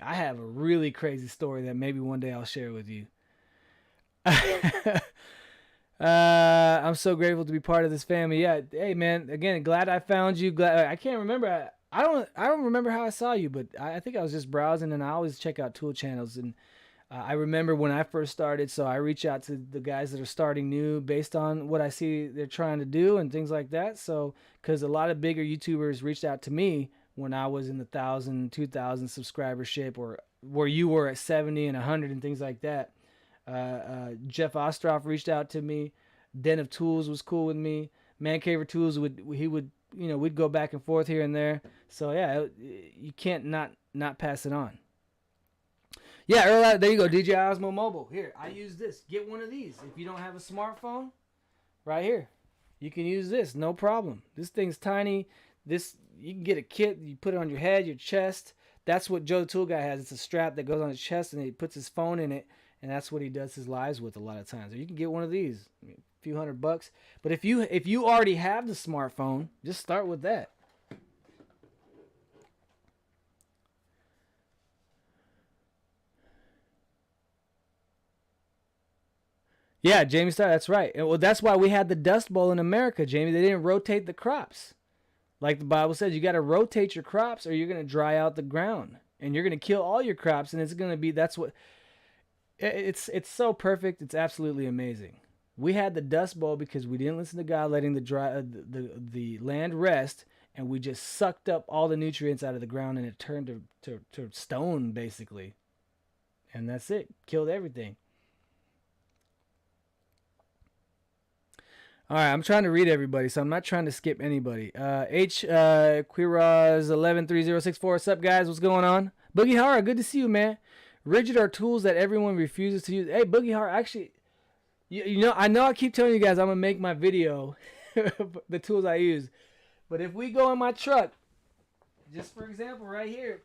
I have a really crazy story that maybe one day I'll share with you. I'm so grateful to be part of this family. Yeah, hey man, again, glad I found you. Glad I can't remember. I don't remember how I saw you, but I think I was just browsing, and I always check out tool channels. And I remember when I first started, so I reach out to the guys that are starting new based on what I see they're trying to do and things like that. So, because a lot of bigger YouTubers reached out to me when I was in the 1,000, 2,000 subscribership, or where you were at 70 and 100 and things like that. Jeff Ostroff reached out to me. Den of Tools was cool with me. Man Caver Tools we'd go back and forth here and there. So yeah, you can't not pass it on. Yeah, Earl, there you go. DJ Osmo Mobile. Here, I use this. Get one of these. If you don't have a smartphone, right here, you can use this. No problem. This thing's tiny. This, you can get a kit. You put it on your head, your chest. That's what Joe the Tool Guy has. It's a strap that goes on his chest, and he puts his phone in it, and that's what he does his lives with a lot of times. Or you can get one of these. A few $100. But if you already have the smartphone, just start with that. Yeah, Jamie Star, that's right. Well, that's why we had the Dust Bowl in America, Jamie. They didn't rotate the crops. Like the Bible says, you got to rotate your crops or you're going to dry out the ground. And you're going to kill all your crops, and it's going to be, it's so perfect. It's absolutely amazing. We had the Dust Bowl because we didn't listen to God letting the land rest, and we just sucked up all the nutrients out of the ground, and it turned to stone, basically. And that's it. Killed everything. All right, I'm trying to read everybody, so I'm not trying to skip anybody. Quiraz113064, what's up, guys? What's going on? Boogie Hara, good to see you, man. Rigid are tools that everyone refuses to use. Hey, Boogie Hara, actually, you know I keep telling you guys I'm going to make my video, the tools I use. But if we go in my truck, just for example, right here,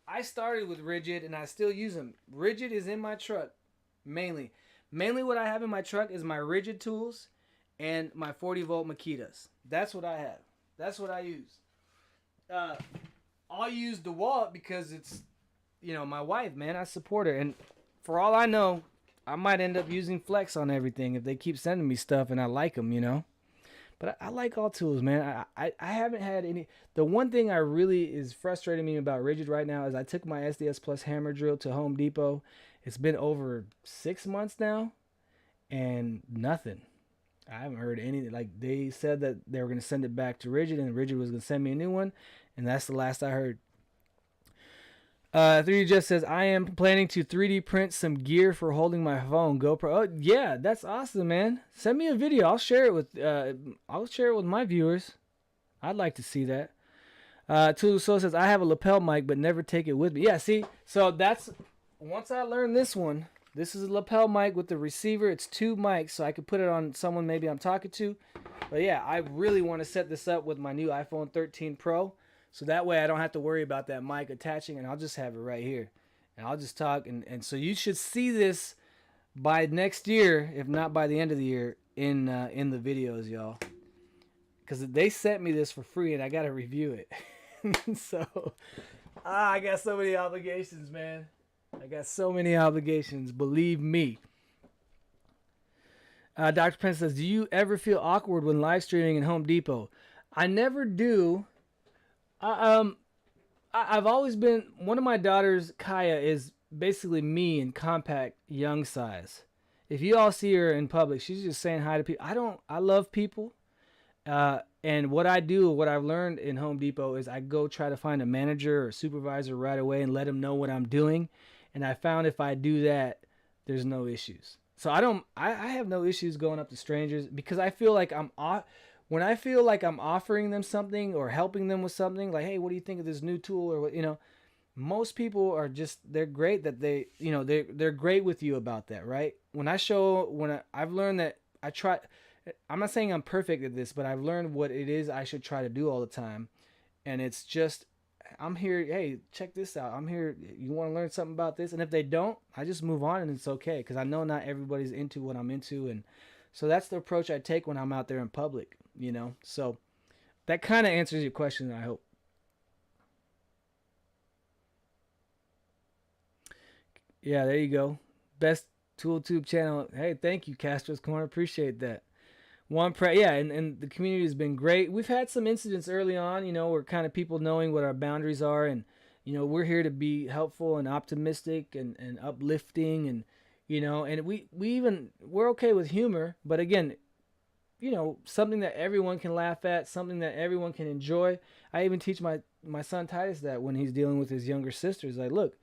I started with Rigid, and I still use them. Rigid is in my truck, mainly. Mainly what I have in my truck is my Rigid tools and my 40-volt Makitas. That's what I have. That's what I use. I'll use DeWALT because it's, my wife, man. I support her. And for all I know, I might end up using Flex on everything if they keep sending me stuff and I like them, But I like all tools, man. I haven't had any. The one thing I really is frustrating me about Rigid right now is I took my SDS Plus hammer drill to Home Depot. It's been over 6 months now, and nothing. I haven't heard any. Like, they said that they were going to send it back to Rigid, and Rigid was going to send me a new one, and that's the last I heard. 3D just says, I am planning to 3D print some gear for holding my phone. GoPro. Oh yeah, that's awesome, man. Send me a video. I'll share it with my viewers. I'd like to see that. Tulu Soul says, I have a lapel mic, but never take it with me. Yeah, see, so that's, once I learned this one, this is a lapel mic with the receiver. It's 2 mics, so I could put it on someone maybe I'm talking to. But yeah, I really want to set this up with my new iPhone 13 Pro. So that way I don't have to worry about that mic attaching, and I'll just have it right here. And I'll just talk. And so you should see this by next year, if not by the end of the year, in the videos, y'all. Because they sent me this for free, and I got to review it. So, I got so many obligations, man. I got so many obligations. Believe me. Dr. Prince says, do you ever feel awkward when live streaming in Home Depot? I never do. I've always been, one of my daughters, Kaya, is basically me in compact young size. If you all see her in public, she's just saying hi to people. I love people. And what I do, what I've learned in Home Depot is I go try to find a manager or supervisor right away and let them know what I'm doing. And I found if I do that, there's no issues. So I have no issues going up to strangers because I feel like when I feel like I'm offering them something or helping them with something, like, hey, what do you think of this new tool, or what, most people are just, they're great that they're great with you about that, right? I've learned that I'm not saying I'm perfect at this, but I've learned what it is I should try to do all the time. And it's just, I'm here, hey, check this out. I'm here, you want to learn something about this? And if they don't, I just move on, and it's okay, because I know not everybody's into what I'm into. And so that's the approach I take when I'm out there in public, So that kind of answers your question, I hope. Yeah, there you go. Best ToolTube channel. Hey, thank you, Castro's Corner. Appreciate that. Yeah, and the community has been great. We've had some incidents early on, where kind of people knowing what our boundaries are, and we're here to be helpful and optimistic and uplifting, and and we're okay with humor, but again, something that everyone can laugh at, something that everyone can enjoy. I even teach my son Titus that when he's dealing with his younger sisters, like, look,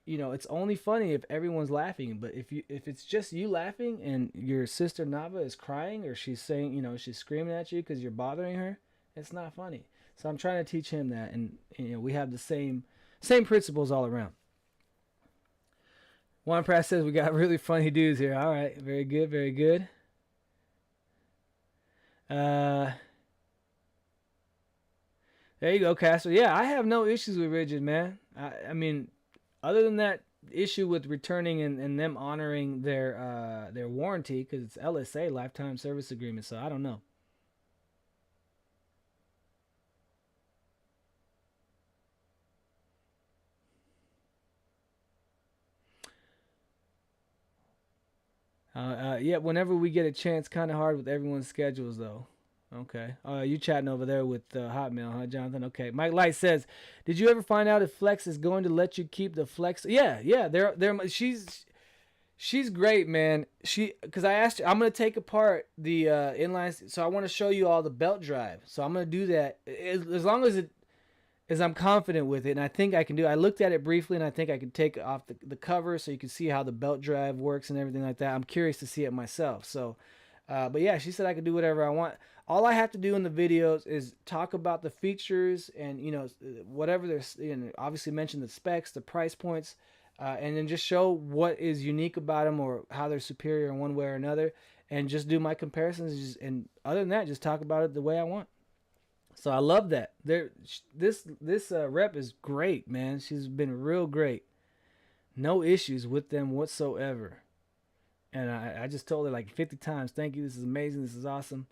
it's only funny if everyone's laughing, but if it's just you laughing and your sister Nava is crying, or she's saying, she's screaming at you because you're bothering her, it's not funny. So I'm trying to teach him that, and we have the same principles all around. Juan Pratt says we got really funny dudes here. All right, very good, very good. There you go, Castle. Yeah, I have no issues with Rigid, man. I mean, other than that issue with returning and them honoring their warranty, because it's LSA, lifetime service agreement. So I don't know. Yeah, whenever we get a chance, kind of hard with everyone's schedules though. Okay. You chatting over there with Hotmail, huh, Jonathan? Okay. Mike Light says, "Did you ever find out if Flex is going to let you keep the Flex?" Yeah. She's great, man. Because I asked her, I'm gonna take apart the inline, so I want to show you all the belt drive. So I'm gonna do that as long as I'm confident with it, and I think I can do it. I looked at it briefly, and I think I can take off the cover so you can see how the belt drive works and everything like that. I'm curious to see it myself. So, but yeah, she said I could do whatever I want. All I have to do in the videos is talk about the features and, whatever there's, obviously mention the specs, the price points, and then just show what is unique about them or how they're superior in one way or another, and just do my comparisons. And other than that, just talk about it the way I want. So I love that. This rep is great, man. She's been real great. No issues with them whatsoever. And I just told her like 50 times, thank you, this is amazing, this is awesome.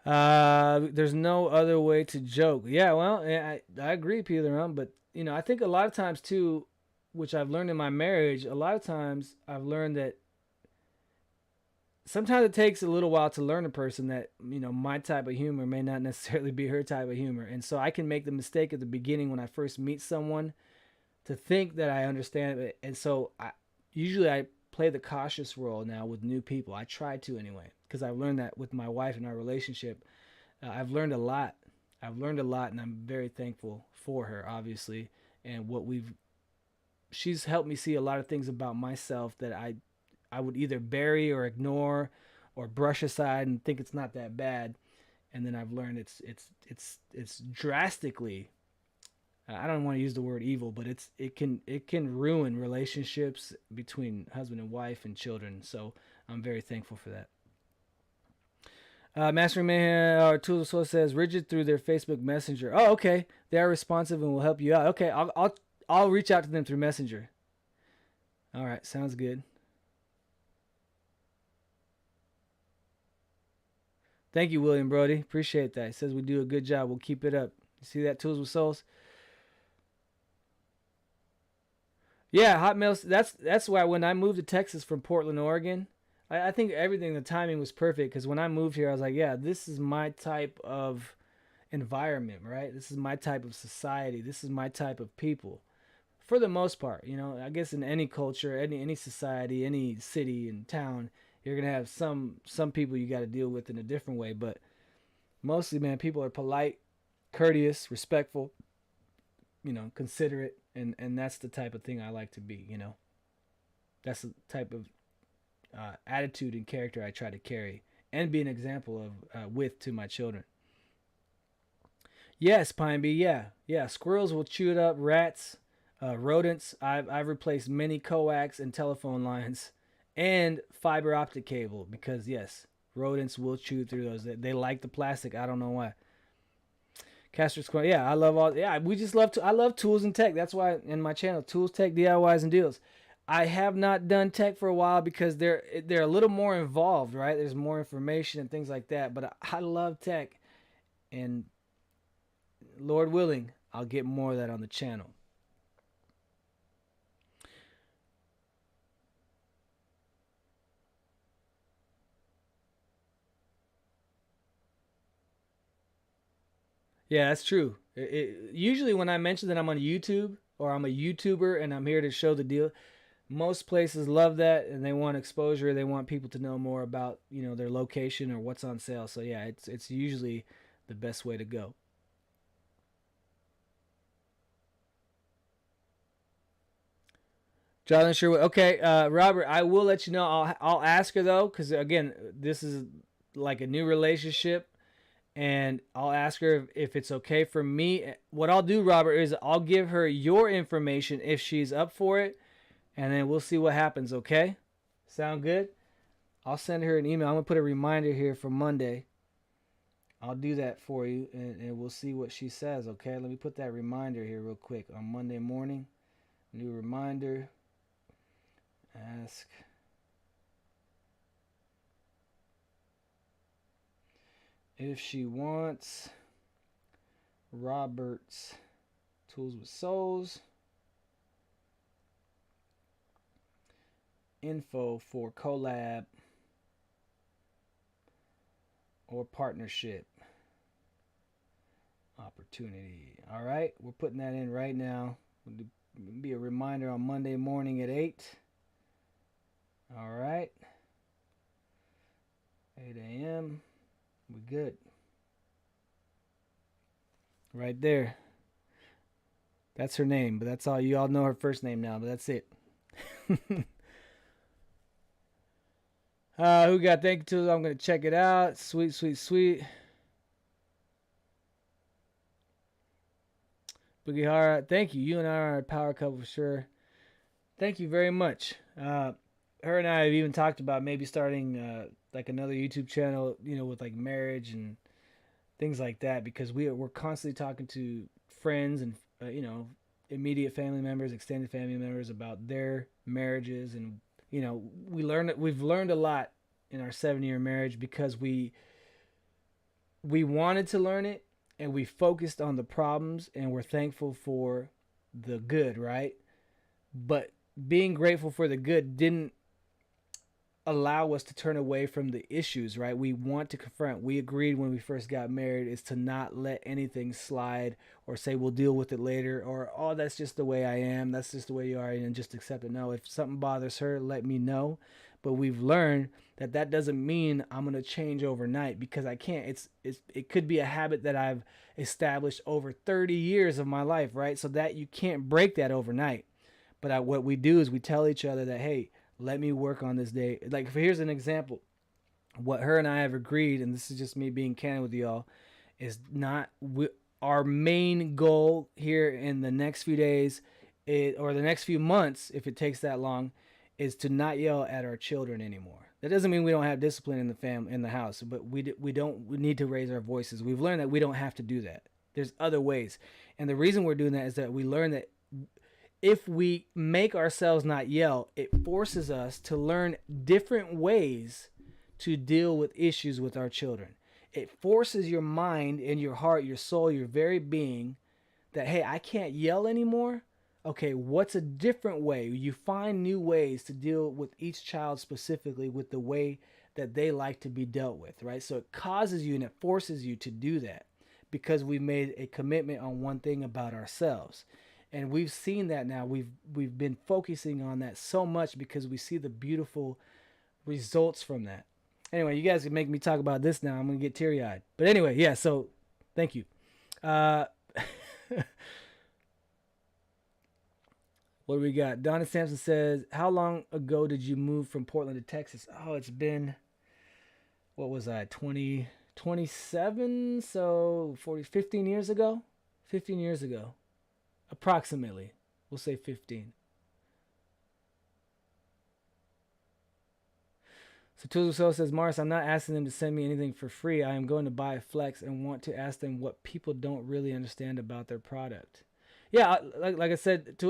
There's no other way to joke. Yeah, well, I agree, Peter, but I think a lot of times too, which I've learned in my marriage, a lot of times I've learned that sometimes it takes a little while to learn a person that, my type of humor may not necessarily be her type of humor. And so I can make the mistake at the beginning when I first meet someone to think that I understand it. And so usually I play the cautious role now with new people. I try to anyway. because I've learned that with my wife and our relationship. I've learned a lot. And I'm very thankful for her, obviously, and she's helped me see a lot of things about myself that I would either bury or ignore or brush aside and think it's not that bad. And then I've learned it's drastically, I don't want to use the word evil, but it can ruin relationships between husband and wife and children. So I'm very thankful for that. Mastering Mayhem, Tools of Soul says rigid through their Facebook Messenger. Oh, okay. They are responsive and will help you out. Okay, I'll reach out to them through Messenger. All right, sounds good. Thank you, William Brody. Appreciate that. He says we do a good job. We'll keep it up. You see that, Tools with Souls? Yeah, Hotmail. That's why when I moved to Texas from Portland, Oregon, I think everything, the timing was perfect, because when I moved here, I was like, yeah, this is my type of environment, right? This is my type of society. This is my type of people. For the most part, you know, I guess in any culture, any society, any city and town, you're going to have some people you got to deal with in a different way. But mostly, man, people are polite, courteous, respectful, you know, considerate. And that's the type of thing I like to be, you know. That's the type of attitude and character I try to carry and be an example of to my children. Yes, Pine Bee, yeah. Squirrels will chew it up. Rats, rodents. I've replaced many coax and telephone lines and fiber optic cable because yes, rodents will chew through those. They like the plastic. I don't know why. Castor Square, yeah, I love all. Yeah, we just love. I love tools and tech. That's why in my channel, tools, tech, DIYs, and deals. I have not done tech for a while because they're a little more involved, right? There's more information and things like that. But I love tech, and Lord willing, I'll get more of that on the channel. Yeah, that's true. Usually when I mention that I'm on YouTube or I'm a YouTuber and I'm here to show the deal, most places love that and they want exposure. They want people to know more about, you know, their location or what's on sale. So yeah, it's usually the best way to go. Jonathan Sherwood. Okay, Robert, I will let you know. I'll ask her though, because again, this is like a new relationship. And I'll ask her if it's okay for me. What I'll do, Robert, is I'll give her your information if she's up for it. And then we'll see what happens, okay? Sound good? I'll send her an email. I'm going to put a reminder here for Monday. I'll do that for you, and we'll see what she says, okay? Let me put that reminder here real quick. On Monday morning, new reminder. Ask. If she wants Robert's Tools with Souls info for collab or partnership opportunity. All right, we're putting that in right now. It'll be a reminder on Monday morning at 8. All right, 8 a.m. We good. Right there. That's her name, but that's all. You all know her first name now, but that's it. Who got thank you to? I'm going to check it out. Sweet, sweet, sweet. Boogie Hara, thank you. You and I are a power couple for sure. Thank you very much. Her and I have even talked about maybe starting like another YouTube channel, you know, with like marriage and things like that, because we're constantly talking to friends and you know, immediate family members, extended family members about their marriages, and you know, we've learned a lot in our 7-year marriage because we wanted to learn it and we focused on the problems and we're thankful for the good, right? But being grateful for the good didn't allow us to turn away from the issues, right? We want to confront. We agreed when we first got married is to not let anything slide or say we'll deal with it later, or oh, that's just the way I am, that's just the way you are, and just accept it. No, if something bothers her, let me know. But we've learned that that doesn't mean I'm going to change overnight, because I can't. It could be a habit that I've established over 30 years of my life, right? So that you can't break that overnight. But what we do is we tell each other that, hey, let me work on this day. Like, here's an example. What her and I have agreed, and this is just me being candid with y'all, is not our main goal here in the next few days, or the next few months, if it takes that long, is to not yell at our children anymore. That doesn't mean we don't have discipline in the house, but we need to raise our voices. We've learned that we don't have to do that. There's other ways, and the reason we're doing that is that we learned that if we make ourselves not yell, it forces us to learn different ways to deal with issues with our children. It forces your mind and your heart, your soul, your very being that, hey, I can't yell anymore. Okay, what's a different way? You find new ways to deal with each child specifically with the way that they like to be dealt with, right? So it causes you and it forces you to do that because we've made a commitment on one thing about ourselves. And we've seen that now. We've been focusing on that so much because we see the beautiful results from that. Anyway, you guys can make me talk about this now. I'm going to get teary-eyed. But anyway, yeah, so thank you. What do we got? Donna Sampson says, how long ago did you move from Portland to Texas? Oh, it's been, what was I, 27? So 15 years ago? 15 years ago. Approximately. We'll say 15. So Tuzo says, Morris, I'm not asking them to send me anything for free. I am going to buy a Flex and want to ask them what people don't really understand about their product. Yeah, like I said,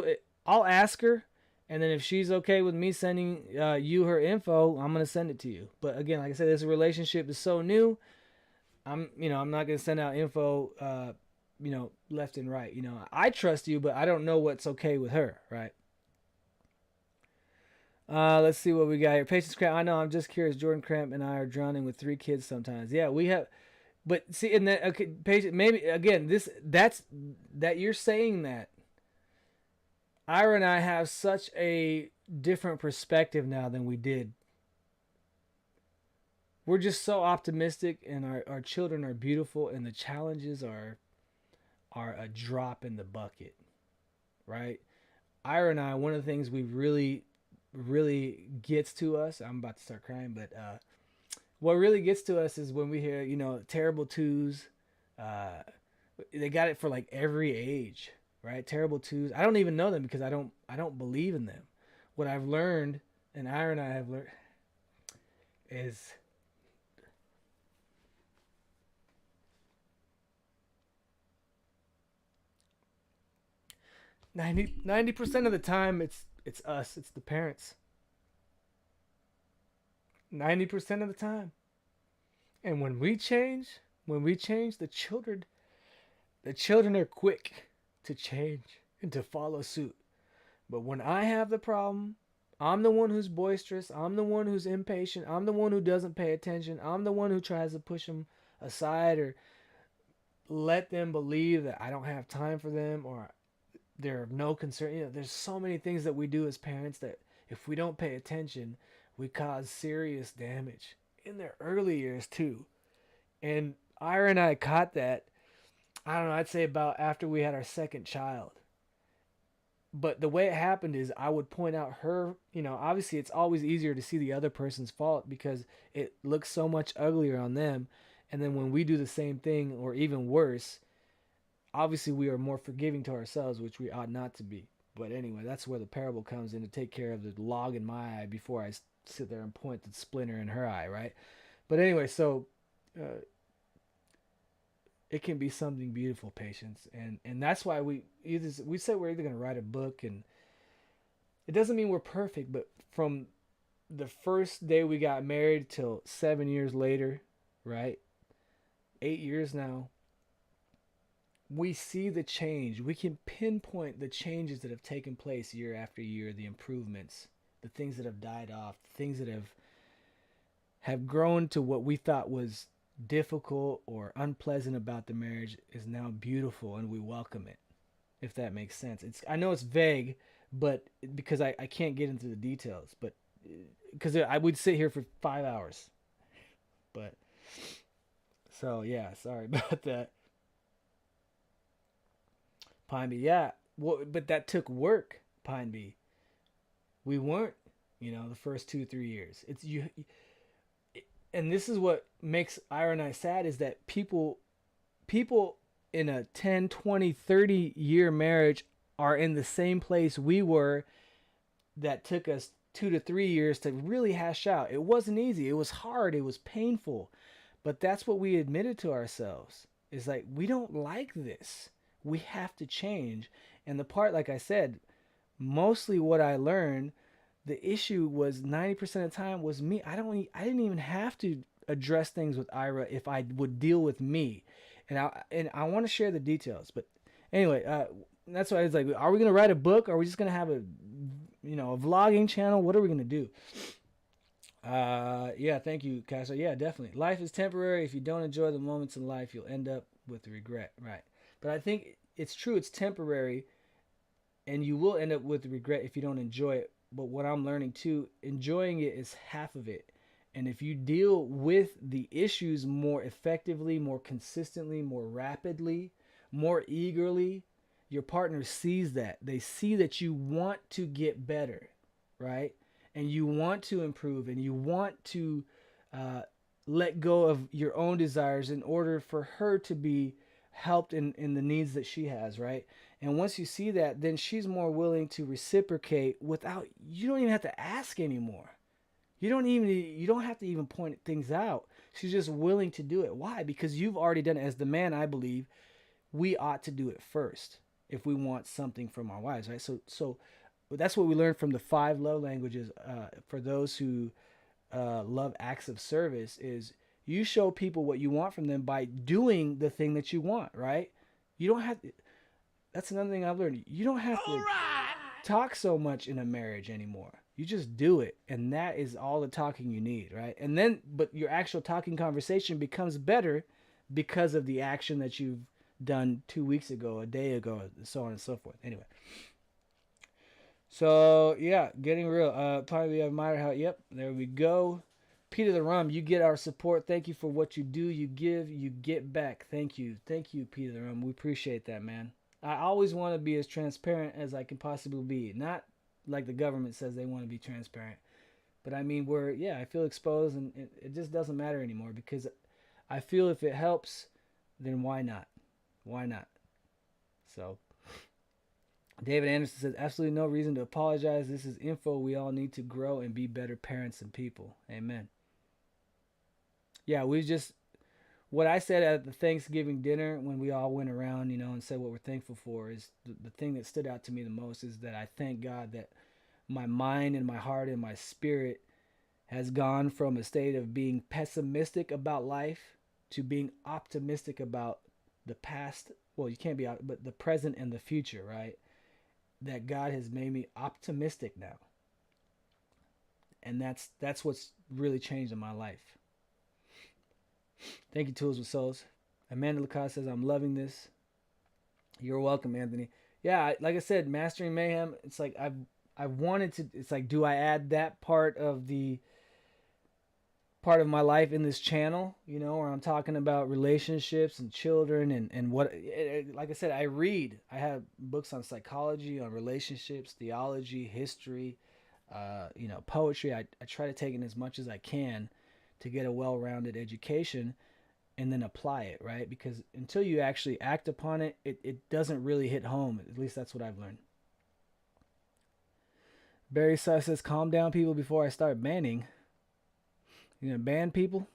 I'll ask her, and then if she's okay with me sending you her info, I'm gonna send it to you. But again, like I said, this relationship is so new. I'm not gonna send out info, left and right. I trust you, but I don't know what's okay with her, right? Let's see what we got here. Patience Cramp. I know. I'm just curious. Jordan Cramp and I are drowning with 3 kids sometimes. Yeah, we have. But see, and then okay, Patience. Maybe again, that you're saying that. Ira and I have such a different perspective now than we did. We're just so optimistic, and our children are beautiful, and the challenges are a drop in the bucket, right? Ira and I, one of the things we really gets to us, I'm about to start crying, but what really gets to us is when we hear, terrible twos. They got it for like every age, right? Terrible twos. I don't even know them because I don't believe in them. What I've learned, and Ira and I have learned, is 90% of the time it's us, it's the parents. 90% of the time. And when we change, the children are quick to change and to follow suit. But when I have the problem, I'm the one who's boisterous, I'm the one who's impatient, I'm the one who doesn't pay attention, I'm the one who tries to push them aside or let them believe that I don't have time for them or they're of no concern. There's so many things that we do as parents that if we don't pay attention, we cause serious damage in their early years too. And Ira and I caught that, I don't know, I'd say about after we had our second child. But the way it happened is I would point out her, obviously it's always easier to see the other person's fault because it looks so much uglier on them. And then when we do the same thing or even worse, obviously we are more forgiving to ourselves, which we ought not to be. But anyway, that's where the parable comes in to take care of the log in my eye before I sit there and point the splinter in her eye, right? But anyway, so it can be something beautiful, Patience. And that's why we said we're either going to write a book, and it doesn't mean we're perfect, but from the first day we got married till 7 years later, right? 8 years now, we see the change. We can pinpoint the changes that have taken place year after year, the improvements, the things that have died off, the things that have grown to what we thought was difficult or unpleasant about the marriage is now beautiful, and we welcome it, if that makes sense. I know it's vague, but because I can't get into the details, but because I would sit here for 5 hours. But so yeah, sorry about that. Pine Bee, yeah. Well, but that took work, Pine Bee. We weren't, the first 2-3 years. It's you, and this is what makes Ira and I sad is that people in a 10, 20, 30 year marriage are in the same place we were that took us 2 to 3 years to really hash out. It wasn't easy. It was hard. It was painful. But that's what we admitted to ourselves. It's like, we don't like this. We have to change. And the part, like I said, mostly what I learned, the issue was 90% of the time was me. I didn't even have to address things with Ira if I would deal with me. And I want to share the details. But anyway, that's why I was like, are we going to write a book? Are we just going to have a vlogging channel? What are we going to do? Yeah, thank you, Casa. Yeah, definitely. Life is temporary. If you don't enjoy the moments in life, you'll end up with regret. Right. But I think it's true. It's temporary, and you will end up with regret if you don't enjoy it. But what I'm learning too, enjoying it is half of it. And if you deal with the issues more effectively, more consistently, more rapidly, more eagerly, your partner sees that. They see that you want to get better, right? And you want to improve, and you want to let go of your own desires in order for her to be helped in the needs that she has, right? And once you see that, then she's more willing to reciprocate without, you don't even have to ask anymore. You don't have to even point things out. She's just willing to do it. Why? Because you've already done it. As the man, I believe, we ought to do it first if we want something from our wives, right? So that's what we learned from the 5 love languages. For those who love acts of service, is you show people what you want from them by doing the thing that you want, right? You don't have to, that's another thing I've learned. You don't have to talk so much in a marriage anymore. You just do it, and that is all the talking you need, right? And then, but your actual talking conversation becomes better because of the action that you've done 2 weeks ago, a day ago, so on and so forth. Anyway. So, yeah, getting real. Probably admire how, yep, there we go. Peter the Rum, you get our support. Thank you for what you do. You give, you get back. Thank you. Thank you, Peter the Rum. We appreciate that, man. I always want to be as transparent as I can possibly be. Not like the government says they want to be transparent. But I mean, I feel exposed, and it just doesn't matter anymore, because I feel if it helps, then why not? Why not? So, David Anderson says, absolutely no reason to apologize. This is info. We all need to grow and be better parents and people. Amen. Yeah, what I said at the Thanksgiving dinner when we all went around, and said what we're thankful for, is the thing that stood out to me the most is that I thank God that my mind and my heart and my spirit has gone from a state of being pessimistic about life to being optimistic about the past. Well, you can't be out, but the present and the future, right? That God has made me optimistic now. And that's what's really changed in my life. Thank you, Tools with Souls. Amanda Lacoste says, I'm loving this. You're welcome, Anthony. Yeah, like I said, Mastering Mayhem, it's like I've wanted to, it's like, do I add that part of my life in this channel, where I'm talking about relationships and children and what, like I said, I have books on psychology, on relationships, theology, history, poetry. I try to take in as much as I can to get a well-rounded education and then apply it, right? Because until you actually act upon it, it doesn't really hit home. At least that's what I've learned. Barry Suss says, calm down, people, before I start banning. You gonna ban people?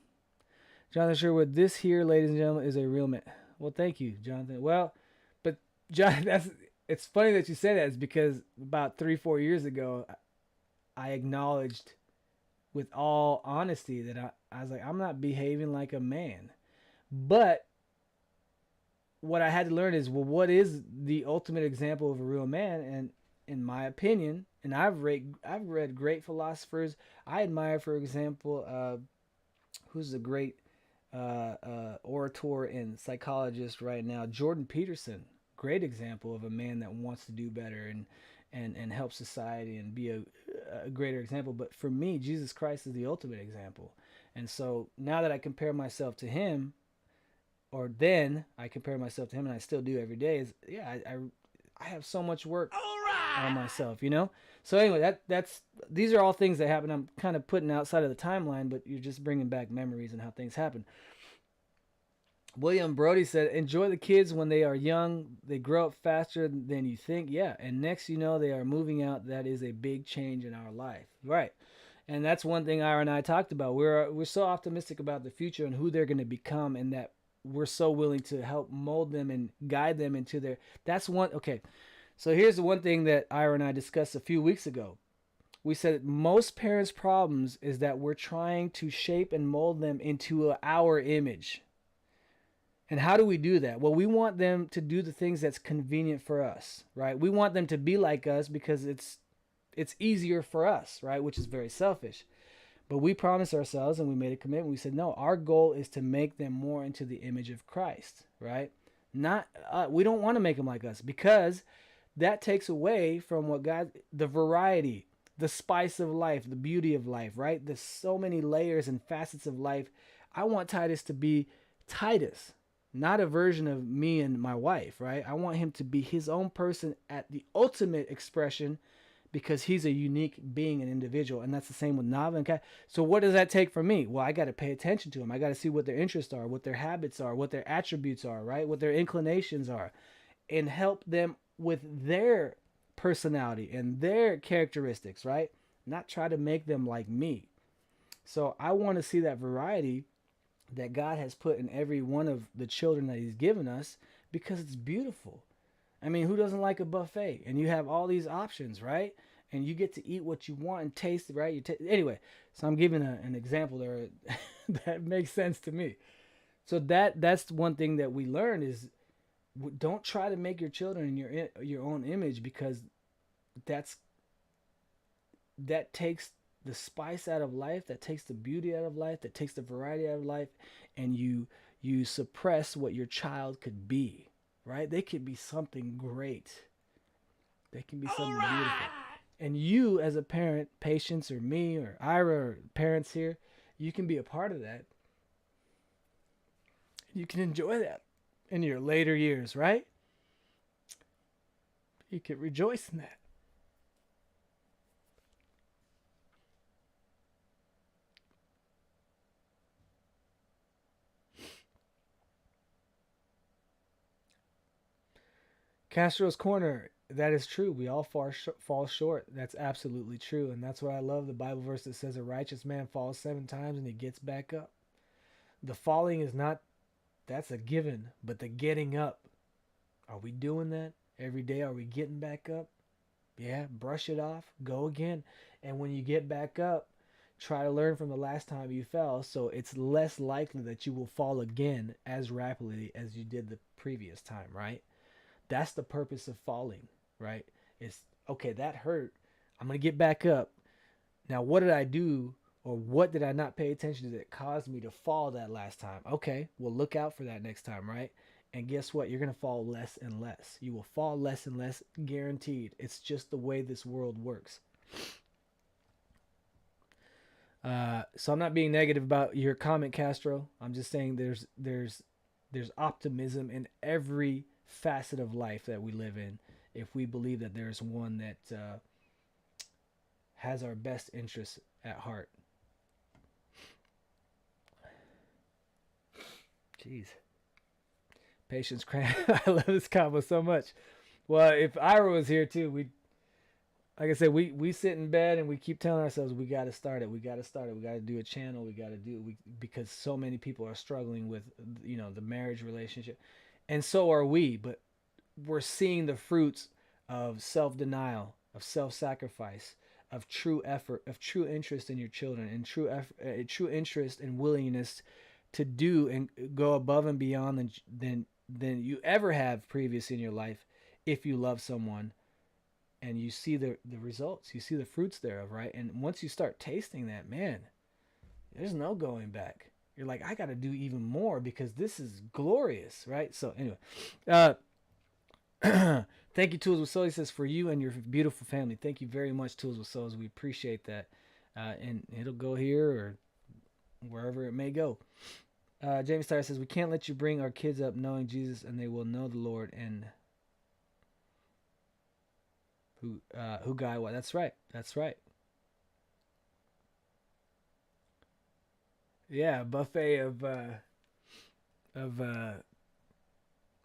Jonathan Sherwood, this here, ladies and gentlemen, is a real man. Well, thank you, Jonathan. Well, but John, it's funny that you say that. It's because about 3-4 years ago, I acknowledged with all honesty that I was like, I'm not behaving like a man. But what I had to learn is, well, what is the ultimate example of a real man? And in my opinion, and I've read great philosophers. I admire, for example, who's a great orator and psychologist right now, Jordan Peterson. Great example of a man that wants to do better and help society and be a greater example, but for me, Jesus Christ is the ultimate example. And so now that I compare myself to him, or then I compare myself to him, and I still do every day, is I have so much work on myself, you know? So anyway, that's these are all things that happen. I'm kind of putting outside of the timeline, but you're just bringing back memories and how things happen. William Brody said, enjoy the kids when they are young. They grow up faster than you think. Yeah. And next, you know, they are moving out. That is a big change in our life. Right. And that's one thing Ira and I talked about. We're so optimistic about the future and who they're going to become, and that we're so willing to help mold them and guide them into their, that's one. Okay. So here's the one thing that Ira and I discussed a few weeks ago. We said most parents' problems is that we're trying to shape and mold them into our image. And how do we do that? Well, we want them to do the things that's convenient for us, right? We want them to be like us because it's easier for us, right? Which is very selfish. But we promised ourselves, and we made a commitment. We said, no, our goal is to make them more into the image of Christ, right? Not we don't want to make them like us, because that takes away from what God, the variety, the spice of life, the beauty of life, right? There's so many layers and facets of life. I want Titus to be Titus. Not a version of me and my wife, right? I want him to be his own person at the ultimate expression, because he's a unique being and individual. And that's the same with Nava and Kat. So what does that take from me? Well, I got to pay attention to him. I got to see what their interests are, what their habits are, what their attributes are, right? What their inclinations are, and help them with their personality and their characteristics, right? Not try to make them like me. So I want to see that variety that God has put in every one of the children that he's given us, because it's beautiful. I mean, who doesn't like a buffet? And you have all these options, right? And you get to eat what you want and taste, right? Anyway, so I'm giving an example there that makes sense to me. So that's one thing that we learned is, don't try to make your children in your own image, because that takes the spice out of life, that takes the beauty out of life, that takes the variety out of life, and you suppress what your child could be, right? They could be something great. They can be something beautiful. And you as a parent, Patience or me or Ira or parents here, you can be a part of that. You can enjoy that in your later years, right? You can rejoice in that. Castro's Corner, that is true. We all fall short. That's absolutely true. And that's why I love the Bible verse that says a righteous man falls 7 times and he gets back up. The falling is not, that's a given, but the getting up, are we doing that every day? Are we getting back up? Yeah, brush it off, go again. And when you get back up, try to learn from the last time you fell, so it's less likely that you will fall again as rapidly as you did the previous time, right? That's the purpose of falling, right? It's, okay, that hurt. I'm going to get back up. Now, what did I do, or what did I not pay attention to that caused me to fall that last time? Okay, well, look out for that next time, right? And guess what? You're going to fall less and less. You will fall less and less, guaranteed. It's just the way this world works. So I'm not being negative about your comment, Castro. I'm just saying there's optimism in every facet of life that we live in, if we believe that there's one that has our best interests at heart. Jeez. Patience cramp. I love this combo so much. Well, if Ira was here too, like I said, we sit in bed and we keep telling ourselves we got to start it. We got to do a channel. Because so many people are struggling with, the marriage relationship. And so are we, but we're seeing the fruits of self-denial, of self-sacrifice, of true effort, of true interest in your children, and true interest and willingness to do and go above and beyond than you ever have previous in your life, if you love someone and you see the results, you see the fruits thereof, right? And once you start tasting that, man, there's no going back. You're like, I got to do even more because this is glorious, right? So anyway, Thank you, Tools with Souls. He says, for you and your beautiful family. Thank you very much, Tools with Souls. We appreciate that. And it'll go here or wherever it may go. Jamie Steyer says, we can't let you bring our kids up knowing Jesus and they will know the Lord and who God was. That's right. That's right. Yeah, buffet of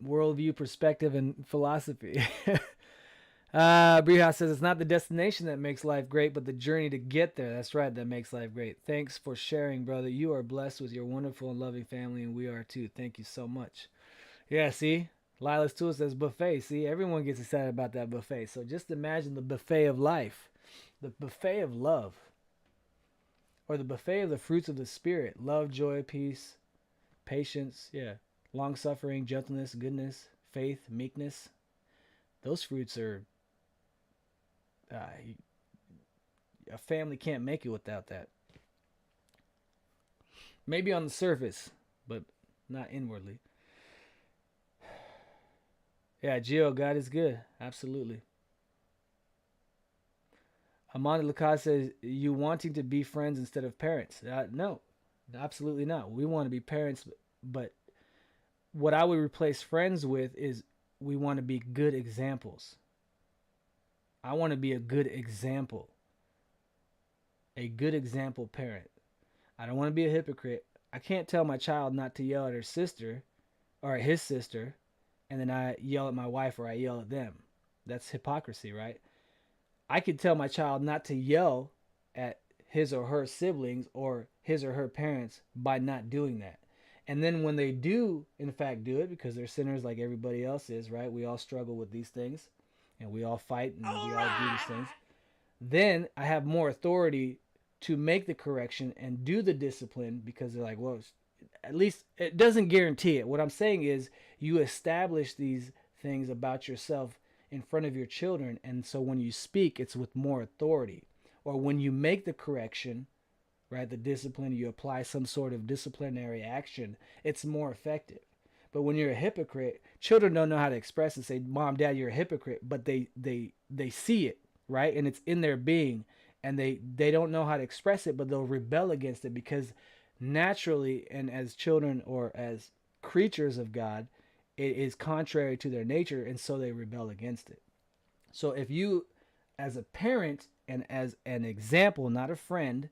worldview, perspective, and philosophy. Brihas says, it's not the destination that makes life great, but the journey to get there. That's right, that makes life great. Thanks for sharing, brother. You are blessed with your wonderful and loving family, and we are too. Thank you so much. Yeah, see? Lila's Tool says buffet. See, everyone gets excited about that buffet. So just imagine the buffet of life, the buffet of love, or the buffet of the fruits of the Spirit. Love, joy, peace, patience, long-suffering, gentleness, goodness, faith, meekness. Those fruits are... a family can't make it without that. Maybe on the surface, but not inwardly. Yeah, Gio, God is good. Absolutely. Amanda Lacasse says, you wanting to be friends instead of parents. No, absolutely not. We want to be parents, but what I would replace friends with is we want to be good examples. I want to be a good example. A good example parent. I don't want to be a hypocrite. I can't tell my child not to yell at her sister or at his sister, and then I yell at my wife or I yell at them. That's hypocrisy, right? I could tell my child not to yell at his or her siblings or his or her parents by not doing that. And then when they do, in fact, do it, because they're sinners like everybody else is, right? We all struggle with these things, and we all fight, and we all do these things. Then I have more authority to make the correction and do the discipline, because they're like, well, at least it doesn't guarantee it. What I'm saying is you establish these things about yourself in front of your children, and so when you speak, it's with more authority. Or when you make the correction, right, the discipline, you apply some sort of disciplinary action, it's more effective. But when you're a hypocrite, children don't know how to express and say, Mom, Dad, you're a hypocrite, but they see it, right? And it's in their being, and they don't know how to express it, but they'll rebel against it because naturally, and as children or as creatures of God, it is contrary to their nature, and so they rebel against it. So if you, as a parent and as an example, not a friend,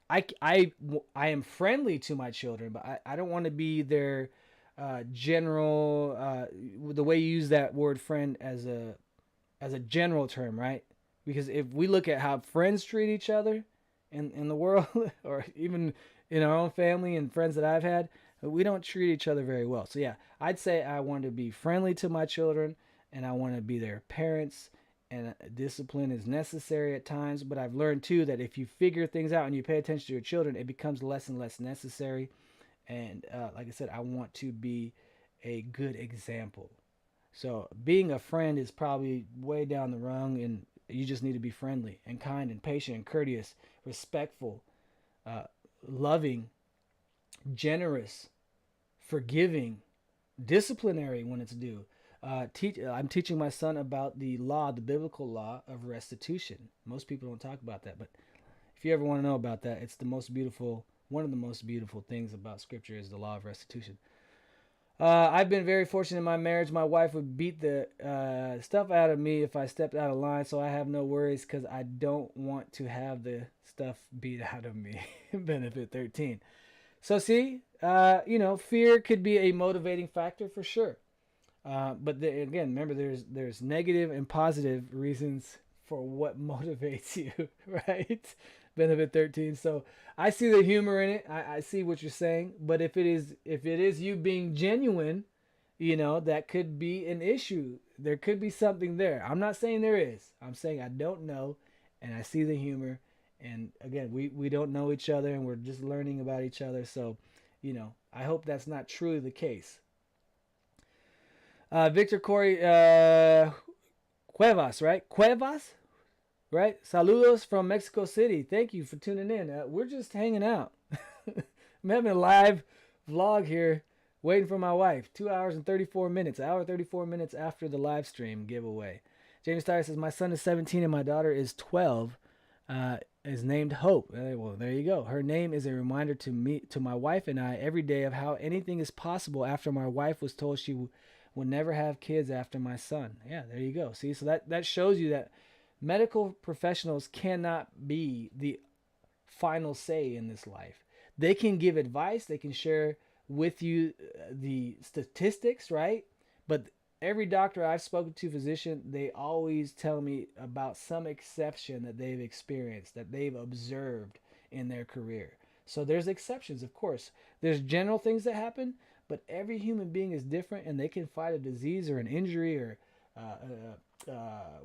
I am friendly to my children, but I don't want to be their general, the way you use that word friend as a general term, right? Because if we look at how friends treat each other in the world, or even in our own family and friends that I've had, we don't treat each other very well. So yeah, I'd say I want to be friendly to my children, and I want to be their parents, and discipline is necessary at times, but I've learned too that if you figure things out and you pay attention to your children, it becomes less and less necessary. And like I said, I want to be a good example. So being a friend is probably way down the rung, and you just need to be friendly and kind and patient and courteous, respectful, loving, generous, forgiving, disciplinary when it's due. I'm teaching my son about the law, the biblical law of restitution. Most people don't talk about that, but if you ever want to know about that, it's the most beautiful, one of the most beautiful things about Scripture is the law of restitution. I've been very fortunate in my marriage. My wife would beat the stuff out of me if I stepped out of line, so I have no worries because I don't want to have the stuff beat out of me. Benefit 13. So see, fear could be a motivating factor for sure. But again, remember, there's negative and positive reasons for what motivates you, right? Benefit 13. So I see the humor in it. I see what you're saying. But if it is you being genuine, that could be an issue. There could be something there. I'm not saying there is. I'm saying I don't know, and I see the humor. And again, we don't know each other, and we're just learning about each other. So, I hope that's not truly the case. Victor Corey Cuevas, right? Cuevas, right? Saludos from Mexico City. Thank you for tuning in. We're just hanging out. I'm having a live vlog here, waiting for my wife. 2 hours and 34 minutes. An hour 34 minutes after the live stream giveaway. Jamie Steyer says, my son is 17 and my daughter is 12. Is named Hope. Well, there you go. Her name is a reminder to me, to my wife and I every day of how anything is possible after my wife was told she would never have kids after my son. Yeah, there you go. See, so that shows you that medical professionals cannot be the final say in this life. They can give advice, they can share with you the statistics, right? But every doctor I've spoken to, physician, they always tell me about some exception that they've experienced, that they've observed in their career. So there's exceptions, of course. There's general things that happen, but every human being is different, and they can fight a disease or an injury or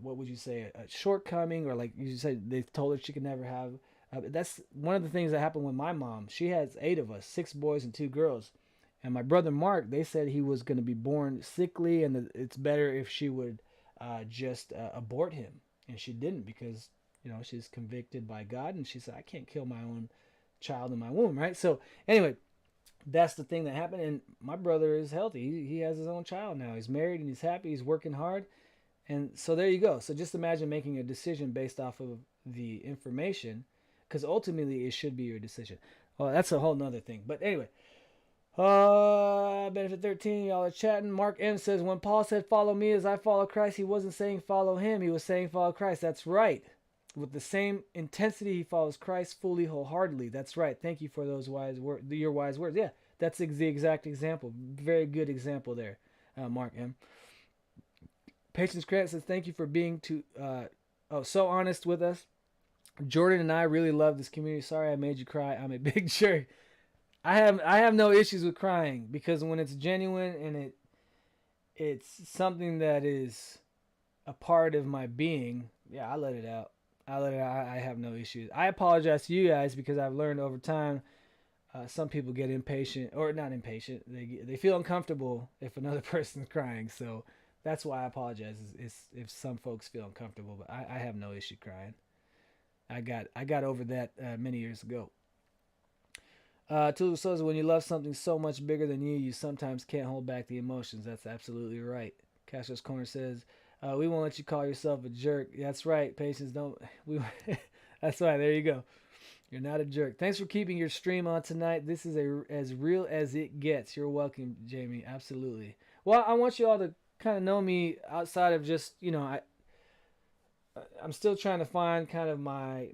what would you say, a shortcoming, or like you said, they told her she could never have. That's one of the things that happened with my mom. She has 8 of us, 6 boys and 2 girls. And my brother Mark, they said he was going to be born sickly, and it's better if she would just abort him. And she didn't, because she's convicted by God, and she said, I can't kill my own child in my womb, right? So anyway, that's the thing that happened. And my brother is healthy. He has his own child now. He's married and he's happy. He's working hard. And so there you go. So just imagine making a decision based off of the information, because ultimately it should be your decision. Well, that's a whole nother thing. But anyway. Benefit 13, y'all are chatting. Mark M says, when Paul said, follow me as I follow Christ, he wasn't saying follow him. He was saying follow Christ. That's right. With the same intensity, he follows Christ fully, wholeheartedly. That's right. Thank you for those wise words, your wise words. Yeah, that's the exact example. Very good example there, Mark M. Patience Grant says, thank you for being so honest with us. Jordan and I really love this community. Sorry I made you cry. I'm a big jerk. I have no issues with crying, because when it's genuine and it's something that is a part of my being, yeah, I let it out. I have no issues. I apologize to you guys, because I've learned over time, some people get impatient, or not impatient. They feel uncomfortable if another person's crying. So that's why I apologize if some folks feel uncomfortable. But I have no issue crying. I got over that many years ago. Tulu says, when you love something so much bigger than you sometimes can't hold back the emotions. That's absolutely right. Castro's Corner says, we won't let you call yourself a jerk. That's right. Patience, don't. That's right. There you go. You're not a jerk. Thanks for keeping your stream on tonight. This is as real as it gets. You're welcome, Jamie. Absolutely. Well, I want you all to kind of know me outside of just, I'm still trying to find kind of my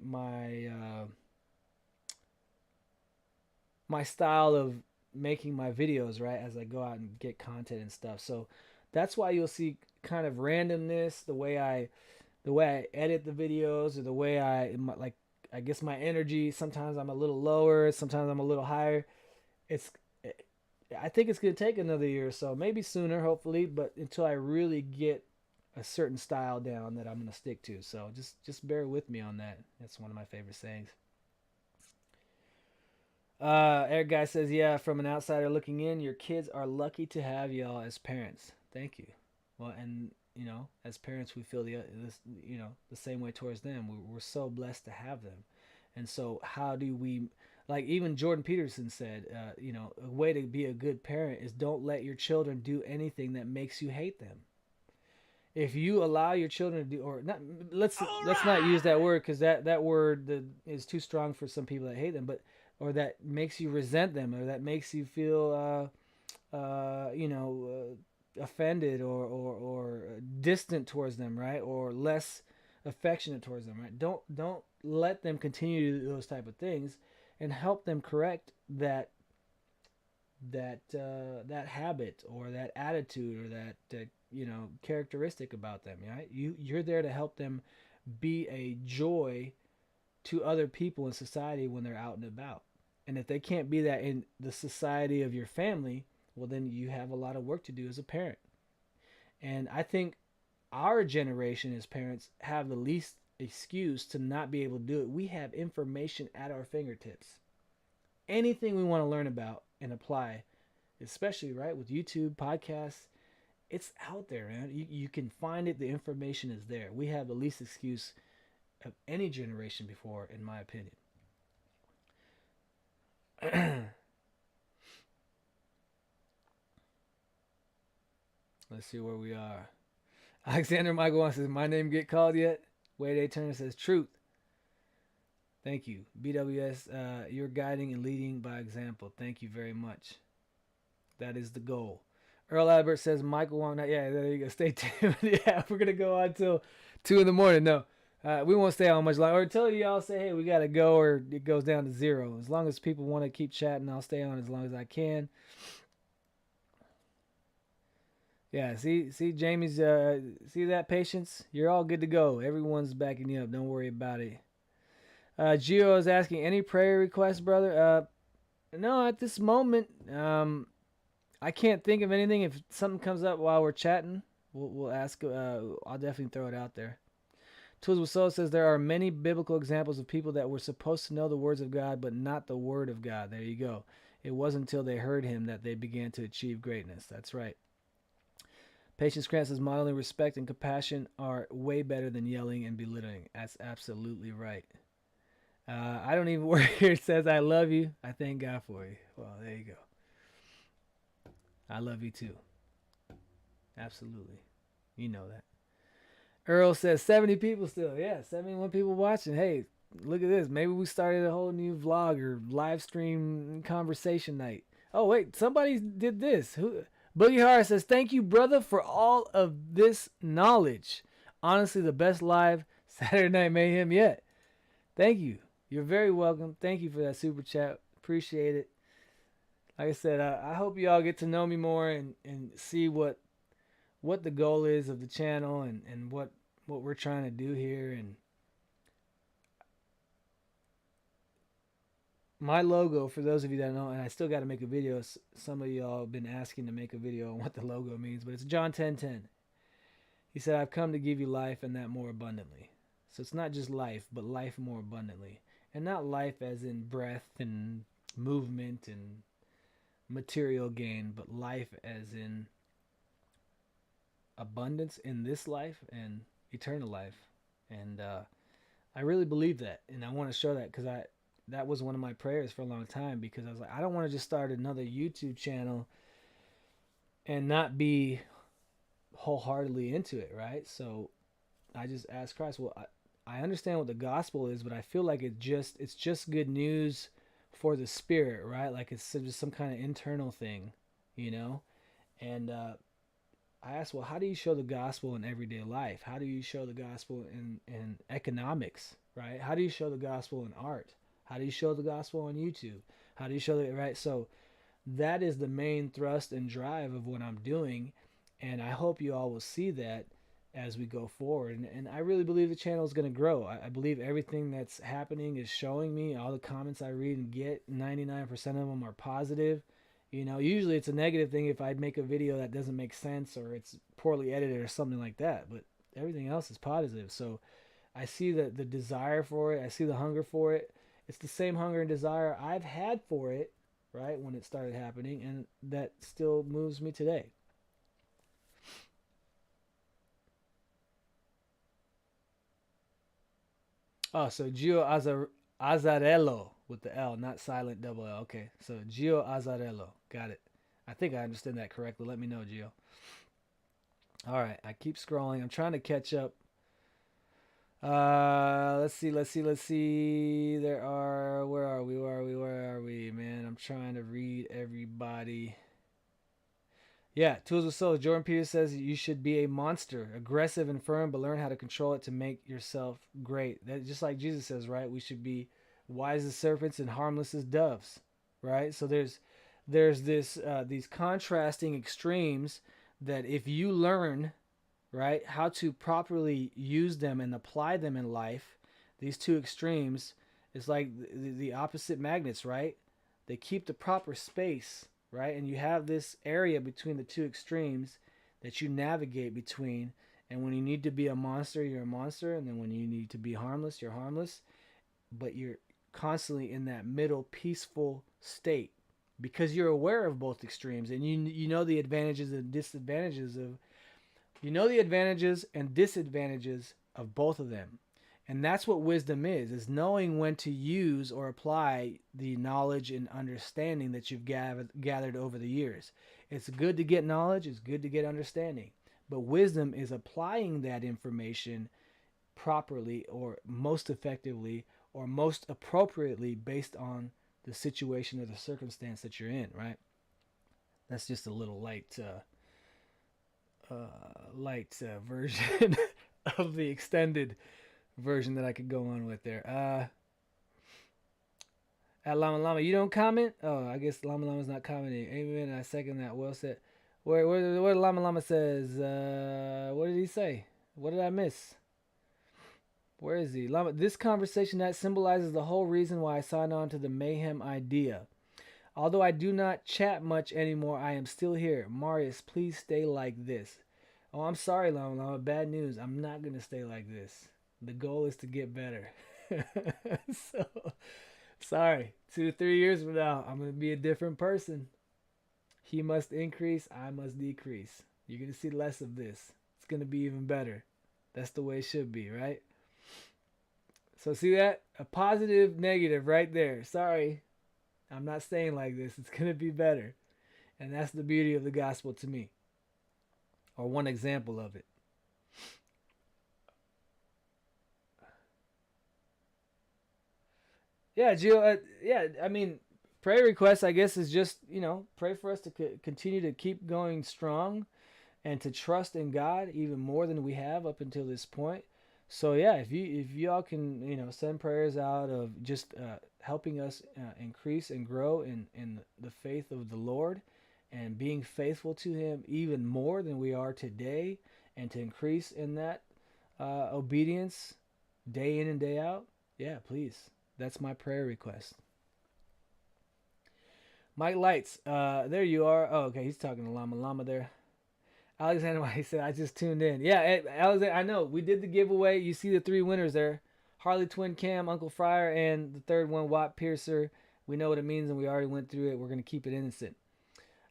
style of making my videos, right, as I go out and get content and stuff. So that's why you'll see kind of randomness, the way I edit the videos, or the way I guess my energy. Sometimes I'm a little lower, sometimes I'm a little higher. I think it's going to take another year or so, maybe sooner, hopefully, but until I really get a certain style down that I'm going to stick to. So just bear with me on that. That's one of my favorite sayings. Eric Guy says, yeah, from an outsider looking in, your kids are lucky to have y'all as parents. Thank you. Well, and as parents, we feel the same way towards them. We're so blessed to have them. And so how do we, like even Jordan Peterson said, a way to be a good parent is don't let your children do anything that makes you hate them. If you allow your children to do, or not, let's not use that word, because that word is too strong for some people that hate them, but or that makes you resent them, or that makes you feel offended or distant towards them, right? Or less affectionate towards them, right? Don't let them continue to do those type of things, and help them correct that habit or that attitude or that characteristic about them, right? You're there to help them be a joy to other people in society when they're out and about. And if they can't be that in the society of your family, well, then you have a lot of work to do as a parent. And I think our generation as parents have the least excuse to not be able to do it. We have information at our fingertips. Anything we want to learn about and apply, especially right with YouTube, podcasts, it's out there, man. You can find it. The information is there. We have the least excuse of any generation before, in my opinion. Let's see where we are. Alexander Michael Wong says, my name get called yet? Wade A. Turner says, truth. Thank you. BWS, you're guiding and leading by example. Thank you very much. That is the goal. Earl Albert says, Michael Wong. Yeah, there you go. Stay tuned. Yeah, we're going to go on until 2 in the morning. No, we won't stay on much longer. Or until y'all say, hey, we got to go, or it goes down to 0. As long as people want to keep chatting, I'll stay on as long as I can. Yeah, see, Jamie's, see that, Patience? You're all good to go. Everyone's backing you up. Don't worry about it. Gio is asking, any prayer requests, brother? No, at this moment, I can't think of anything. If something comes up while we're chatting, we'll ask. I'll definitely throw it out there. Tools with Soul says, there are many biblical examples of people that were supposed to know the words of God, but not the word of God. There you go. It wasn't until they heard him that they began to achieve greatness. That's right. Patience Grant says, modeling respect and compassion are way better than yelling and belittling. That's absolutely right. I don't even work here. It says, I love you. I thank God for you. Well, there you go. I love you too. Absolutely. You know that. Earl says 70 people still. Yeah, 71 people watching. Hey, look at this. Maybe we started a whole new vlog or live stream conversation night. Oh, wait. Somebody did this. Who? Boogie Horror says, thank you, brother, for all of this knowledge. Honestly, the best live Saturday Night Mayhem yet. Thank you. You're very welcome. Thank you for that super chat. Appreciate it. Like I said, I hope you all get to know me more and see what the goal is of the channel and what we're trying to do here. And my logo, for those of you that know, and I still got to make a video. Some of y'all have been asking to make a video on what the logo means, but it's John 10:10. He said, I've come to give you life and that more abundantly. So it's not just life, but life more abundantly. And not life as in breath and movement and material gain, but life as in abundance in this life and eternal life. And I really believe that, and I want to show that because that was one of my prayers for a long time, because I was like, I don't want to just start another YouTube channel and not be wholeheartedly into it, right? So I just asked Christ, well, I understand what the gospel is, but I feel like it's just good news for the spirit, right? Like it's just some kind of internal thing, you know? And I asked, well, how do you show the gospel in everyday life? How do you show the gospel in economics, right? How do you show the gospel in art? How do you show the gospel on YouTube? How do you show it, right? So that is the main thrust and drive of what I'm doing. And I hope you all will see that as we go forward. And I really believe the channel is going to grow. I believe everything that's happening is showing me. All the comments I read and get, 99% of them are positive. You know, usually it's a negative thing if I make a video that doesn't make sense or it's poorly edited or something like that. But everything else is positive. So I see the desire for it. I see the hunger for it. It's the same hunger and desire I've had for it, right, when it started happening. And that still moves me today. Oh, so Gio Azarello with the L, not silent double L. Okay, so Gio Azarello. Got it. I think I understood that correctly. Let me know, Gio. All right, I keep scrolling. I'm trying to catch up. Let's see. Where are we, man? I'm trying to read everybody. Yeah, Tools with Soul. Jordan Peters says you should be a monster, aggressive and firm, but learn how to control it to make yourself great. That just like Jesus says, right? We should be wise as serpents and harmless as doves, right? So there's this these contrasting extremes that if you learn, right, how to properly use them and apply them in life, these two extremes, it's like the opposite magnets, right? They keep the proper space. Right, and you have this area between the two extremes that you navigate between. And when you need to be a monster, you're a monster. And then when you need to be harmless, you're harmless. But you're constantly in that middle peaceful state because you're aware of both extremes. And you know the advantages and disadvantages of both of them. And that's what wisdom is knowing when to use or apply the knowledge and understanding that you've gathered over the years. It's good to get knowledge. It's good to get understanding. But wisdom is applying that information properly or most effectively or most appropriately based on the situation or the circumstance that you're in, right? That's just a little light version of the extended version that I could go on with there. At Llama Llama, you don't comment? Oh, I guess Llama Llama's not commenting. Amen. I second that. Well said. Where Llama Llama says, what did he say? What did I miss? Where is he? Llama, this conversation that symbolizes the whole reason why I signed on to the Mayhem idea. Although I do not chat much anymore, I am still here. Marius, please stay like this. Oh, I'm sorry, Llama Llama. Bad news. I'm not going to stay like this. The goal is to get better. So, sorry. 2 to 3 years from now, I'm going to be a different person. He must increase. I must decrease. You're going to see less of this. It's going to be even better. That's the way it should be, right? So see that? A positive, negative right there. Sorry. I'm not staying like this. It's going to be better. And that's the beauty of the gospel to me. Or one example of it. Yeah, Gio. I mean, prayer requests, I guess, is just, pray for us to continue to keep going strong and to trust in God even more than we have up until this point. So yeah, if y'all can, send prayers out of just helping us increase and grow in the faith of the Lord and being faithful to Him even more than we are today, and to increase in that obedience day in and day out, yeah, please. That's my prayer request. Mike Lights, there you are. Oh, okay, he's talking to Llama Llama there. Alexander, he said, I just tuned in. Yeah, Alexander, I know. We did the giveaway. You see the 3 winners there. Harleytwincam, Uncle Fryer, and the third one, Watt Piercer. We know what it means, and we already went through it. We're going to keep it innocent.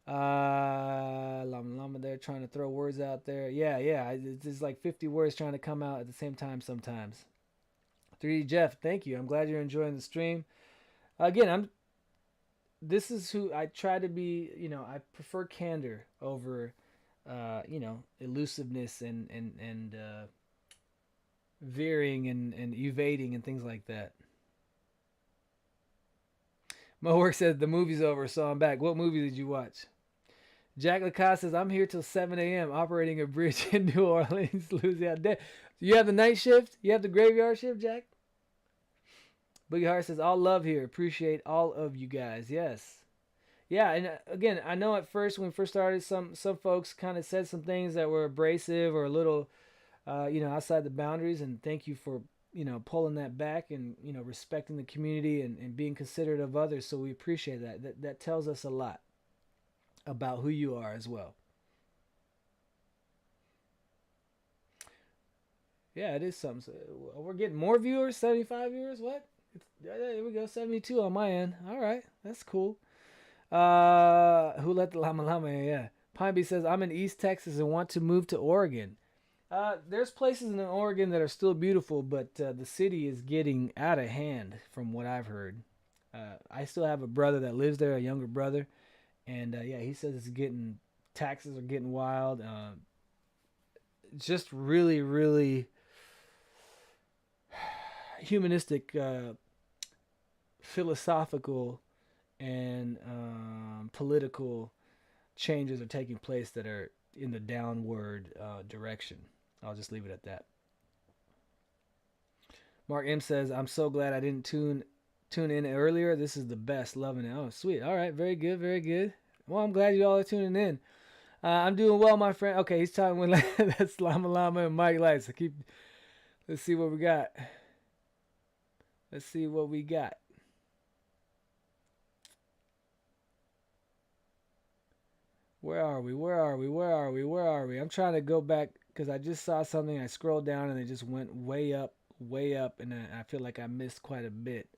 Llama Llama there trying to throw words out there. Yeah. It's just like 50 words trying to come out at the same time sometimes. 3D Jeff, thank you. I'm glad you're enjoying the stream. Again, this is who I try to be. I prefer candor over elusiveness and veering and evading and things like that. Mo Work said the movie's over, so I'm back. What movie did you watch? Jack Lacoste says, I'm here till 7 a.m. operating a bridge in New Orleans, Louisiana. You have the night shift? You have the graveyard shift, Jack? Boogie Heart says, all love here. Appreciate all of you guys. Yes. Yeah, and again, I know at first, when we first started, some folks kind of said some things that were abrasive or a little, outside the boundaries, and thank you for, pulling that back and, respecting the community and being considerate of others, so we appreciate that. That tells us a lot about who you are as well. Yeah, it is something. So we're getting more viewers, 75 viewers, what? There we go, 72 on my end. All right, that's cool. Who let the Llama Llama in? Yeah. Pine Bee says, I'm in East Texas and want to move to Oregon. There's places in Oregon that are still beautiful, but the city is getting out of hand from what I've heard. I still have a brother that lives there, a younger brother. And he says taxes are getting wild. Just really, really humanistic, philosophical, and political changes are taking place that are in the downward direction. I'll just leave it at that. Mark M says, I'm so glad I didn't tune in earlier. This is the best. Loving it. Oh, sweet. All right. Very good. Very good. Well, I'm glad you all are tuning in. I'm doing well, my friend. Okay, he's talking with that's Llama Llama and Mike Lights. Let's see what we got. Where are we? I'm trying to go back because I just saw something. I scrolled down and it just went way up, and I feel like I missed quite a bit.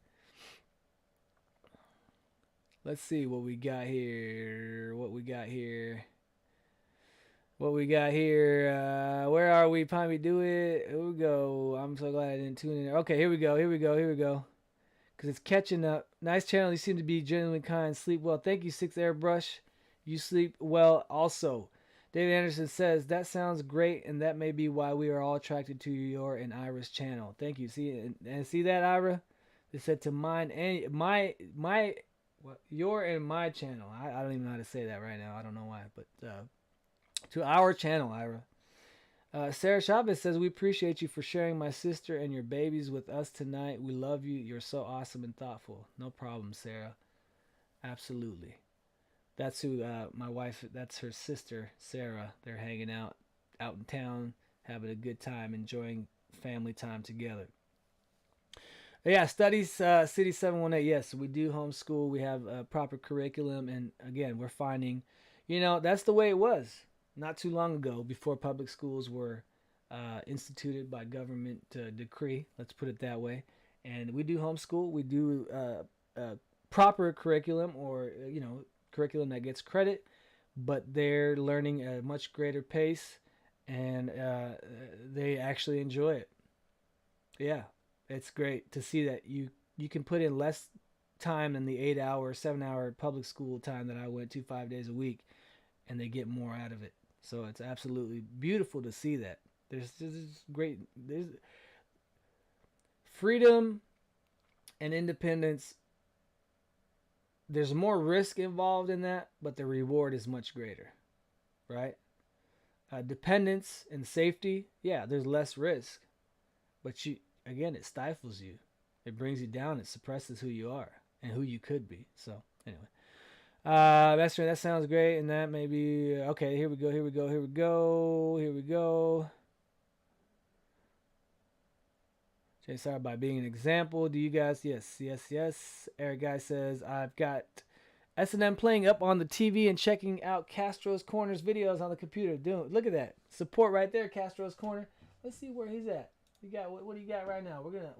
Let's see what we got here. Where are we? Pommy, do it. Here we go. I'm so glad I didn't tune in. Okay, here we go. Because it's catching up. Nice channel. You seem to be genuinely kind. Sleep well. Thank you, 6 Airbrush. You sleep well also. David Anderson says, that sounds great, and that may be why we are all attracted to your and Ira's channel. Thank you. See, and see that, Ira? They said to mine and what, your and my channel. I don't even know how to say that right now. I don't know why, but to our channel, Ira. Sarah Chavez says, we appreciate you for sharing my sister and your babies with us tonight. We love you. You're so awesome and thoughtful. No problem, Sarah. Absolutely. That's who my wife, that's her sister, Sarah. They're hanging out in town, having a good time, enjoying family time together. Yeah, Studies City 718. Yes, we do homeschool. We have a proper curriculum. And again, we're finding, that's the way it was not too long ago, before public schools were instituted by government decree. Let's put it that way. And we do homeschool. We do proper curriculum, or, curriculum that gets credit, but they're learning at a much greater pace, and they actually enjoy it. Yeah, it's great to see that you can put in less time than the 8-hour, 7-hour public school time that I went to 5 days a week, and they get more out of it. So it's absolutely beautiful to see that. There's freedom and independence. There's more risk involved in that, but the reward is much greater, right? Dependence and safety, yeah, there's less risk, but it stifles you. It brings you down. It suppresses who you are and who you could be. So anyway, that's right. That sounds great. And that may be, okay, here we go. Jay, sorry about being an example. Do you guys? Yes. Eric Guy says, I've got S&M playing up on the TV and checking out Castro's Corner's videos on the computer. Look at that. Support right there, Castro's Corner. Let's see where he's at. You got what do you got right now? We're gonna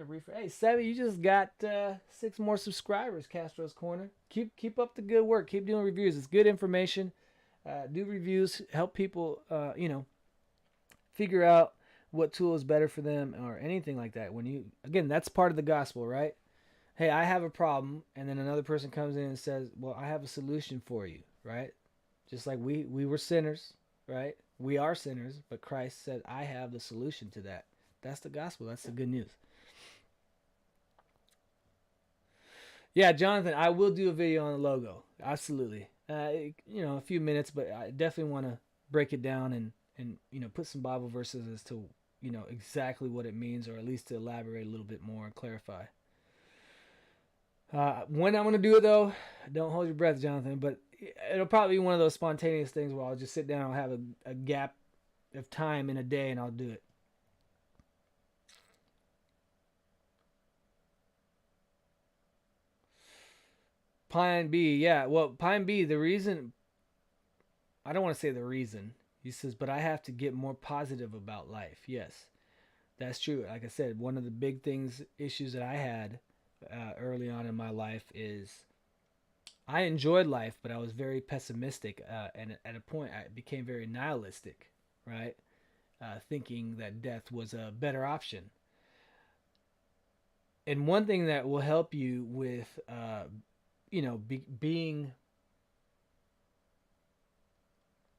refresh. Hey, Savvy, you just got 6 more subscribers, Castro's Corner. Keep up the good work. Keep doing reviews. It's good information. Do reviews, help people figure out what tool is better for them, or anything like that. Again, that's part of the gospel, right? Hey, I have a problem, and then another person comes in and says, well, I have a solution for you, right? Just like we were sinners, right? We are sinners, but Christ said, I have the solution to that. That's the gospel. That's the good news. Yeah, Jonathan, I will do a video on the logo. Absolutely. A few minutes, but I definitely want to break it down and put some Bible verses as to, exactly what it means, or at least to elaborate a little bit more and clarify. When I'm going to do it, though, don't hold your breath, Jonathan, but it'll probably be one of those spontaneous things where I'll just sit down, I'll have a gap of time in a day, and I'll do it. Pine B, yeah. Well, Pine B, the reason, I don't want to say the reason, he says, but I have to get more positive about life. Yes, that's true. Like I said, one of the big issues that I had early on in my life is I enjoyed life, but I was very pessimistic. And at a point, I became very nihilistic, right? Thinking that death was a better option. And one thing that will help you with,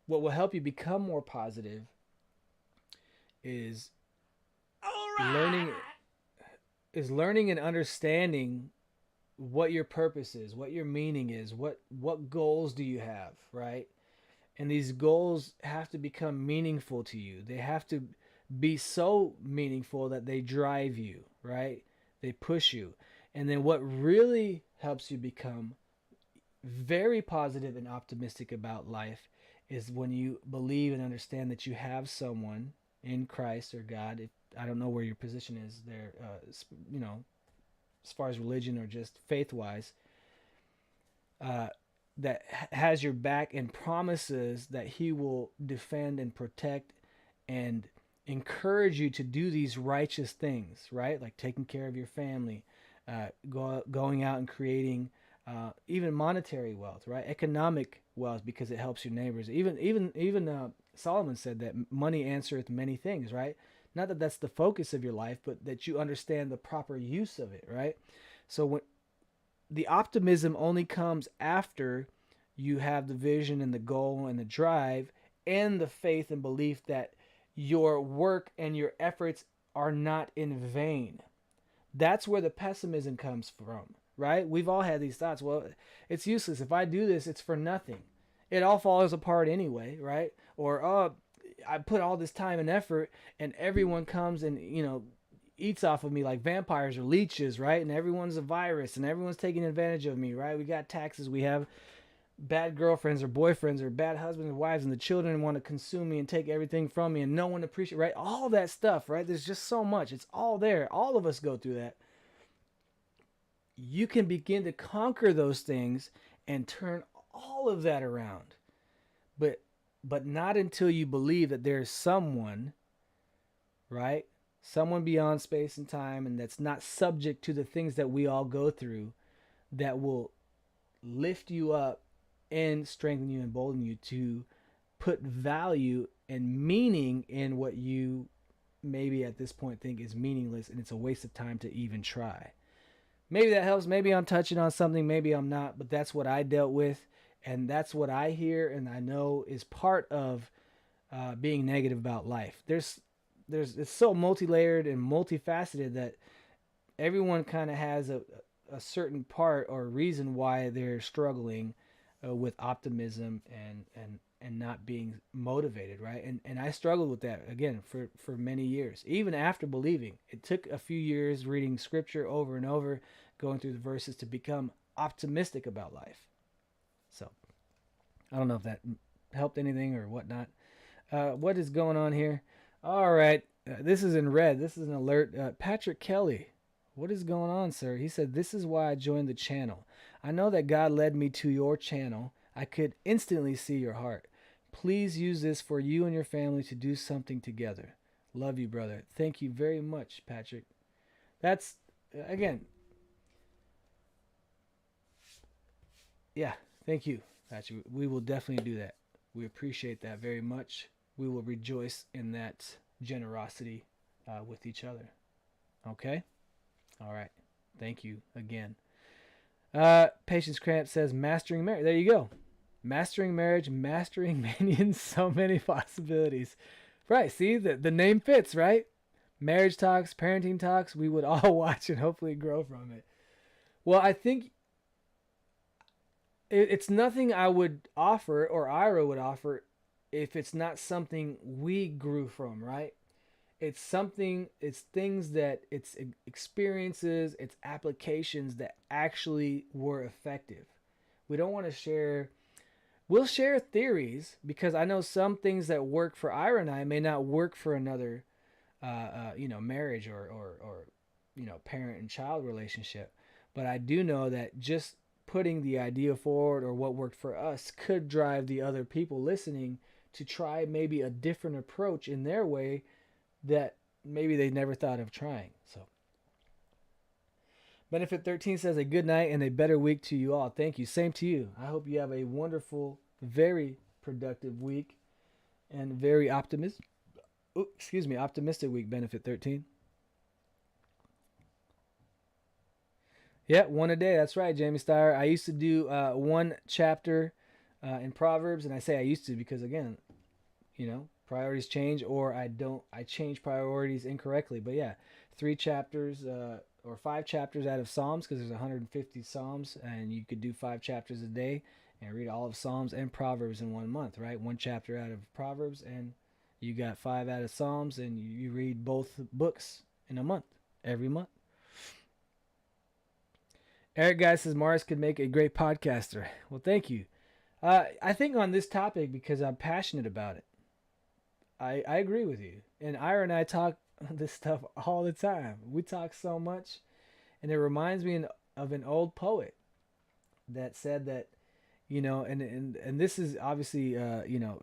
what will help you become more positive is learning and understanding what your purpose is, what your meaning is, what goals do you have, right? And these goals have to become meaningful to you. They have to be so meaningful that they drive you, right? They push you. And then what really helps you become very positive and optimistic about life is when you believe and understand that you have someone in Christ or God. I don't know where your position is there, as far as religion or just faith-wise, that has your back and promises that he will defend and protect and encourage you to do these righteous things, right? Like taking care of your family, going out and creating even monetary wealth, right? Economic wealth, because it helps your neighbors. Even Solomon said that money answereth many things, right? Not that that's the focus of your life, but that you understand the proper use of it, right? So when the optimism only comes after you have the vision and the goal and the drive and the faith and belief that your work and your efforts are not in vain. That's where the pessimism comes from, right? We've all had these thoughts. Well, it's useless. If I do this, it's for nothing. It all falls apart anyway, right? Or, oh, I put all this time and effort and everyone comes and, eats off of me like vampires or leeches, right? And everyone's a virus and everyone's taking advantage of me, right? We got taxes. We have bad girlfriends or boyfriends or bad husbands and wives, and the children want to consume me and take everything from me, and no one appreciates, right? All that stuff, right? There's just so much. It's all there. All of us go through that. You can begin to conquer those things and turn all of that around. But not until you believe that there's someone, right? Someone beyond space and time, and that's not subject to the things that we all go through, that will lift you up and strengthen you and embolden you to put value and meaning in what you maybe at this point think is meaningless and it's a waste of time to even try. Maybe that helps. Maybe I'm touching on something. Maybe I'm not. But that's what I dealt with. And that's what I hear and I know is part of being negative about life. It's so multi-layered and multifaceted that everyone kind of has a certain part or reason why they're struggling with optimism and not being motivated, right? And I struggled with that again for many years, even after believing. It took a few years reading scripture over and over, going through the verses to become optimistic about life. So I don't know if that helped anything or whatnot. What is going on here? All right, this is in red. This is an alert. Patrick Kelly, what is going on, sir? He said, this is why I joined the channel. I know that God led me to your channel. I could instantly see your heart. Please use this for you and your family to do something together. Love you, brother. Thank you very much, Patrick. That's, again, yeah, thank you, Patrick. We will definitely do that. We appreciate that very much. We will rejoice in that generosity with each other. Okay? All right. Thank you again. Patience Cramp says, mastering marriage. There you go. Mastering marriage, mastering minions, so many possibilities. Right. See, the name fits, right? Marriage talks, parenting talks, we would all watch and hopefully grow from it. Well, I think it's nothing I would offer or Ira would offer if it's not something we grew from, right? It's things that, it's experiences, it's applications that actually were effective. We don't want to share, we'll share theories because I know some things that work for Ira and I may not work for another, marriage or parent and child relationship. But I do know that just putting the idea forward or what worked for us could drive the other people listening to try maybe a different approach in their way that maybe they never thought of trying. So Benefit 13 says a good night and a better week to you all. Thank you. Same to you. I hope you have a wonderful, very productive week and very optimistic week, Benefit 13. Yeah, one a day. That's right, Jamie Steyer. I used to do one chapter in Proverbs, and I say I used to because, again, priorities change, or I change priorities incorrectly. But yeah, 3 chapters or 5 chapters out of Psalms, because there's 150 Psalms, and you could do 5 chapters a day and read all of Psalms and Proverbs in 1 month, right? 1 chapter out of Proverbs, and you got 5 out of Psalms, and you read both books in a month, every month. Eric Guy says Morris could make a great podcaster. Well, thank you. I think on this topic, because I'm passionate about it, I agree with you. And Ira and I talk this stuff all the time. We talk so much, and it reminds me of an old poet that said that, and this is obviously,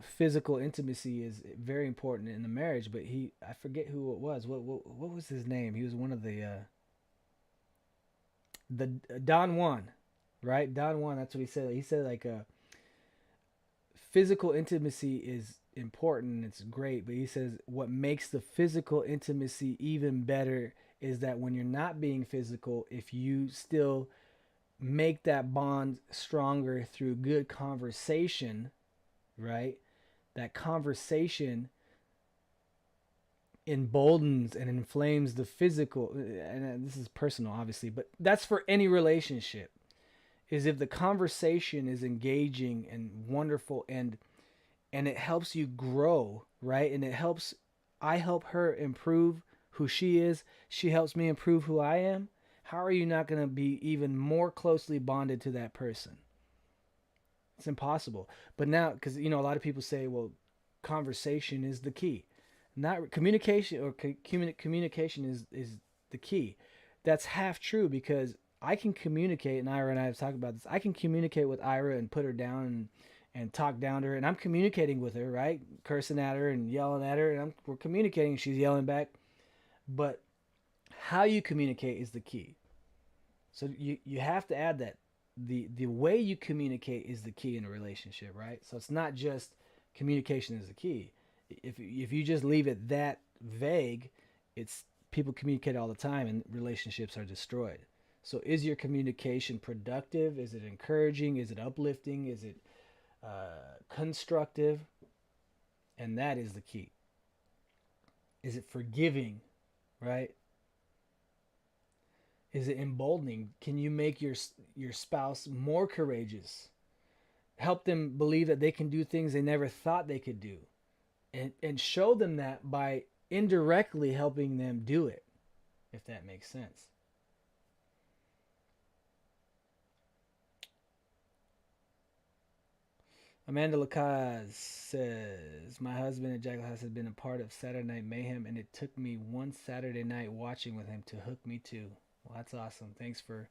physical intimacy is very important in the marriage. But I forget who it was. What was his name? He was one of the Don Juan, right? Don Juan. That's what he said. He said physical intimacy is important. It's great, but he says what makes the physical intimacy even better is that when you're not being physical, if you still make that bond stronger through good conversation, right? That conversation emboldens and inflames the physical, and this is personal obviously, but that's for any relationship, is if the conversation is engaging and wonderful, and it helps you grow, right? And I help her improve who she is, she helps me improve who I am. How are you not going to be even more closely bonded to that person? It's impossible. But now, because a lot of people say, well, conversation is the key. Not communication, or communication is the key. That's half true, because I can communicate, and Ira and I have talked about this. I can communicate with Ira and put her down and talk down to her, and I'm communicating with her, right? Cursing at her and yelling at her, and we're communicating. She's yelling back. But how you communicate is the key. So you have to add that the way you communicate is the key in a relationship, right? So it's not just communication is the key. If you just leave it that vague, it's people communicate all the time and relationships are destroyed. So is your communication productive? Is it encouraging? Is it uplifting? Is it constructive? And that is the key. Is it forgiving, right? Is it emboldening? Can you make your spouse more courageous? Help them believe that they can do things they never thought they could do. And show them that by indirectly helping them do it, if that makes sense. Amanda Lacaze says, my husband at Jackal House has been a part of Saturday Night Mayhem, and it took me one Saturday night watching with him to hook me too. Well, that's awesome. Thanks for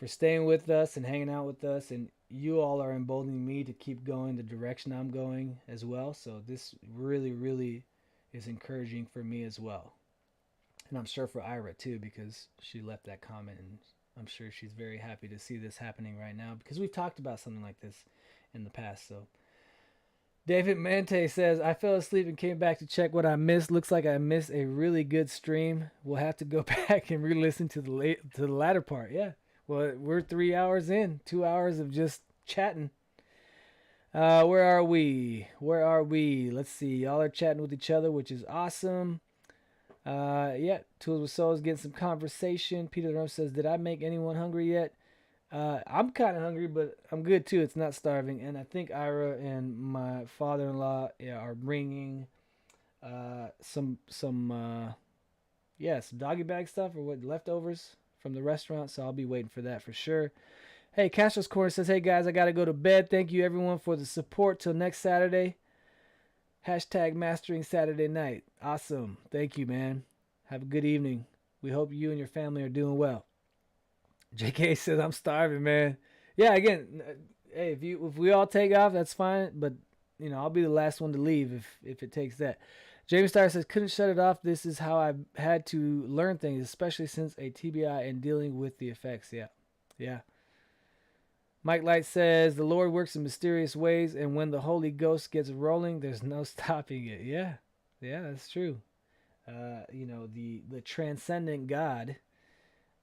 staying with us and hanging out with us, and you all are emboldening me to keep going the direction I'm going as well. So this really, really is encouraging for me as well. And I'm sure for Ira too, because she left that comment, and I'm sure she's very happy to see this happening right now, because we've talked about something like this in the past. So David Mante says, I fell asleep and came back to check what I missed. Looks like I missed a really good stream. We'll have to go back and re-listen to the latter part. Yeah. Well, we're 3 hours in, 2 hours of just chatting. Where are we? Let's see. Y'all are chatting with each other, which is awesome. Yeah, Tools with Souls getting some conversation. Peter Rome says, did I make anyone hungry yet? I'm kind of hungry, but I'm good too. It's not starving. And I think Ira and my father-in-law are bringing some doggy bag stuff, or what, leftovers from the restaurant. So I'll be waiting for that for sure. Hey, Castro's Corner says, hey guys, I got to go to bed. Thank you everyone for the support till next Saturday. Hashtag mastering Saturday night. Awesome. Thank you, man. Have a good evening. We hope you and your family are doing well. JK says, I'm starving, man. Yeah, again, hey, if we all take off, that's fine. But, I'll be the last one to leave if it takes that. Jamie Starr says, couldn't shut it off. This is how I've had to learn things, especially since a TBI and dealing with the effects. Yeah. Mike Light says, the Lord works in mysterious ways, and when the Holy Ghost gets rolling, there's no stopping it. Yeah, that's true. The transcendent God,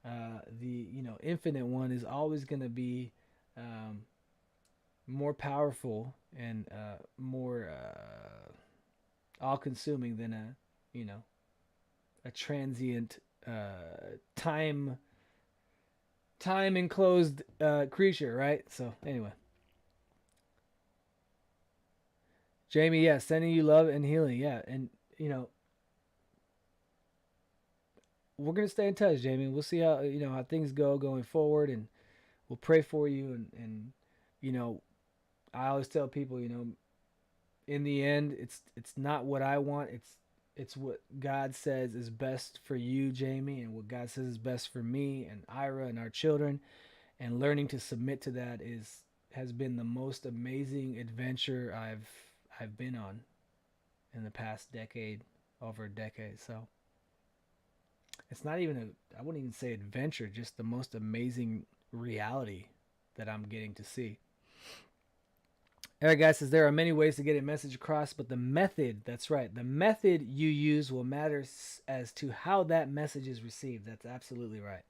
the infinite one, is always going to be more powerful and more all-consuming than a transient time enclosed creature, right? So anyway, Jamie, sending you love and healing, and we're gonna stay in touch, Jamie. We'll see how how things go going forward, and we'll pray for you. And I always tell people, in the end, it's not what I want. It's what God says is best for you, Jamie, and what God says is best for me and Ira and our children. And learning to submit to that has been the most amazing adventure I've been on in the past over a decade. So it's not even I wouldn't even say adventure, just the most amazing reality that I'm getting to see. Eric guy says, there are many ways to get a message across, but the method, that's right, the method you use will matter as to how that message is received. That's absolutely right.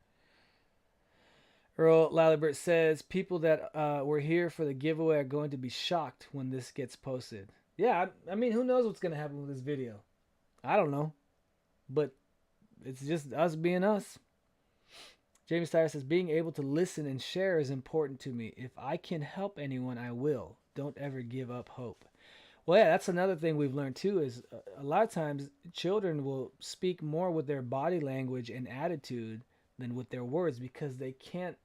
Earl Lalibert says people that were here for the giveaway are going to be shocked when this gets posted. Yeah, I mean, who knows what's going to happen with this video? I don't know. But it's just us being us. Jamie Steyer says, being able to listen and share is important to me. If I can help anyone, I will. Don't ever give up hope. Well, yeah, that's another thing we've learned too, is a lot of times children will speak more with their body language and attitude than with their words, because they can't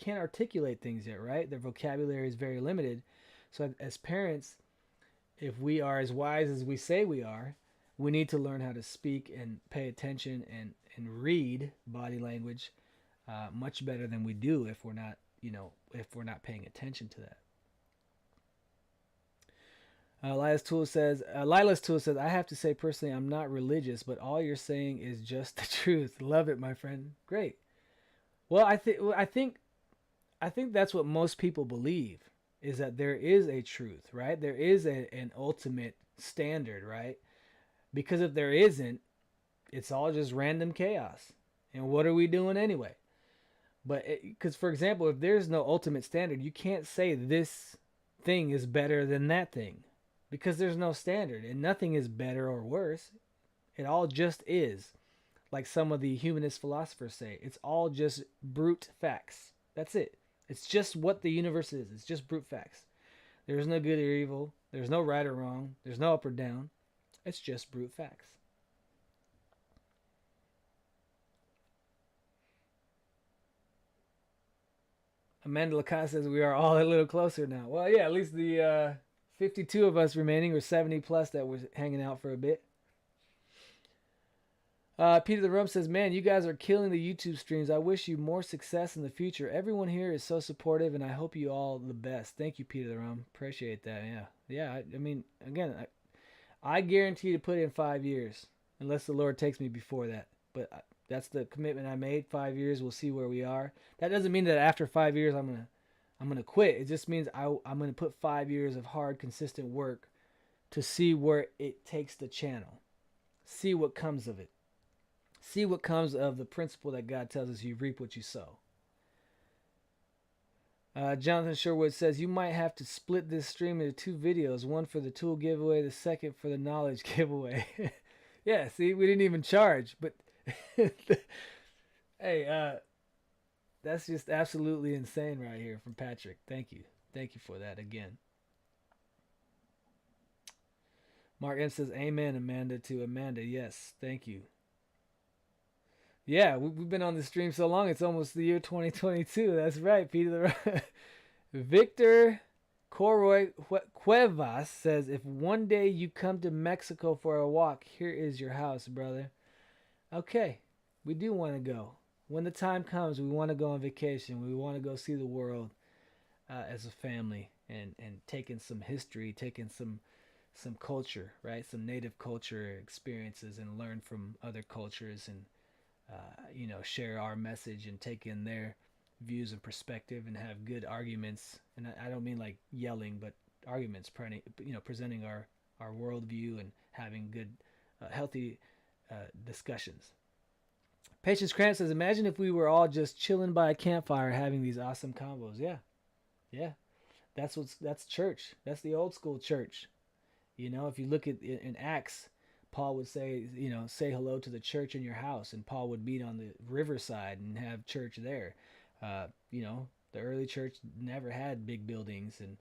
articulate things yet, right? Their vocabulary is very limited. So as parents, if we are as wise as we say we are, we need to learn how to speak and pay attention and read body language much better than we do if we're not, paying attention to that. Lila's Tool says, I have to say personally, I'm not religious, but all you're saying is just the truth. Love it, my friend. Great. Well, I think that's what most people believe, is that there is a truth, right? There is an ultimate standard, right? Because if there isn't, it's all just random chaos. And what are we doing anyway? But because, for example, if there's no ultimate standard, you can't say this thing is better than that thing, because there's no standard, and nothing is better or worse. It all just is. Like some of the humanist philosophers say, it's all just brute facts. That's it. It's just what the universe is. It's just brute facts. There's no good or evil. There's no right or wrong. There's no up or down. It's just brute facts. Amanda Lacan says we are all a little closer now. Well, yeah, at least the 52 of us remaining, or 70 plus that was hanging out for a bit. Peter the Rum says, man, you guys are killing the YouTube streams. I wish you more success in the future. Everyone here is so supportive, and I hope you all the best. Thank you, Peter the Rum. Appreciate that. Yeah. I mean, again, I guarantee to put in 5 years, unless the Lord takes me before that. But that's the commitment I made. 5 years, we'll see where we are. That doesn't mean that after 5 years I'm gonna quit. It just means I'm gonna put 5 years of hard, consistent work to see where it takes the channel. See what comes of it. See what comes of the principle that God tells us: you reap what you sow. Jonathan Sherwood says, you might have to split this stream into 2 videos, one for the tool giveaway, the second for the knowledge giveaway. Yeah, see, we didn't even charge, but hey, that's just absolutely insane right here from Patrick. Thank you for that again. Mark M says, amen, Amanda, to Amanda. Yes, thank you. Yeah, we've been on the stream so long, it's almost the year 2022. That's right, Peter. Victor Coroy Cuevas says, if one day you come to Mexico for a walk, here is your house, brother. Okay, we do want to go. When the time comes, we want to go on vacation. We want to go see the world as a family, and taking some history, taking some culture, right? Some native culture experiences, and learn from other cultures, and share our message and take in their views and perspective, and have good arguments. And I don't mean like yelling, but arguments, presenting our worldview and having good, healthy discussions. Patience Cramp says, imagine if we were all just chilling by a campfire having these awesome combos. Yeah. That's church. That's the old school church. If you look at in Acts, Paul would say, say hello to the church in your house, and Paul would meet on the riverside and have church there. The early church never had big buildings, and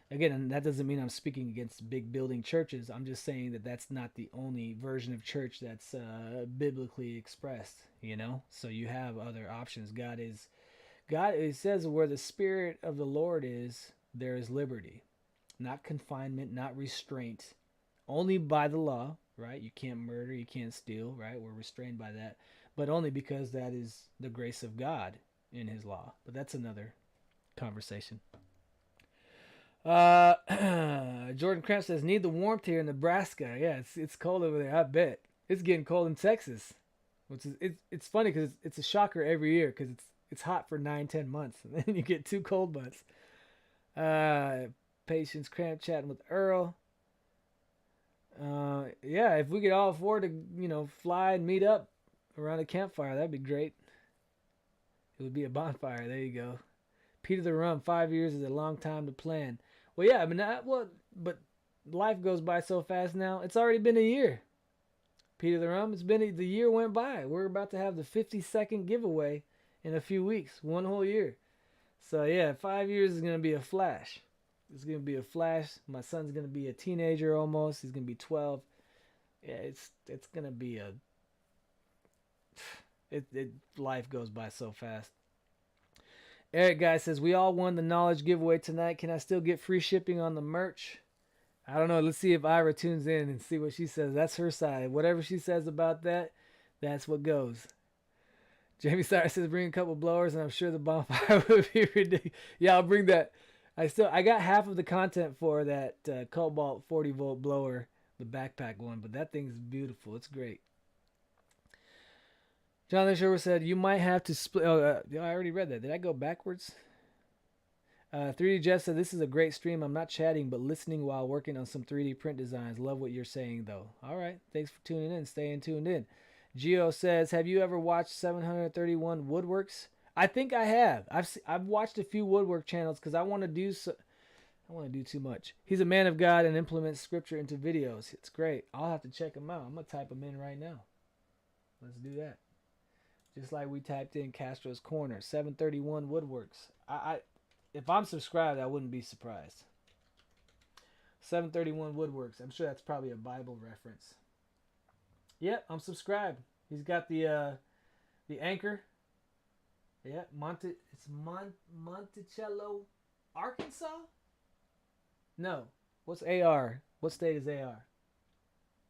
again, that doesn't mean I'm speaking against big building churches. I'm just saying that that's not the only version of church that's biblically expressed, So you have other options. It says where the Spirit of the Lord is, there is liberty. Not confinement, not restraint. Only by the law, right? You can't murder, you can't steal, right? We're restrained by that. But only because that is the grace of God in his law. But that's another conversation. Jordan Cramp says, need the warmth here in Nebraska. Yeah, it's cold over there, I bet. It's getting cold in Texas. It's funny because it's a shocker every year, because it's hot for 9-10 months, and then you get 2 cold months. Patience Cramp chatting with Earl. Yeah, if we could all afford to, fly and meet up around a campfire, that'd be great. It would be a bonfire. There you go. Peter the Rum, 5 years is a long time to plan. Well, yeah, I mean, but life goes by so fast now. It's already been a year. Peter the Rum, the year went by. We're about to have the 50-second giveaway in a few weeks, one whole year. So yeah, 5 years is gonna be a flash. It's gonna be a flash. My son's gonna be a teenager almost. He's gonna be 12. Yeah, it's gonna be life goes by so fast. Eric Guy says, we all won the knowledge giveaway tonight. Can I still get free shipping on the merch? I don't know. Let's see if Ira tunes in and see what she says. That's her side. Whatever she says about that, that's what goes. Jamie Sire says, bring a couple blowers, and I'm sure the bonfire would be ridiculous. Yeah, I'll bring that. I got half of the content for that Cobalt 40-volt blower, the backpack one, but that thing's beautiful. It's great. Jonathan Sherwood said, you might have to split. Oh, I already read that. Did I go backwards? 3D Jeff said, this is a great stream. I'm not chatting, but listening while working on some 3D print designs. Love what you're saying, though. All right. Thanks for tuning in. Staying tuned in. Geo says, have you ever watched 731 Woodworks? I think I have. I've watched a few woodwork channels because I want to do too much. He's a man of God and implements scripture into videos. It's great. I'll have to check him out. I'm going to type him in right now. Let's do that. Just like we typed in Castro's Corner, 731 Woodworks. If I'm subscribed, I wouldn't be surprised. 731 Woodworks. I'm sure that's probably a Bible reference. Yep, I'm subscribed. He's got the anchor. Yeah, it's Monticello, Arkansas? No. What's AR? What state is AR?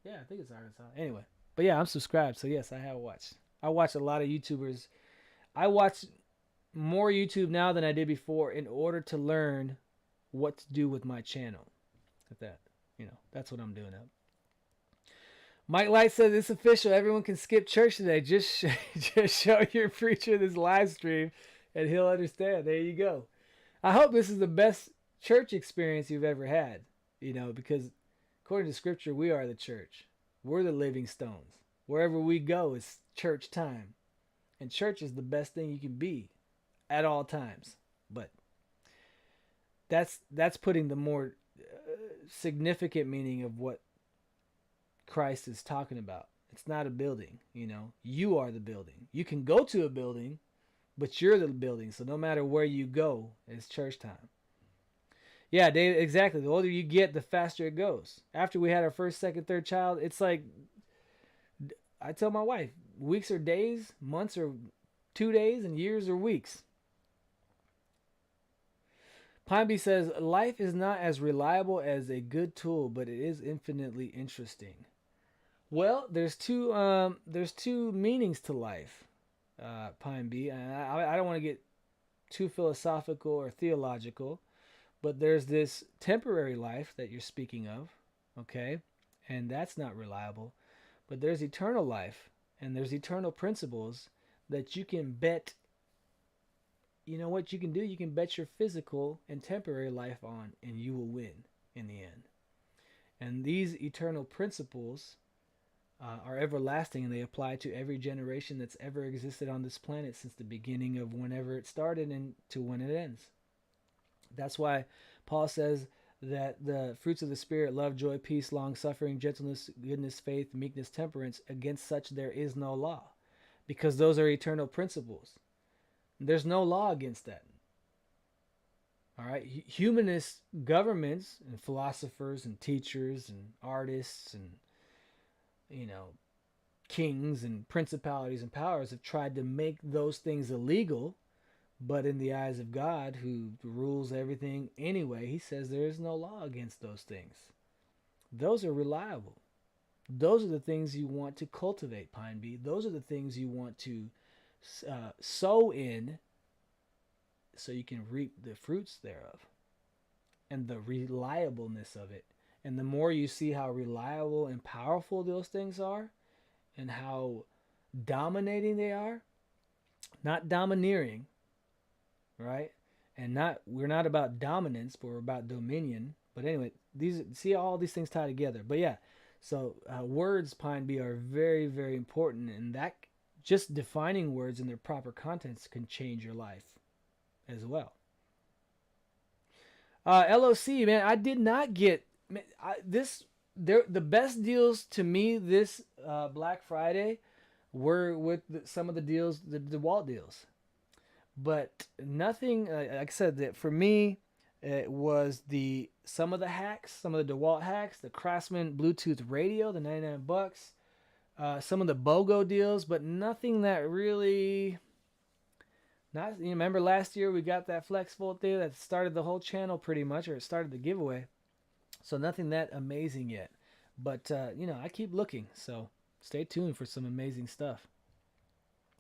Yeah, I think it's Arkansas. Anyway. But yeah, I'm subscribed, so yes, I have watched. I watch a lot of YouTubers. I watch more YouTube now than I did before in order to learn what to do with my channel. At that, that's what I'm doing now. Mike Light says it's official. Everyone can skip church today. Just show your preacher this live stream, and he'll understand. There you go. I hope this is the best church experience you've ever had. Because according to Scripture, we are the church. We're the living stones. Wherever we go, it's church time. And church is the best thing you can be at all times. But that's putting the more significant meaning of what Christ is talking about. It's not a building, You are the building. You can go to a building, but you're the building. So no matter where you go, it's church time. Yeah, David, exactly. The older you get, the faster it goes. After we had our first, second, third child, it's like, I tell my wife, weeks are days, months are 2 days, and years are weeks. Pineby says, life is not as reliable as a good tool, but it is infinitely interesting. Well, there's two meanings to life, Pineby. I don't want to get too philosophical or theological, but there's this temporary life that you're speaking of, okay? And that's not reliable. But there's eternal life, and there's eternal principles that you can bet. You know what you can do? You can bet your physical and temporary life on, and you will win in the end. And these eternal principles are everlasting, and they apply to every generation that's ever existed on this planet since the beginning of whenever it started and to when it ends. That's why Paul says that the fruits of the Spirit, love, joy, peace, long-suffering, gentleness, goodness, faith, meekness, temperance, against such there is no law. Because those are eternal principles. There's no law against that. All right? Humanist governments and philosophers and teachers and artists and, kings and principalities and powers have tried to make those things illegal. But in the eyes of God, who rules everything anyway, he says there is no law against those things. Those are reliable. Those are the things you want to cultivate, Pineby. Those are the things you want to sow in so you can reap the fruits thereof. And the reliableness of it. And the more you see how reliable and powerful those things are, and how dominating they are, not domineering, right? And we're not about dominance, but we're about dominion. But anyway, see all these things tie together. But yeah, so words, Pineby, are very, very important, and just defining words in their proper context can change your life as well. LOC, man, I did not get the best deals to me this Black Friday were with some of the deals, the DeWALT deals, but nothing. Like I said, that for me, it was some of the hacks, some of the DeWALT hacks, the Craftsman Bluetooth radio, the $99, some of the BOGO deals, but nothing that really. Not, you remember last year we got that Flex Volt there that started the whole channel pretty much, or it started the giveaway. So nothing that amazing yet, but I keep looking. So stay tuned for some amazing stuff.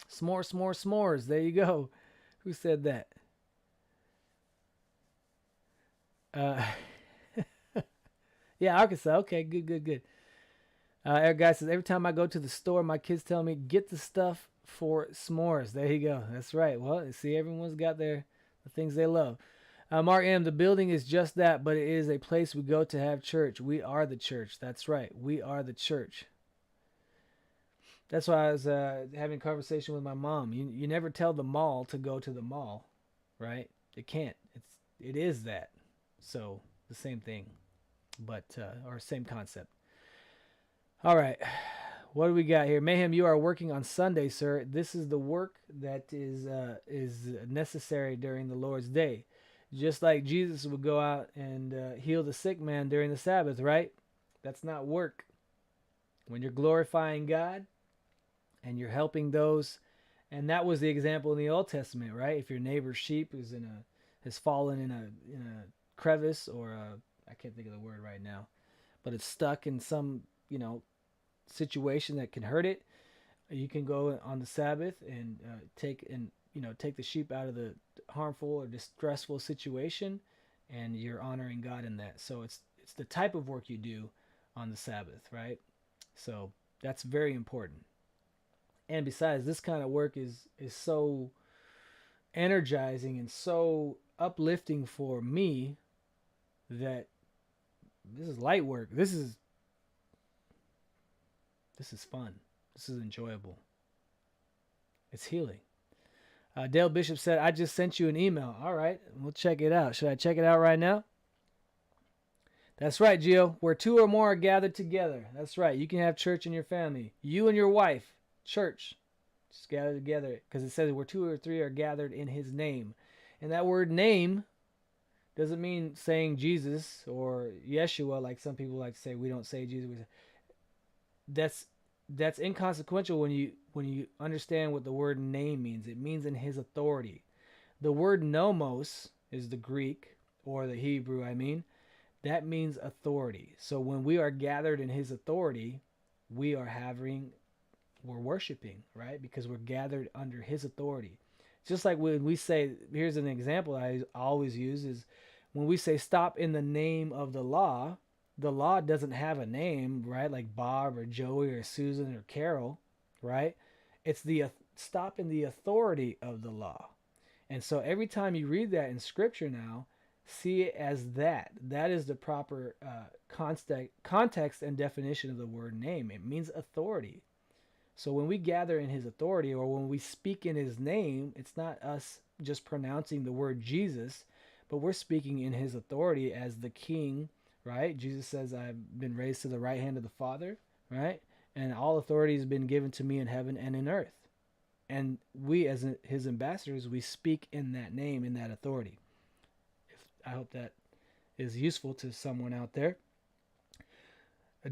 S'mores. There you go. Who said that? Yeah, Arkansas. Okay, good. Eric Guy says, every time I go to the store, my kids tell me, get the stuff for s'mores. There you go. That's right. Well, see, everyone's got the things they love. Mark M, the building is just that, but it is a place we go to have church. We are the church. That's right. We are the church. That's why I was having a conversation with my mom. You never tell the mall to go to the mall, right? It can't. It is that. So the same thing, but or same concept. All right. What do we got here? Mayhem, you are working on Sunday, sir. This is the work that is necessary during the Lord's day. Just like Jesus would go out and heal the sick man during the Sabbath, right? That's not work. When you're glorifying God and you're helping those, and that was the example in the Old Testament, right? If your neighbor's sheep has fallen in a crevice, or I can't think of the word right now, but it's stuck in some situation that can hurt it, you can go on the Sabbath and take the sheep out of the harmful or distressful situation, and you're honoring God in that. So it's the type of work you do on the Sabbath, right? So that's very important. And besides, this kind of work is so energizing and so uplifting for me that this is light work. This is fun. This is enjoyable. It's healing. Dale Bishop said, I just sent you an email. All right, we'll check it out. Should I check it out right now? That's right, Gio. Where two or more are gathered together. That's right. You can have church in your family. You and your wife, church. Just gather together. Because it says where two or three are gathered in his name. And that word name doesn't mean saying Jesus or Yeshua, like some people like to say. We don't say Jesus. That's inconsequential when you understand what the word name means. It means in his authority. The word nomos is the Greek, or the Hebrew, that means authority. So when we are gathered in his authority, we're worshiping, right? Because we're gathered under his authority. Just like when we say, here's an example I always use, is when we say stop in the name of the law doesn't have a name, right? Like Bob or Joey or Susan or Carol, right? It's the stop in the authority of the law. And so every time you read that in scripture now, see it as that. That is the proper context and definition of the word name. It means authority. So when we gather in his authority, or when we speak in his name, it's not us just pronouncing the word Jesus, but we're speaking in his authority as the king, right? Jesus says, I've been raised to the right hand of the Father, right? And all authority has been given to me in heaven and in earth. And we, as his ambassadors, we speak in that name, in that authority. I hope that is useful to someone out there.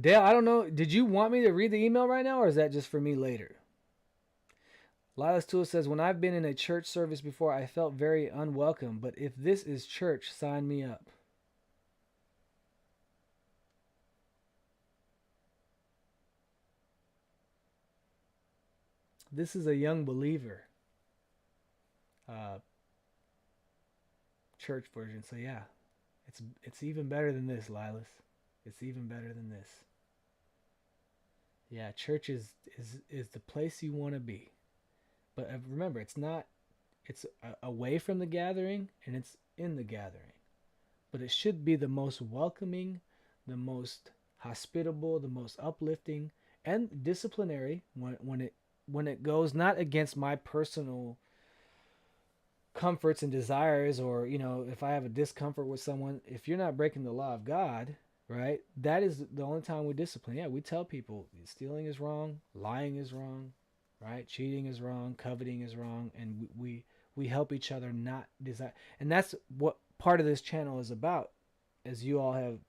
Dale, I don't know. Did you want me to read the email right now, or is that just for me later? Lila's Tool says, when I've been in a church service before, I felt very unwelcome. But if this is church, sign me up. This is a young believer church version. So yeah, it's even better than this, Lilas. It's even better than this. Yeah, church is the place you want to be. But remember, it's away from the gathering, and it's in the gathering. But it should be the most welcoming, the most hospitable, the most uplifting, and disciplinary when when it goes not against my personal comforts and desires, or if I have a discomfort with someone, if you're not breaking the law of God, right, that is the only time we discipline. Yeah, we tell people stealing is wrong, lying is wrong, right, cheating is wrong, coveting is wrong, and we help each other not desire. And that's what part of this channel is about. As you all have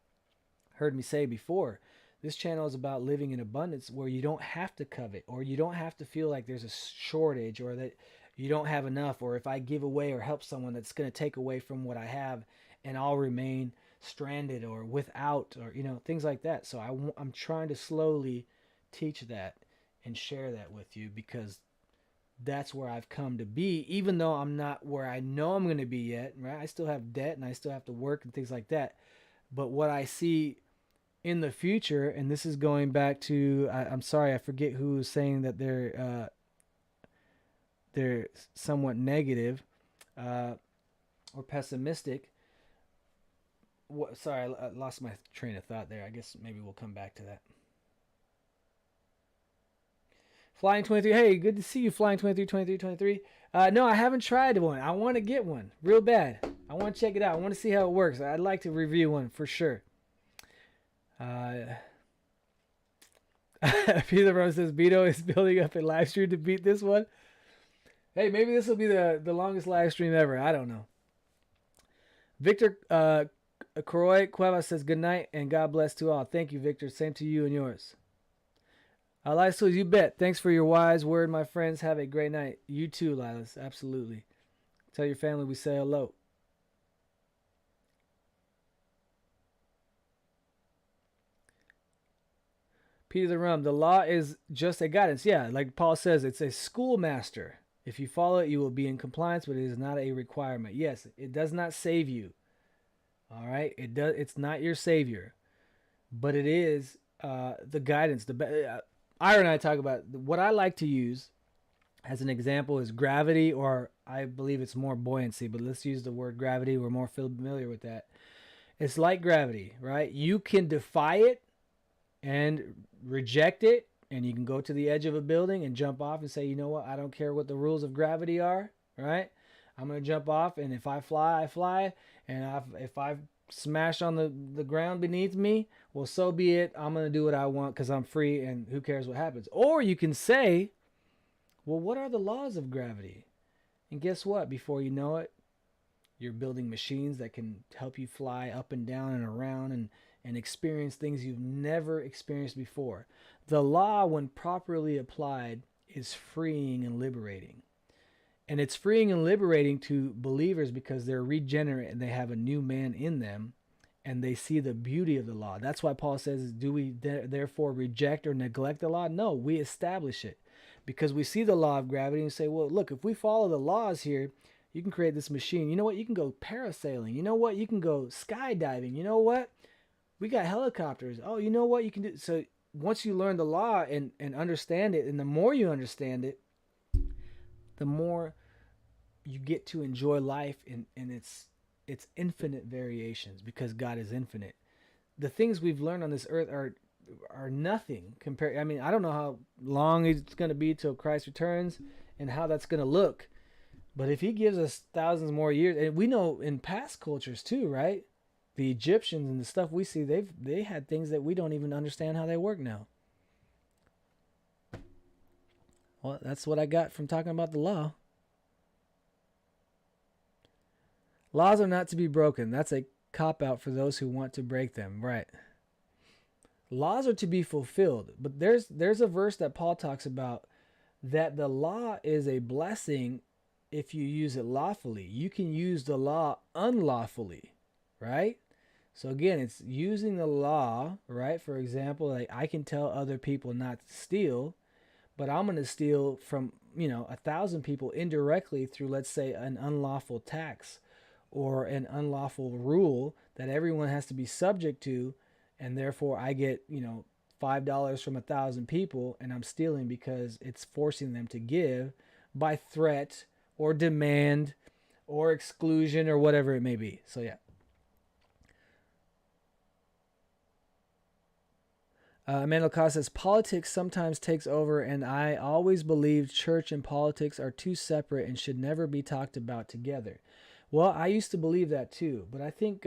heard me say before, this channel is about living in abundance, where you don't have to covet, or you don't have to feel like there's a shortage, or that you don't have enough, or if I give away or help someone, that's going to take away from what I have, and I'll remain stranded or without, or things like that. So I'm trying to slowly teach that and share that with you, because that's where I've come to be, even though I'm not where I know I'm going to be yet, right? I still have debt and I still have to work and things like that. But what I see in the future, and this is going back to, I'm sorry, I forget who was saying that they're somewhat negative or pessimistic. Sorry, I lost my train of thought there. I guess maybe we'll come back to that. Flying 23, hey, good to see you, Flying 23. No, I haven't tried one. I want to get one real bad. I want to check it out. I want to see how it works. I'd like to review one for sure. Peter Rose says Beto is building up a live stream to beat this one. Hey, maybe this will be the longest live stream ever. I don't know. Victor Croy Cueva says good night and God bless to all. Thank you, Victor. Same to you and yours. Lilas, you bet. Thanks for your wise word, my friends. Have a great night. You too, Lilas. Absolutely. Tell your family we say hello. Peter the Rum, the law is just a guidance. Yeah, like Paul says, it's a schoolmaster. If you follow it, you will be in compliance, but it is not a requirement. Yes, it does not save you. All right? It's not your savior. But it is the guidance. Ira and I talk about what I like to use as an example is gravity, or I believe it's more buoyancy, but let's use the word gravity. We're more familiar with that. It's like gravity, right? You can defy it and reject it, and you can go to the edge of a building and jump off and say, you know what? I don't care what the rules of gravity are, right? I'm going to jump off, and if I fly, I fly. And if I smash on the ground beneath me, well, so be it. I'm going to do what I want because I'm free, and who cares what happens. Or you can say, well, what are the laws of gravity? And guess what? Before you know it, you're building machines that can help you fly up and down and around and experience things you've never experienced before. The law, when properly applied, is freeing and liberating. And it's freeing and liberating to believers because they're regenerate and they have a new man in them, and they see the beauty of the law. That's why Paul says, do we therefore reject or neglect the law? No, we establish it because we see the law of gravity and say, well, look, if we follow the laws here, you can create this machine. You know what? You can go parasailing. You know what? You can go skydiving. You know what? We got helicopters. Oh, you know what? You can do. So once you learn the law and understand it, and the more you understand it, the more you get to enjoy life in its infinite variations, because God is infinite. The things we've learned on this earth are nothing compared. I mean, I don't know how long it's going to be till Christ returns and how that's going to look. But if he gives us thousands more years, and we know in past cultures too, right? The Egyptians and the stuff we see, they had things that we don't even understand how they work now. Well, that's what I got from talking about the law. Laws are not to be broken. That's a cop-out for those who want to break them. Right. Laws are to be fulfilled. But there's a verse that Paul talks about that the law is a blessing if you use it lawfully. You can use the law unlawfully, right? So again, it's using the law, right? For example, like I can tell other people not to steal, but I'm going to steal from, 1,000 people indirectly through, let's say, an unlawful tax or an unlawful rule that everyone has to be subject to, and therefore I get, $5 from 1,000 people, and I'm stealing because it's forcing them to give by threat or demand or exclusion or whatever it may be. So yeah. Emmanuel Costa says, politics sometimes takes over, and I always believed church and politics are two separate and should never be talked about together. Well, I used to believe that too, but I think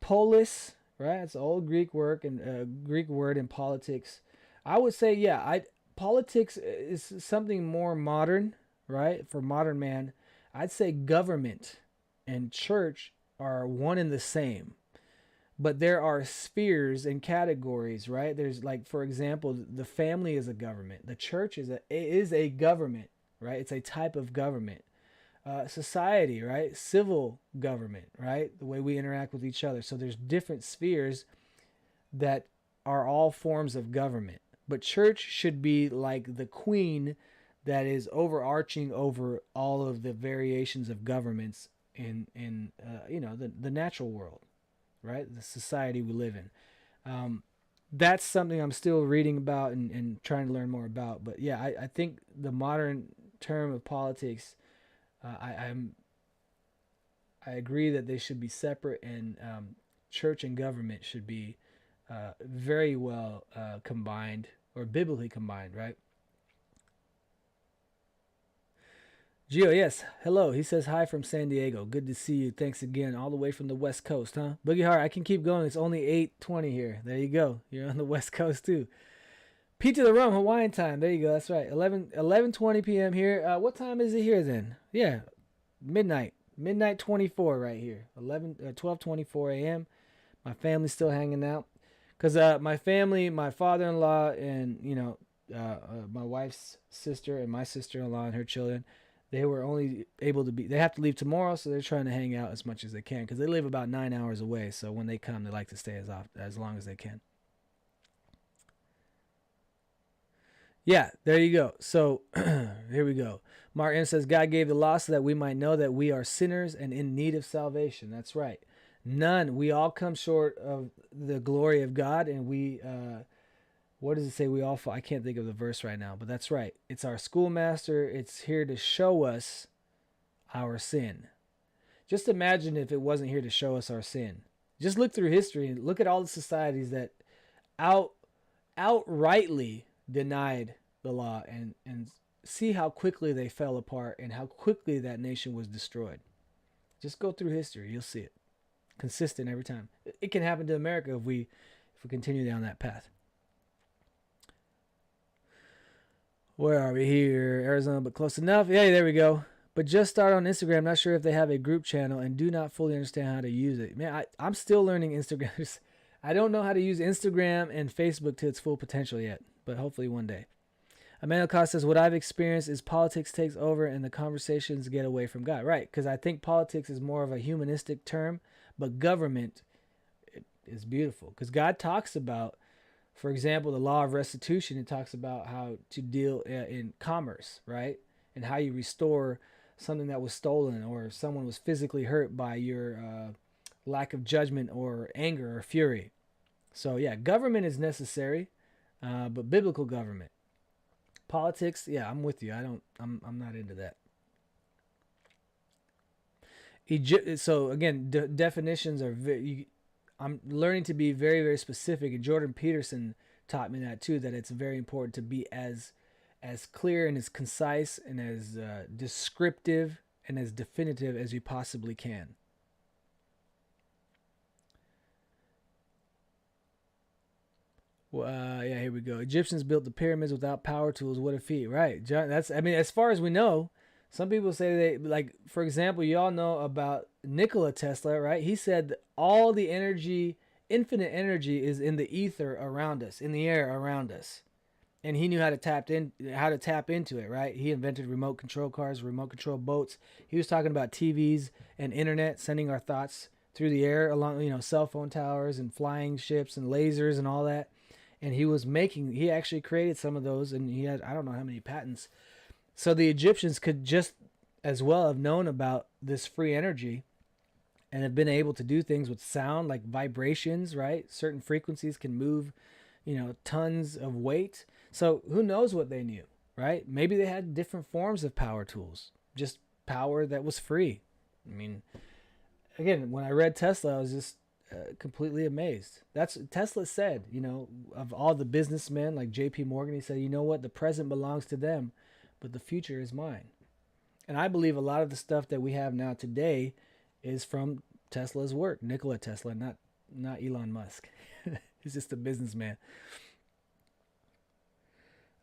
polis, right? It's an old Greek word in politics. I would say, yeah, politics is something more modern, right? For modern man, I'd say government and church are one and the same. But there are spheres and categories, right? There's like, for example, the family is a government. The church is a government, right? It's a type of government. Society, right? Civil government, right? The way we interact with each other. So there's different spheres that are all forms of government. But church should be like the queen that is overarching over all of the variations of governments in the natural world, right? The society we live in. That's something I'm still reading about and trying to learn more about. But yeah, I think the modern term of politics, I agree that they should be separate, and church and government should be very well combined, or biblically combined, right? Gio, yes, hello. He says hi from San Diego. Good to see you. Thanks again, all the way from the West Coast, huh? Boogie Heart, I can keep going. It's only 8:20 here. There you go. You're on the West Coast too. P to the rum, Hawaiian time. There you go. That's right. 11:20 p.m. here. What time is it here then? Yeah, midnight. Midnight 24 right here. 12:24 a.m. My family's still hanging out. Because my family, my father-in-law, and, my wife's sister and my sister-in-law and her children, they were only able to they have to leave tomorrow, so they're trying to hang out as much as they can because they live about 9 hours away. So when they come, they like to stay as long as they can. Yeah, there you go. So here we go. Martin says, God gave the law so that we might know that we are sinners and in need of salvation. That's right. None. We all come short of the glory of God, and we, what does it say? We all fall. I can't think of the verse right now, but that's right. It's our schoolmaster. It's here to show us our sin. Just imagine if it wasn't here to show us our sin. Just look through history and look at all the societies that outrightly denied the law, and see how quickly they fell apart and how quickly that nation was destroyed. Just go through history. You'll see it. Consistent every time. It can happen to America if we continue down that path. Where are we here? Arizona, but close enough. Yeah, there we go. But just start on Instagram. Not sure if they have a group channel and do not fully understand how to use it. Man, I'm still learning Instagram. I don't know how to use Instagram and Facebook to its full potential yet, but hopefully one day. Emmanuel Costa says, what I've experienced is politics takes over and the conversations get away from God. Right, because I think politics is more of a humanistic term, but government is beautiful. Because God talks about, for example, the law of restitution. It talks about how to deal in commerce, right? And how you restore something that was stolen, or someone was physically hurt by your lack of judgment or anger or fury. So yeah, government is necessary, but biblical government. Politics, yeah, I'm with you. I'm not into that. So again, definitions are I'm learning to be very, very specific, and Jordan Peterson taught me that too, that it's very important to be as clear and as concise and as descriptive and as definitive as you possibly can. Yeah, here we go. Egyptians built the pyramids without power tools. What a feat, right? John, as far as we know, some people say they, like, for example, you all know about Nikola Tesla, right? He said all the energy, infinite energy, is in the ether around us, in the air around us, and he knew how to tap into it, right? He invented remote control cars, remote control boats. He was talking about TVs and internet, sending our thoughts through the air along, cell phone towers and flying ships and lasers and all that. And he actually created some of those, and he had, I don't know how many patents. So the Egyptians could just as well have known about this free energy and have been able to do things with sound, like vibrations, right? Certain frequencies can move, tons of weight. So who knows what they knew, right? Maybe they had different forms of power tools, just power that was free. I mean, again, when I read Tesla, completely amazed. That's Tesla said, you know, of all the businessmen like J.P. Morgan, he said, you know what, the present belongs to them, but the future is mine. And I believe a lot of the stuff that we have now today is from Tesla's work. Nikola Tesla, not Elon Musk. He's just a businessman.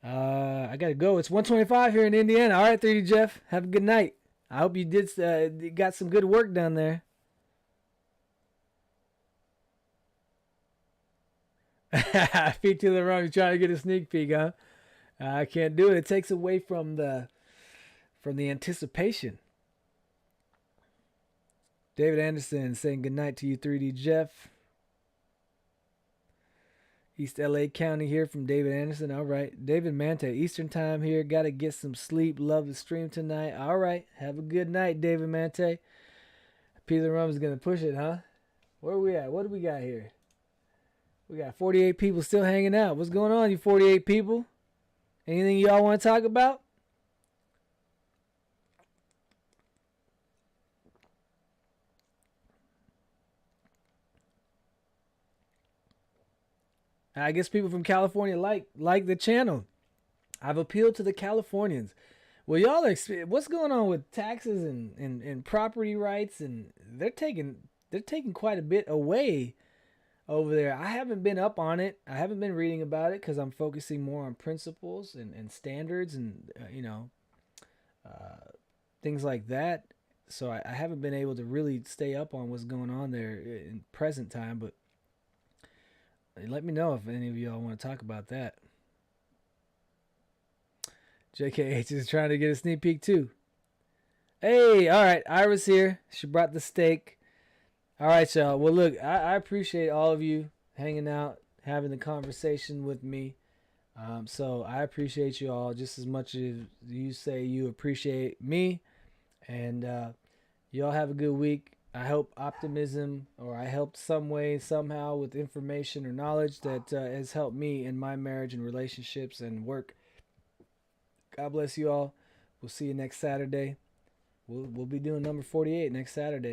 I gotta go. It's 1:25 here in Indiana. All right, 3D Jeff. Have a good night. I hope you got some good work done there. Feet to the wrong. You're trying to get a sneak peek, huh? I can't do it. It takes away from the anticipation. David Anderson saying good night to you, 3D Jeff. East LA County here from David Anderson. All right. David Mante, Eastern time here. Got to get some sleep. Love the stream tonight. All right. Have a good night, David Mante. Peter Rum is going to push it, huh? Where are we at? What do we got here? We got 48 people still hanging out. What's going on, you 48 people? Anything y'all want to talk about? I guess people from California like the channel. I've appealed to the Californians. Well, y'all are, what's going on with taxes and property rights, and they're taking quite a bit away over there. I haven't been up on it. I haven't been reading about it because I'm focusing more on principles and standards and things like that. So I haven't been able to really stay up on what's going on there in present time, but let me know if any of y'all want to talk about that. JKH is trying to get a sneak peek too. Hey, all right, Iris here. She brought the steak. All right, y'all. Well, look, I appreciate all of you hanging out, having the conversation with me. So I appreciate you all just as much as you say you appreciate me. And y'all have a good week. I hope optimism, or I helped some way, somehow with information or knowledge that has helped me in my marriage and relationships and work. God bless you all. We'll see you next Saturday. We'll be doing number 48 next Saturday.